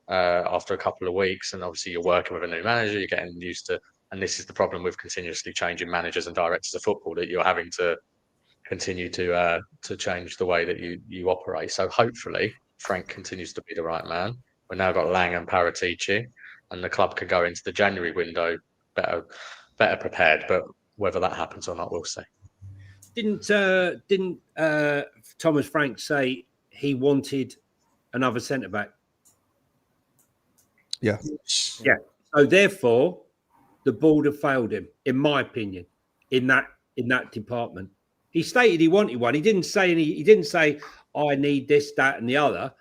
after a couple of weeks, and obviously you're working with a new manager, you're getting used to, and this is the problem with continuously changing managers and directors of football, that you're having to continue to change the way that you operate. So hopefully Frank continues to be the right man. We've now got Lang and Paratici, and the club can go into the January window better prepared, but whether that happens or not, we'll see. Didn't Thomas Frank say he wanted another centre back? Yeah. So therefore, the board have failed him, in my opinion, in that department. He stated he wanted one. He didn't say I need this, that, and the other.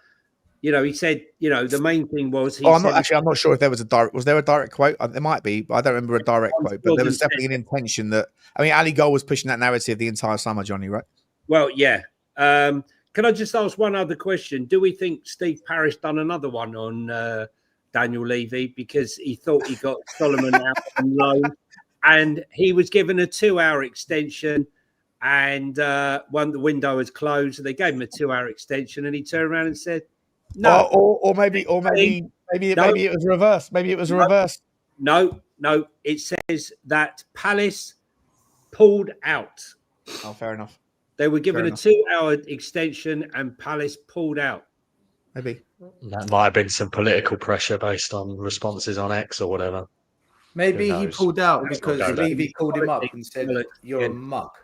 He said, the main thing was. I'm not sure if there was a direct. Was there a direct quote? There might be, but I don't remember a direct quote. But there was definitely an intention that. I mean, Ali Gold was pushing that narrative the entire summer, Johnny, right? Well, yeah. Can I just ask one other question? Do we think Steve Parish done another one on Daniel Levy because he thought he got Solomon out on loan, and he was given a 2-hour extension, and when the window was closed, so they gave him a 2-hour extension, and he turned around and said. No, or maybe it was reversed. Maybe it was reversed. No. It says that Palace pulled out. Oh, fair enough. They were given a 2-hour extension, and Palace pulled out. Maybe that might have been some political pressure based on responses on X or whatever. Maybe he pulled out because Levy called him up and said, "You're a muck."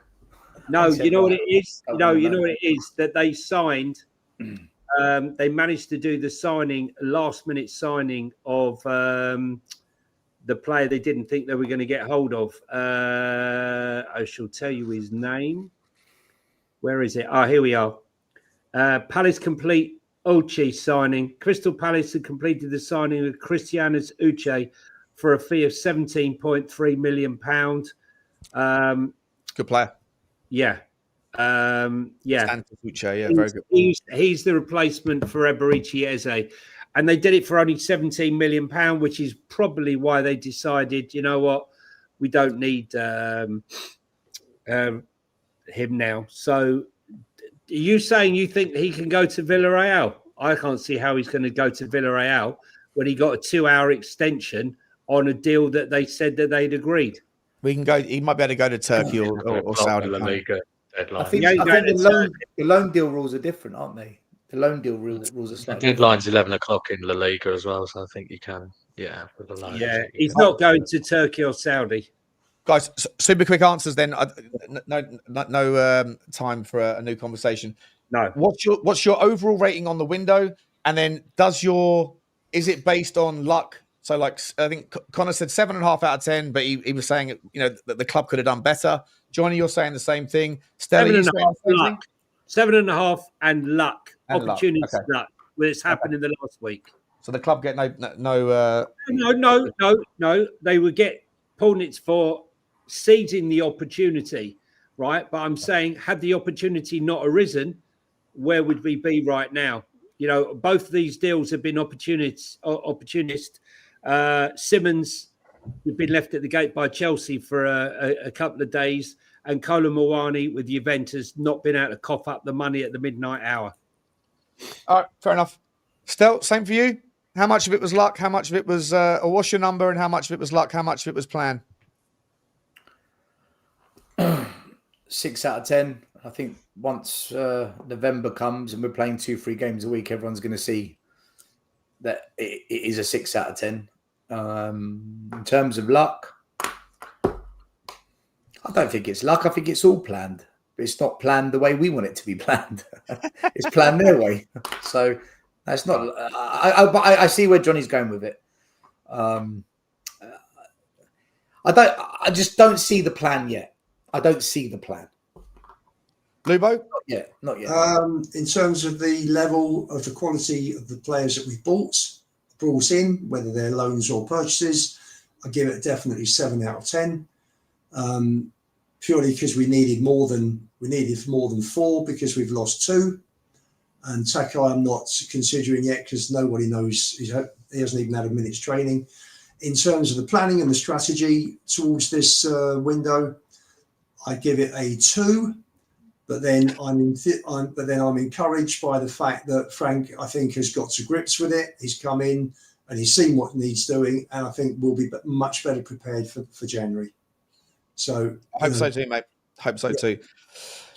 No, you know what it is. Don't No, wanna you know know. what it is that they signed. They managed to do the signing, last minute signing of the player they didn't think they were going to get hold of. I shall tell you his name. Where is it? Oh, here we are. Palace complete Uche signing. Crystal Palace had completed the signing of Christianis Uche for a fee of £17.3 million. Good player. Yeah. Yeah. Santos Uche, yeah, very good. He's the replacement for Eberici Eze. And they did it for only £17 million, which is probably why they decided, you know what, we don't need him now. So are you saying you think he can go to Villarreal? I can't see how he's going to go to Villarreal when he got a 2-hour extension on a deal that they said that they'd agreed. We can go. He might be able to go to Turkey or Saudi. La Liga I deadline. think the loan deal rules are different, aren't they? The loan deal rules are The slightly deadline's 11 o'clock in La Liga as well, so I think you can. Yeah, with the loan. Yeah, he's not going to Turkey or Saudi. Guys, super quick answers then. No time for a new conversation. No. What's your overall rating on the window? And then is it based on luck? So like I think Connor said 7.5 out of 10, but he was saying that the club could have done better. Johnny, you're saying the same thing. Stella, 7.5 luck. 7.5 and luck. And opportunity luck. Okay. luck. Where it's happened in the last week. So the club get no. No. They would get points for seizing the opportunity, right? But I'm saying, had the opportunity not arisen, where would we be right now? Both of these deals have been opportunist. Simons had been left at the gate by Chelsea for a couple of days, and Kolo Muani with Juventus not been able to cough up the money at the midnight hour. All right, fair enough. Stel, same for you. How much of it was luck? How much of it was what's your number? And how much of it was luck? How much of it was planned? 6 out of 10. I think once November comes and we're playing 2-3 games a week, everyone's going to see that it is a 6 out of 10. In terms of luck, I don't think it's luck. I think it's all planned. But it's not planned the way we want it to be planned. It's planned their way. So that's not. I see where Johnny's going with it. I just don't see the plan yet. I don't see the plan. Lubo? Not yet. In terms of the level of the quality of the players that we've brought in, whether they're loans or purchases, I give it definitely 7 out of 10. Purely because we needed more than 4 because we've lost 2. And Takai I'm not considering yet because nobody knows. He hasn't even had a minute's training. In terms of the planning and the strategy towards this window, I give it a 2. But then I'm encouraged by the fact that Frank, I think, has got to grips with it. He's come in and he's seen what needs doing, and I think we'll be much better prepared for January. So I hope so too, mate. Hope so too.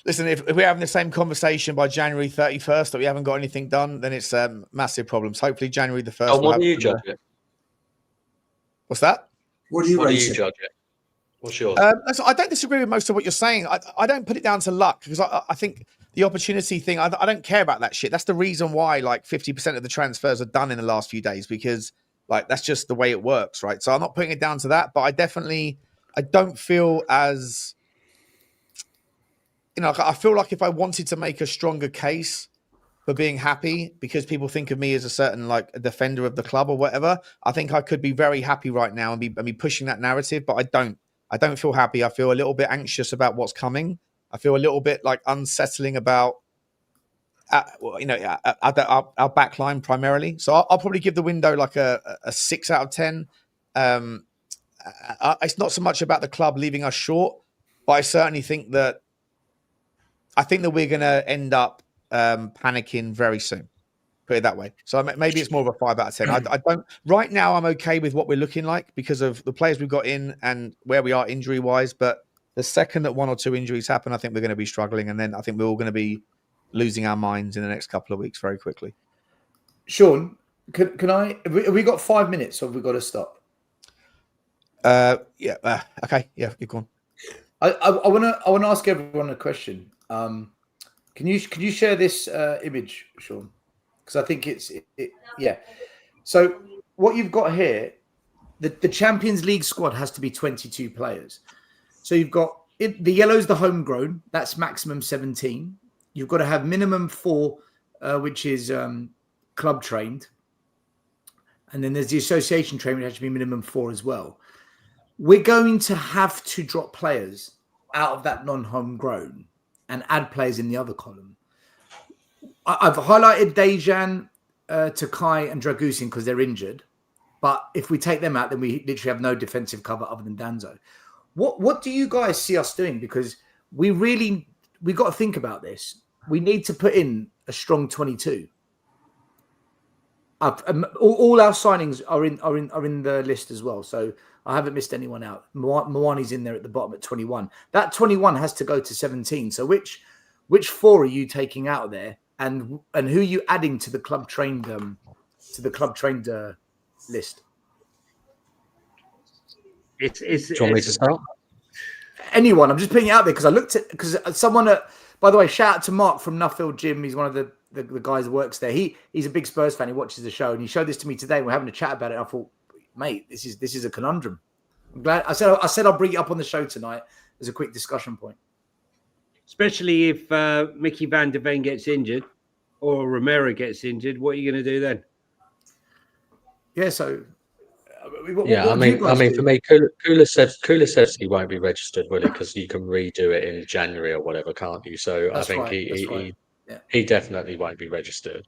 Listen, if we're having the same conversation by January 31st that we haven't got anything done, then it's massive problems. Hopefully, January the 1st. What do you judge it? What's that? What do you rate it? Judge it? What's yours? I don't disagree with most of what you're saying. I don't put it down to luck because I think the opportunity thing, I don't care about that shit. That's the reason why like 50% of the transfers are done in the last few days because like that's just the way it works, right? So I'm not putting it down to that, but I don't feel as, I feel like if I wanted to make a stronger case for being happy because people think of me as a certain like a defender of the club or whatever, I think I could be very happy right now and be pushing that narrative, but I don't feel happy. I feel a little bit anxious about what's coming. I feel a little bit like unsettling about, our back line primarily. So I'll probably give the window like a 6 out of 10. It's not so much about the club leaving us short, but I certainly think that we're going to end up panicking very soon. Put it that way. So maybe it's more of a 5 out of 10. I don't. Right now, I'm okay with what we're looking like because of the players we've got in and where we are injury wise. But the second that 1 or 2 injuries happen, I think we're going to be struggling, and then I think we're all going to be losing our minds in the next couple of weeks very quickly. Sean, can I? Have we got 5 minutes, or have we got to stop? Okay. Yeah, you're gone. I want to ask everyone a question. Can you share this image, Sean? Because I think yeah. So what you've got here, the Champions League squad has to be 22 players. So you've got the yellow's the homegrown. That's maximum 17. You've got to have minimum 4, which is club trained, and then there's the association trained, which has to be minimum 4 as well. We're going to have to drop players out of that non-homegrown and add players in the other column. I've highlighted Dejan, Takai, and Dragusin because they're injured. But if we take them out, then we literally have no defensive cover other than Danzo. What do you guys see us doing? Because we got to think about this. We need to put in a strong 22. All our signings are in the list as well. So I haven't missed anyone out. Muani's in there at the bottom at 21. That 21 has to go to 17. So which 4 are you taking out of there, and who are you adding to the club trained list? Do you want me to start? Anyone? I'm just putting it out there because I looked at someone at. By the way, shout out to Mark from Nuffield Gym. He's one of the guys that works there. He's a big Spurs fan. He watches the show, and he showed this to me today. We're having a chat about it. I thought, mate, this is a conundrum. I'm glad. I said I'll bring it up on the show tonight as a quick discussion point. Especially if Mickey van der Ven gets injured or Romero gets injured, what are you going to do then? Yeah, so I mean, for me, Kulusevski won't be registered, will it? Because you can redo it in January or whatever, can't you? So that's I think right. he definitely won't be registered.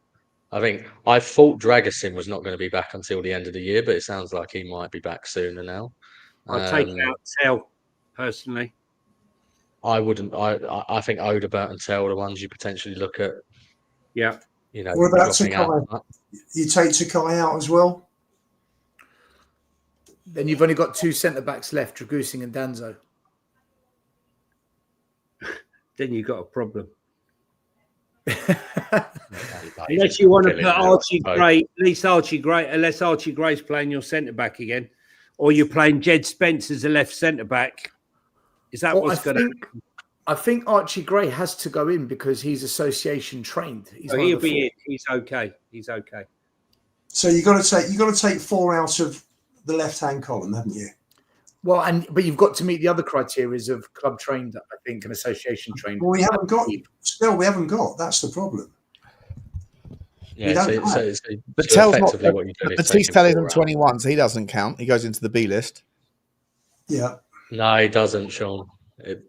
I thought Dragusin was not going to be back until the end of the year, but it sounds like he might be back sooner now. I'll take out Tell personally. I wouldn't. I think Odegaard and Tell are the ones you potentially look at. Yeah. What about Takai? You take Takai out as well? Then you've only got 2 centre-backs left, Dragusin and Danzo. Then you've got a problem. Unless you want to put Archie Gray, unless Archie Gray's playing your centre-back again, or you're playing Jed Spence as a left centre-back. Is that what's going to happen? I think Archie Gray has to go in because he's association trained. He'll be in. He's okay. So you got to take 4 out of the left-hand column, haven't you? Well, but you've got to meet the other criteria of club trained, I think, and association trained. Well, we haven't got. Still, we haven't got. That's the problem. Yeah, but Tell's not. Matisse Tell isn't 21, so he doesn't count. He goes into the B list. Yeah. No, he doesn't, Sean.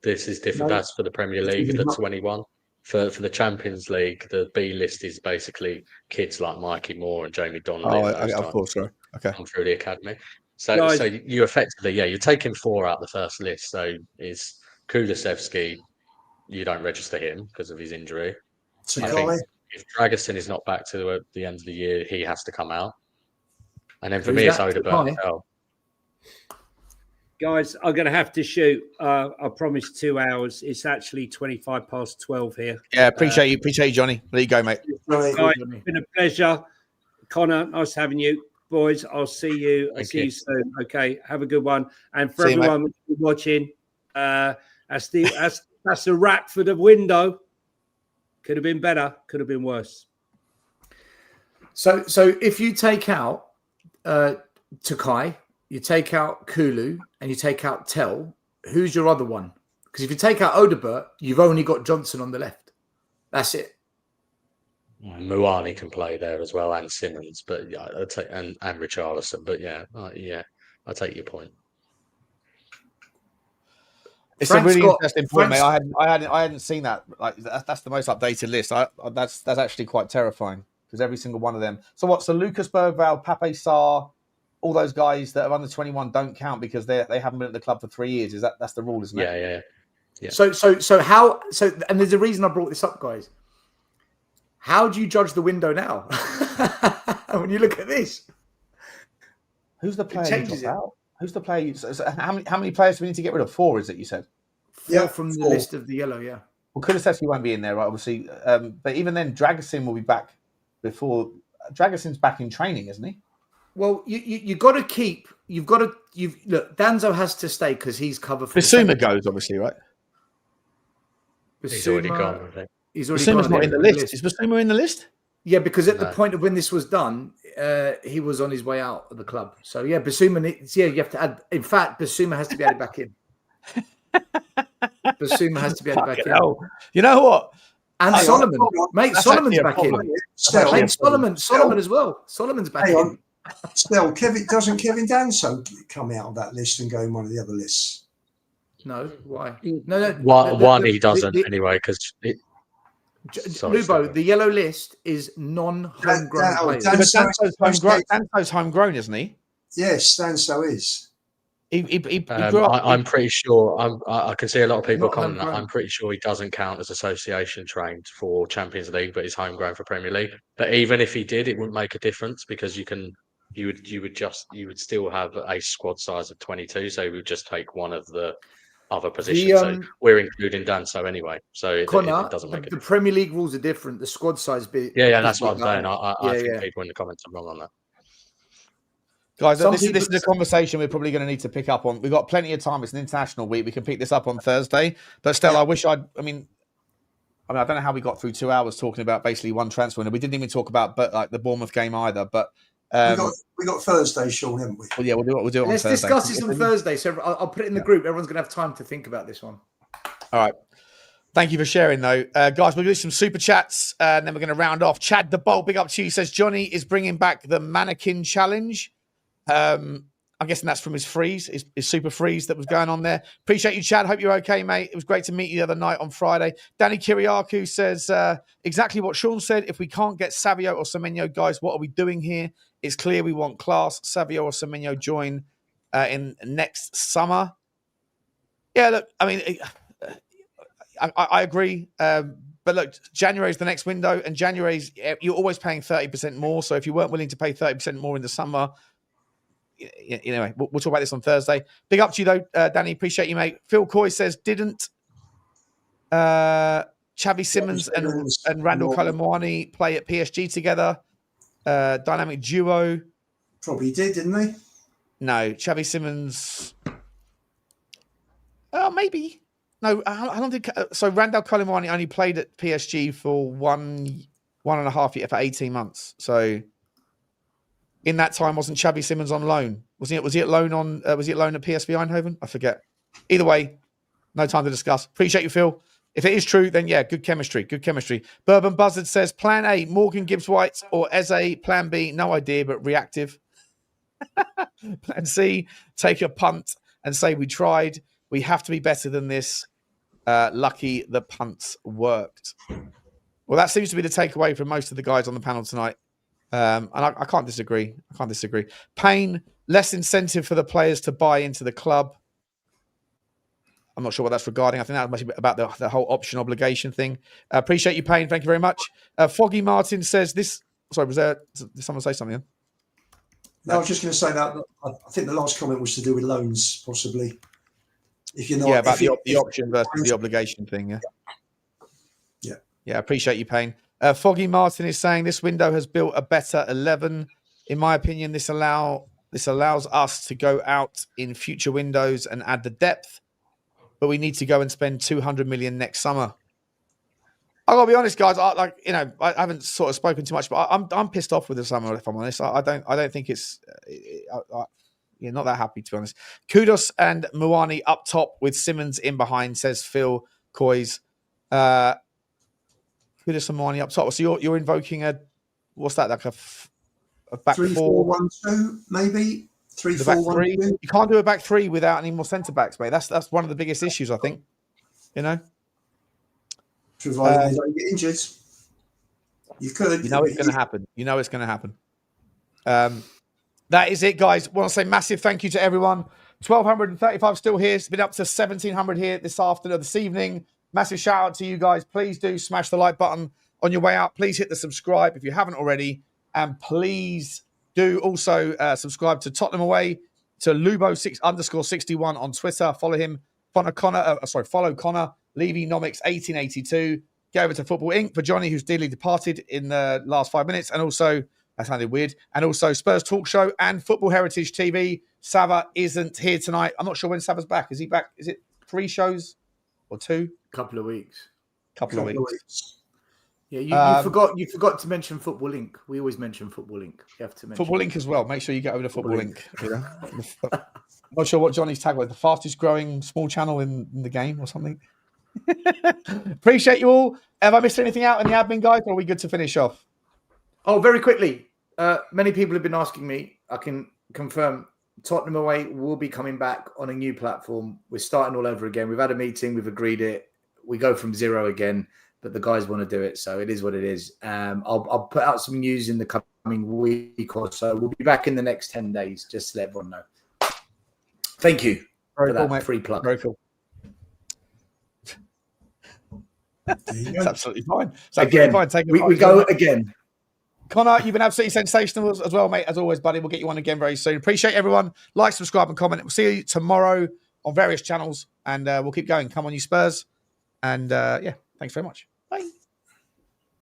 This is different. No. That's for the Premier League, the 21. For the Champions League, the B list is basically kids like Mikey Moore and Jamie Donnelly. Of course, sorry. Okay. Come through the academy. So you effectively, you're taking 4 out the first list. So is Kulusevski, you don't register him because of his injury. I think if Dragusin is not back to the end of the year, he has to come out. And then for me, it's Odegaard. Guys, I'm going to have to shoot. I promised 2 hours. It's actually 25 past 12 here. Yeah, appreciate you, Johnny. There you go, mate. Guys, it's been a pleasure. Connor, nice having you. Boys, I'll see you. See you soon. Okay, have a good one. And for everyone watching, that's a wrap for the window. Could have been better. Could have been worse. So if you take out Takai, you take out Kulu, and you take out Tell, who's your other one? Because if you take out Odegaard, you've only got Johnson on the left. That's it. Muani can play there as well, and Simmons, but yeah, I'd take and Richarlison. But I take your point. It's a really interesting point, mate. I hadn't seen that. Like that's the most updated list. That's actually quite terrifying because every single one of them. So what? So Lucas Bergvall, Pape Sarr, all those guys that are under 21 don't count because they haven't been at the club for 3 years. That's the rule, isn't it? Yeah. So how? So and there's a reason I brought this up, guys. How do you judge the window now? When you look at this, who's the player who dropped out? Who's the player? So how many players do we need to get rid of? 4, is it? You said. Yeah, from the list of the yellow. Yeah. Well, Kulusevski won't be in there, right? Obviously, but even then, Dragusin will be back before. Dragusin's back in training, isn't he? Well, you got to keep. Look. Danzo has to stay because he's covered for. Bissouma goes, obviously, right? He's already gone, I think. He's already Basuma's gone not in the list. Is Basuma in the list? Yeah, because at the No. point of when this was done, he was on his way out of the club. So yeah, Basuma. Yeah, you have to add. In fact, Basuma has to be added back in. Basuma has to be added back in. Hell. You know what? And Hang on, Solomon, hold on. mate. That's Solomon's actually a back in. problem. Still, Mate, Solomon as well. Solomon's back hang in. on. Still, doesn't Kevin Danso come out of that list and go in one of the other lists? No, why? No. One he doesn't anyway, because Lubo, the yellow list is non-homegrown players. Danso's homegrown, isn't he? Yes, Danso is. He grew up. I'm pretty sure. I can see a lot of people Not commenting that. homegrown. I'm pretty sure he doesn't count as association trained for Champions League, but he's homegrown for Premier League. But even if he did, it wouldn't make a difference because you would still have a squad size of 22, so he would just take one of the other positions. So we're including Danso anyway, so it doesn't make it. The Premier League rules are different. The squad size bit. Yeah, that's what I'm saying. I think people in the comments are wrong on that. Guys, this is a conversation we're probably going to need to pick up on. We've got plenty of time. It's an international week. We can pick this up on Thursday. But still, I mean, I don't know how we got through 2 hours talking about basically one transfer. And we didn't even talk about the Bournemouth game either. But we got Thursday, Sean, haven't we? Well, yeah, we'll do it on Thursday. Let's discuss this on Thursday. So I'll put it in the group. Everyone's going to have time to think about this one. All right. Thank you for sharing, though. Guys, we'll do some super chats, and then we're going to round off. Chad the Bolt, big up to you, says Johnny is bringing back the mannequin challenge. I'm guessing that's from his freeze, his super freeze that was going on there. Appreciate you, Chad. Hope you're okay, mate. It was great to meet you the other night on Friday. Danny Kiriakou says exactly what Sean said. If we can't get Savio or Semenyo, guys, what are we doing here? It's clear we want class. Savio or Semenyo join in next summer. Yeah, look, I mean, I agree. But look, January is the next window, and January's you're always paying 30% more. So if you weren't willing to pay 30% more in the summer, anyway, we'll talk about this on Thursday. Big up to you though, Danny. Appreciate you, mate. Phil Coy says, didn't Xavi Simons and Randal Kolo Muani play at PSG together? Dynamic duo. Probably did, didn't they? No, Xavi Simons. Maybe. No, how long did so Randal Kolo Muani only played at PSG for one and a half year for 18 months. So in that time, wasn't Xavi Simons on loan? Was he at loan on? Was he at loan at PSV Eindhoven? I forget. Either way, no time to discuss. Appreciate you, Phil. If it is true, then yeah, good chemistry. Good chemistry. Bourbon Buzzard says, Plan A, Morgan Gibbs-White or Eze. Plan B, no idea, but reactive. Plan C, take a punt and say we tried. We have to be better than this. Lucky the punts worked. Well, that seems to be the takeaway from most of the guys on the panel tonight. And I can't disagree. Payne, less incentive for the players to buy into the club. I'm not sure what that's regarding. I think that must be about the whole option obligation thing. Appreciate you, Payne. Thank you very much. Foggy Martin says this. Sorry, did someone say something? No, I was just going to say that. I think the last comment was to do with loans, possibly. If you're not, yeah, about the option versus the obligation thing. Yeah. Appreciate you, Payne. Foggy Martin is saying this window has built a better 11. In my opinion, this allows us to go out in future windows and add the depth, but we need to go and spend 200 million next summer. I gotta be honest, guys. I haven't sort of spoken too much, but I'm pissed off with the summer. If I'm honest, I don't think it's. Not that happy, to be honest. Kudos and Muani up top with Simmons in behind, says Phil Coys. Kudos and Muani up top. So you're invoking what's that, like a back 3-4-1-2, maybe 3-4-1-2. You can't do a back three without any more centre backs, mate. That's one of the biggest issues, I think. Provided they don't get injured. You could. You know it's going to happen. That is it, guys. I want to say massive thank you to everyone. 1,235 still here. It's been up to 1,700 here this evening. Massive shout out to you guys. Please do smash the like button on your way out. Please hit the subscribe if you haven't already. And please do also subscribe to Tottenham Away, to Lubo_61 on Twitter. Follow him. Follow Connor, Levy-Nomics 1882. Get over to Football Inc. for Johnny, who's dearly departed in the last 5 minutes. And also, that sounded weird. And also Spurs Talk Show and Football Heritage TV. Sava isn't here tonight. I'm not sure when Sava's back. Is he back? Is it 3 shows or 2? Couple of weeks. couple of weeks. Yeah, you forgot to mention Football Link. We always mention Football Link. You have to mention Football Link as well. Make sure you get over to Football Link. Not sure what Johnny's tag was. The fastest growing small channel in the game or something. Appreciate you all. Have I missed anything out in the admin, guys? Or are we good to finish off? Oh, very quickly. Many people have been asking me. I can confirm Tottenham away will be coming back on a new platform. We're starting all over again. We've had a meeting. We've agreed it. We go from zero again, but the guys want to do it. So it is what it is. I'll put out some news in the coming week or so. We'll be back in the next 10 days, just to let everyone know. Thank you for that free plug. Very cool. It's absolutely fine. It's absolutely fine. We go again. Connor, you've been absolutely sensational as well, mate, as always, buddy. We'll get you on again very soon. Appreciate everyone. Like, subscribe, and comment. We'll see you tomorrow on various channels, and we'll keep going. Come on, you Spurs. And, yeah, thanks very much.